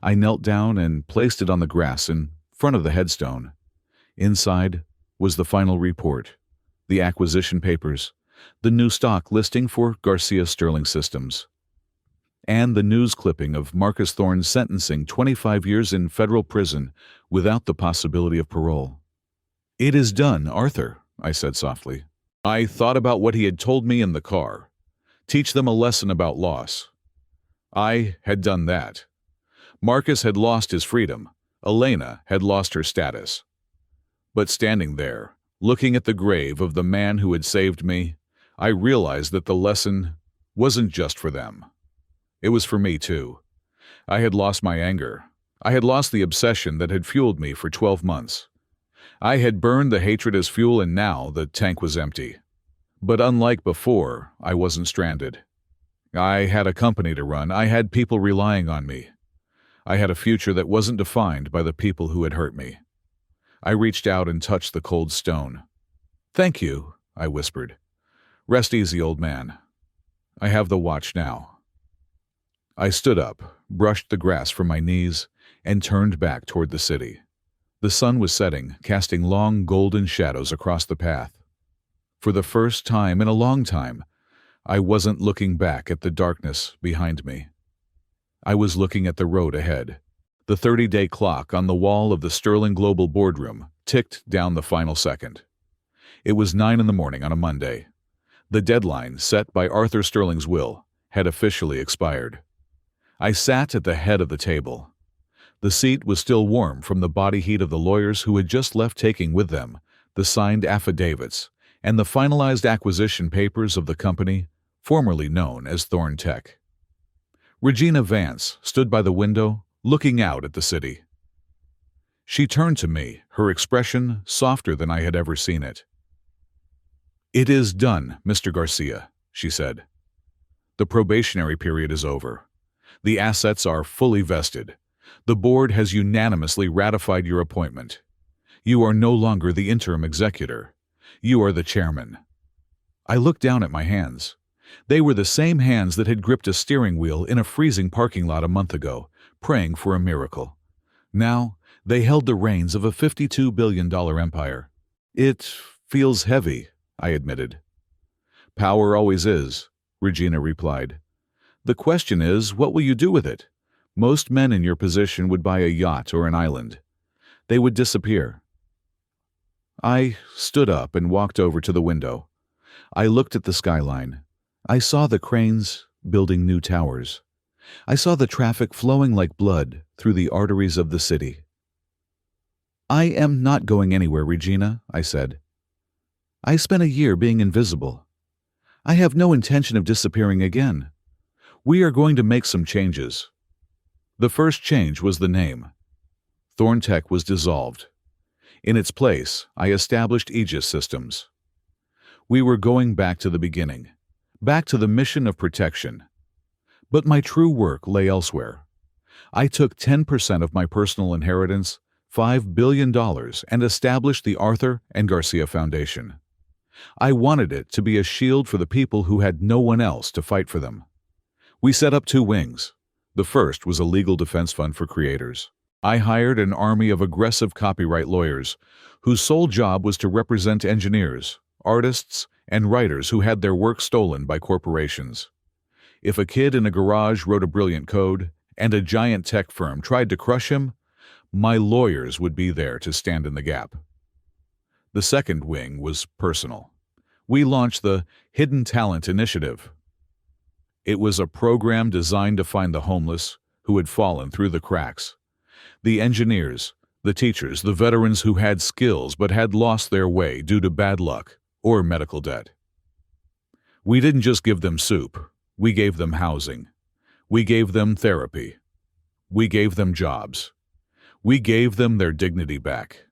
I knelt down and placed it on the grass in front of the headstone. Inside was the final report, the acquisition papers, the new stock listing for Garcia Sterling Systems, and the news clipping of Marcus Thorne's sentencing 25 years in federal prison without the possibility of parole. "It is done, Arthur," I said softly. I thought about what he had told me in the car. Teach them a lesson about loss. I had done that. Marcus had lost his freedom. Elena had lost her status. But standing there, looking at the grave of the man who had saved me, I realized that the lesson wasn't just for them. It was for me, too. I had lost my anger. I had lost the obsession that had fueled me for 12 months. I had burned the hatred as fuel, and now the tank was empty. But unlike before, I wasn't stranded. I had a company to run. I had people relying on me. I had a future that wasn't defined by the people who had hurt me. I reached out and touched the cold stone. "Thank you," I whispered. "Rest easy, old man. I have the watch now." I stood up, brushed the grass from my knees, and turned back toward the city. The sun was setting, casting long golden shadows across the path. For the first time in a long time, I wasn't looking back at the darkness behind me. I was looking at the road ahead. The 30-day clock on the wall of the Sterling Global boardroom ticked down the final second. It was 9 in the morning on a Monday. The deadline, set by Arthur Sterling's will, had officially expired. I sat at the head of the table. The seat was still warm from the body heat of the lawyers who had just left, taking with them the signed affidavits and the finalized acquisition papers of the company formerly known as Thorne Tech. Regina Vance stood by the window, looking out at the city. She turned to me, her expression softer than I had ever seen it. "It is done, Mr. Garcia," she said. "The probationary period is over. The assets are fully vested. The board has unanimously ratified your appointment. You are no longer the interim executor. You are the chairman." I looked down at my hands. They were the same hands that had gripped a steering wheel in a freezing parking lot a month ago, praying for a miracle. Now, they held the reins of a $52 billion empire. "It feels heavy," I admitted. "Power always is," Regina replied. "The question is, what will you do with it? Most men in your position would buy a yacht or an island. They would disappear." I stood up and walked over to the window. I looked at the skyline. I saw the cranes building new towers. I saw the traffic flowing like blood through the arteries of the city. "I am not going anywhere, Regina," I said. "I spent a year being invisible. I have no intention of disappearing again. We are going to make some changes." The first change was the name. Thorne Tech was dissolved. In its place, I established Aegis Systems. We were going back to the beginning, back to the mission of protection. But my true work lay elsewhere. I took 10% of my personal inheritance, $5 billion, and established the Arthur and Garcia Foundation. I wanted it to be a shield for the people who had no one else to fight for them. We set up 2 wings. The first was a legal defense fund for creators. I hired an army of aggressive copyright lawyers whose sole job was to represent engineers, artists, and writers who had their work stolen by corporations. If a kid in a garage wrote a brilliant code and a giant tech firm tried to crush him, my lawyers would be there to stand in the gap. The second wing was personal. We launched the Hidden Talent Initiative. It was a program designed to find the homeless who had fallen through the cracks, the engineers, the teachers, the veterans who had skills but had lost their way due to bad luck or medical debt. We didn't just give them soup, we gave them housing. We gave them therapy. We gave them jobs. We gave them their dignity back.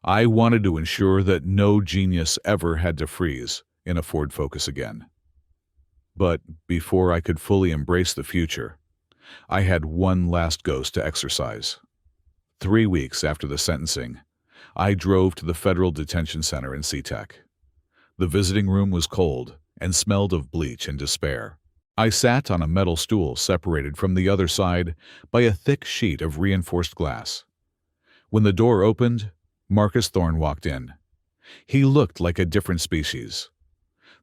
I wanted to ensure that no genius ever had to freeze in a Ford Focus again. But before I could fully embrace the future, I had one last ghost to exorcise. 3 weeks after the sentencing, I drove to the federal detention center in SeaTac. The visiting room was cold and smelled of bleach and despair. I sat on a metal stool separated from the other side by a thick sheet of reinforced glass. When the door opened, Marcus Thorne walked in. He looked like a different species.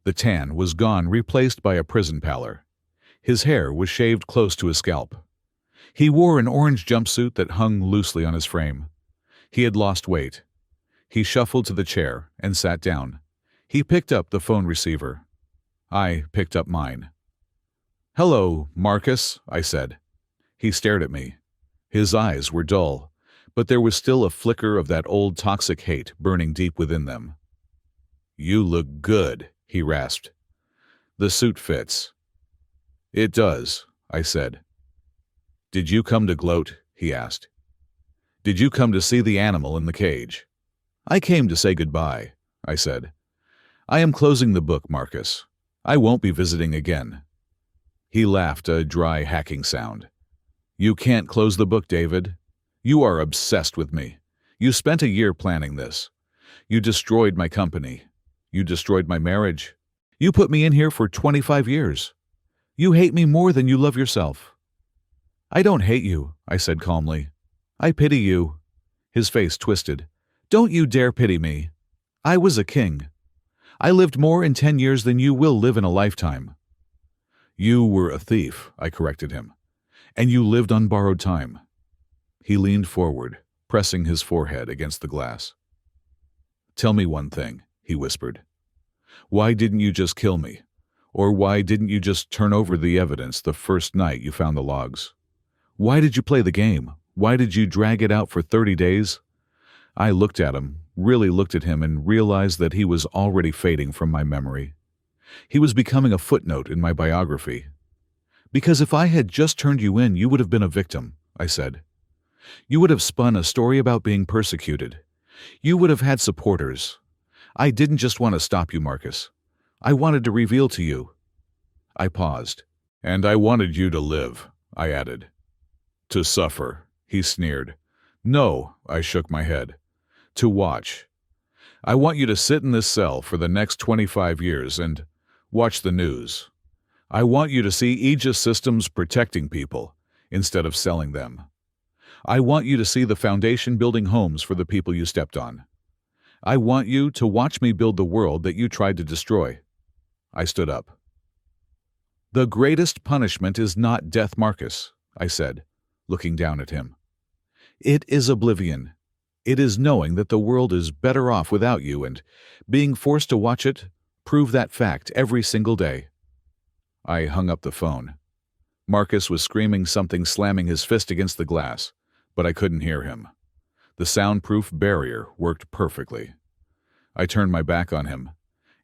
The tan was gone, replaced by a prison pallor. His hair was shaved close to his scalp. He wore an orange jumpsuit that hung loosely on his frame. He had lost weight. He shuffled to the chair and sat down. He picked up the phone receiver. I picked up mine. "Hello, Marcus," I said. He stared at me. His eyes were dull, but there was still a flicker of that old toxic hate burning deep within them. "You look good," he rasped. "The suit fits." "It does," I said. "Did you come to gloat?" he asked. "Did you come to see the animal in the cage?" "I came to say goodbye," I said. "I am closing the book, Marcus. I won't be visiting again." He laughed, a dry hacking sound. "You can't close the book, David. You are obsessed with me. You spent a year planning this. You destroyed my company. You destroyed my marriage. You put me in here for 25 years. You hate me more than you love yourself." "I don't hate you," I said calmly. "I pity you." His face twisted. "Don't you dare pity me. I was a king. I lived more in 10 years than you will live in a lifetime." "You were a thief," I corrected him, "and you lived on borrowed time." He leaned forward, pressing his forehead against the glass. "Tell me one thing," he whispered. "Why didn't you just kill me? Or why didn't you just turn over the evidence the first night you found the logs? Why did you play the game? Why did you drag it out for 30 days? I looked at him, really looked at him, and realized that he was already fading from my memory. He was becoming a footnote in my biography. "Because if I had just turned you in, you would have been a victim," I said. "You would have spun a story about being persecuted. You would have had supporters. I didn't just want to stop you, Marcus. I wanted to reveal to you." I paused. "And I wanted you to live," I added. "To suffer," he sneered. "No," I shook my head. "To watch. I want you to sit in this cell for the next 25 years and watch the news. I want you to see Aegis systems protecting people instead of selling them. I want you to see the Foundation building homes for the people you stepped on. I want you to watch me build the world that you tried to destroy." I stood up. "The greatest punishment is not death, Marcus," I said, looking down at him. "It is oblivion. It is knowing that the world is better off without you and being forced to watch it prove that fact every single day." I hung up the phone. Marcus was screaming something, slamming his fist against the glass, but I couldn't hear him. The soundproof barrier worked perfectly. I turned my back on him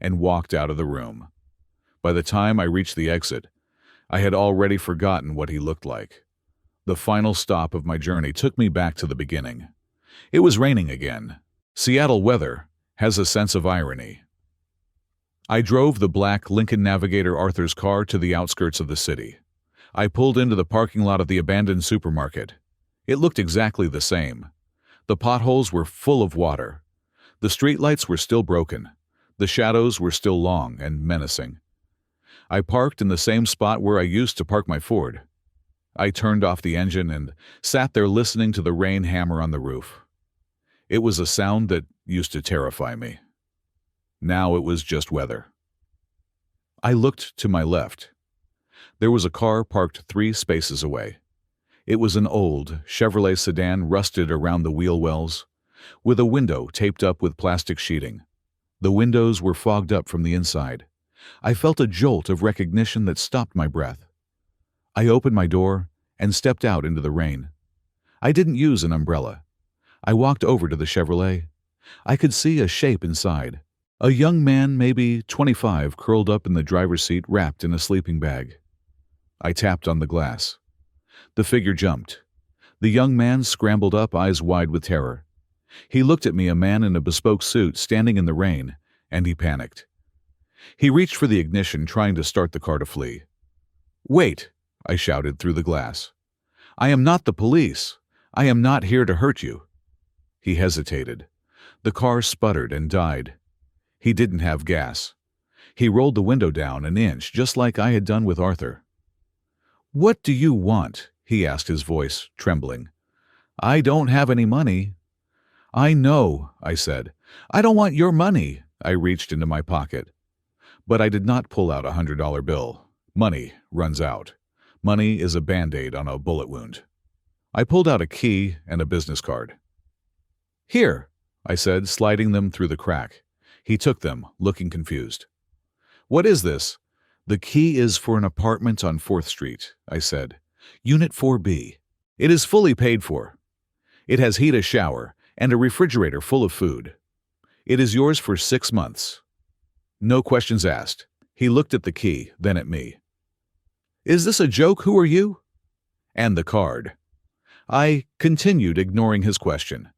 and walked out of the room. By the time I reached the exit, I had already forgotten what he looked like. The final stop of my journey took me back to the beginning. It was raining again. Seattle weather has a sense of irony. I drove the black Lincoln Navigator Arthur's car to the outskirts of the city. I pulled into the parking lot of the abandoned supermarket. It looked exactly the same. The potholes were full of water. The streetlights were still broken. The shadows were still long and menacing. I parked in the same spot where I used to park my Ford. I turned off the engine and sat there listening to the rain hammer on the roof. It was a sound that used to terrify me. Now it was just weather. I looked to my left. There was a car parked 3 spaces away. It was an old Chevrolet sedan, rusted around the wheel wells, with a window taped up with plastic sheeting. The windows were fogged up from the inside. I felt a jolt of recognition that stopped my breath. I opened my door and stepped out into the rain. I didn't use an umbrella. I walked over to the Chevrolet. I could see a shape inside. A young man, maybe 25, curled up in the driver's seat, wrapped in a sleeping bag. I tapped on the glass. The figure jumped. The young man scrambled up, eyes wide with terror. He looked at me, a man in a bespoke suit standing in the rain, and he panicked. He reached for the ignition, trying to start the car to flee. "Wait!" I shouted through the glass. "I am not the police. I am not here to hurt you." He hesitated. The car sputtered and died. He didn't have gas. He rolled the window down an inch, just like I had done with Arthur. "What do you want?" he asked, his voice trembling. "I don't have any money." "I know," I said. "I don't want your money." I reached into my pocket. But I did not pull out a $100 bill. Money runs out. Money is a Band-Aid on a bullet wound. I pulled out a key and a business card. "Here," I said, sliding them through the crack. He took them, looking confused. "What is this?" "The key is for an apartment on 4th Street, I said. "Unit 4B. It is fully paid for. It has heat, a shower, and a refrigerator full of food. It is yours for 6 months. No questions asked." He looked at the key, then at me. "Is this a joke? Who are you?" "And the card." I continued, ignoring his question.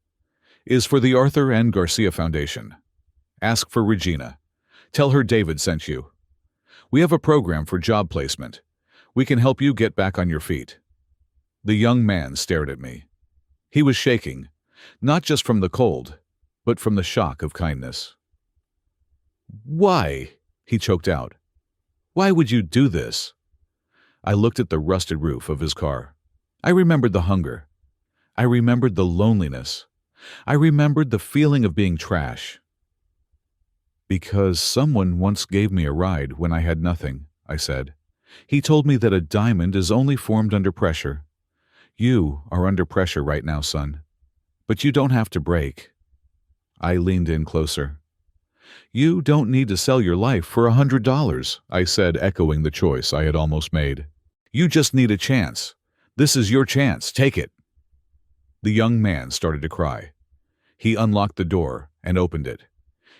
"Is for the Arthur and Garcia Foundation. Ask for Regina. Tell her David sent you. We have a program for job placement. We can help you get back on your feet." The young man stared at me. He was shaking, not just from the cold, but from the shock of kindness. "Why?" he choked out. "Why would you do this?" I looked at the rusted roof of his car. I remembered the hunger. I remembered the loneliness. I remembered the feeling of being trash. "Because someone once gave me a ride when I had nothing," I said. "He told me that a diamond is only formed under pressure. You are under pressure right now, son. But you don't have to break." I leaned in closer. "You don't need to sell your life for $100, I said, echoing the choice I had almost made. "You just need a chance. This is your chance. Take it." The young man started to cry. He unlocked the door and opened it.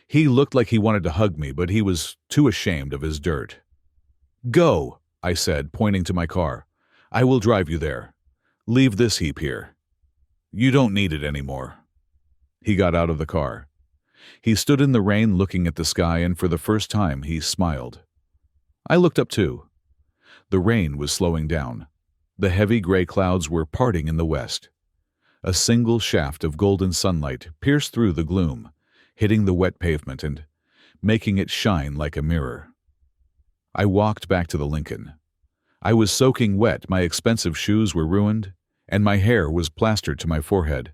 He looked like he wanted to hug me, but he was too ashamed of his dirt. "Go," I said, pointing to my car. "I will drive you there. Leave this heap here. You don't need it anymore." He got out of the car. He stood in the rain looking at the sky, and for the first time he smiled. I looked up too. The rain was slowing down. The heavy gray clouds were parting in the west. A single shaft of golden sunlight pierced through the gloom, hitting the wet pavement and making it shine like a mirror. I walked back to the Lincoln. I was soaking wet, my expensive shoes were ruined, and my hair was plastered to my forehead.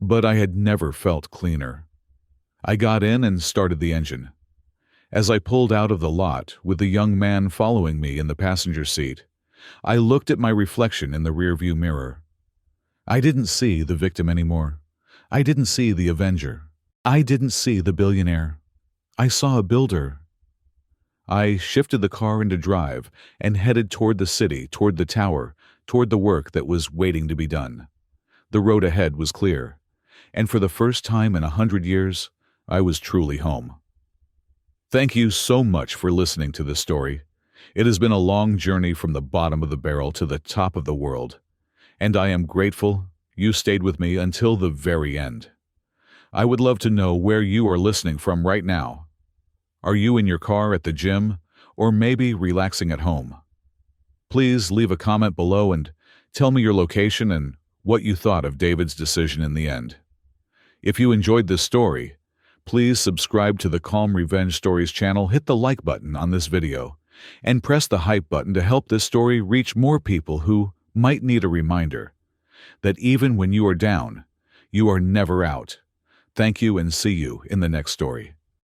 But I had never felt cleaner. I got in and started the engine. As I pulled out of the lot, with the young man following me in the passenger seat, I looked at my reflection in the rearview mirror. I didn't see the victim anymore. I didn't see the avenger. I didn't see the billionaire. I saw a builder. I shifted the car into drive and headed toward the city, toward the tower, toward the work that was waiting to be done. The road ahead was clear, and for the first time in 100 years, I was truly home. Thank you so much for listening to this story. It has been a long journey from the bottom of the barrel to the top of the world, and I am grateful you stayed with me until the very end. I would love to know where you are listening from right now. Are you in your car, at the gym, or maybe relaxing at home? Please leave a comment below and tell me your location and what you thought of David's decision in the end. If you enjoyed this story, please subscribe to the Calm Revenge Stories channel, hit the like button on this video, and press the hype button to help this story reach more people who might need a reminder that even when you are down, you are never out. Thank you, and see you in the next story.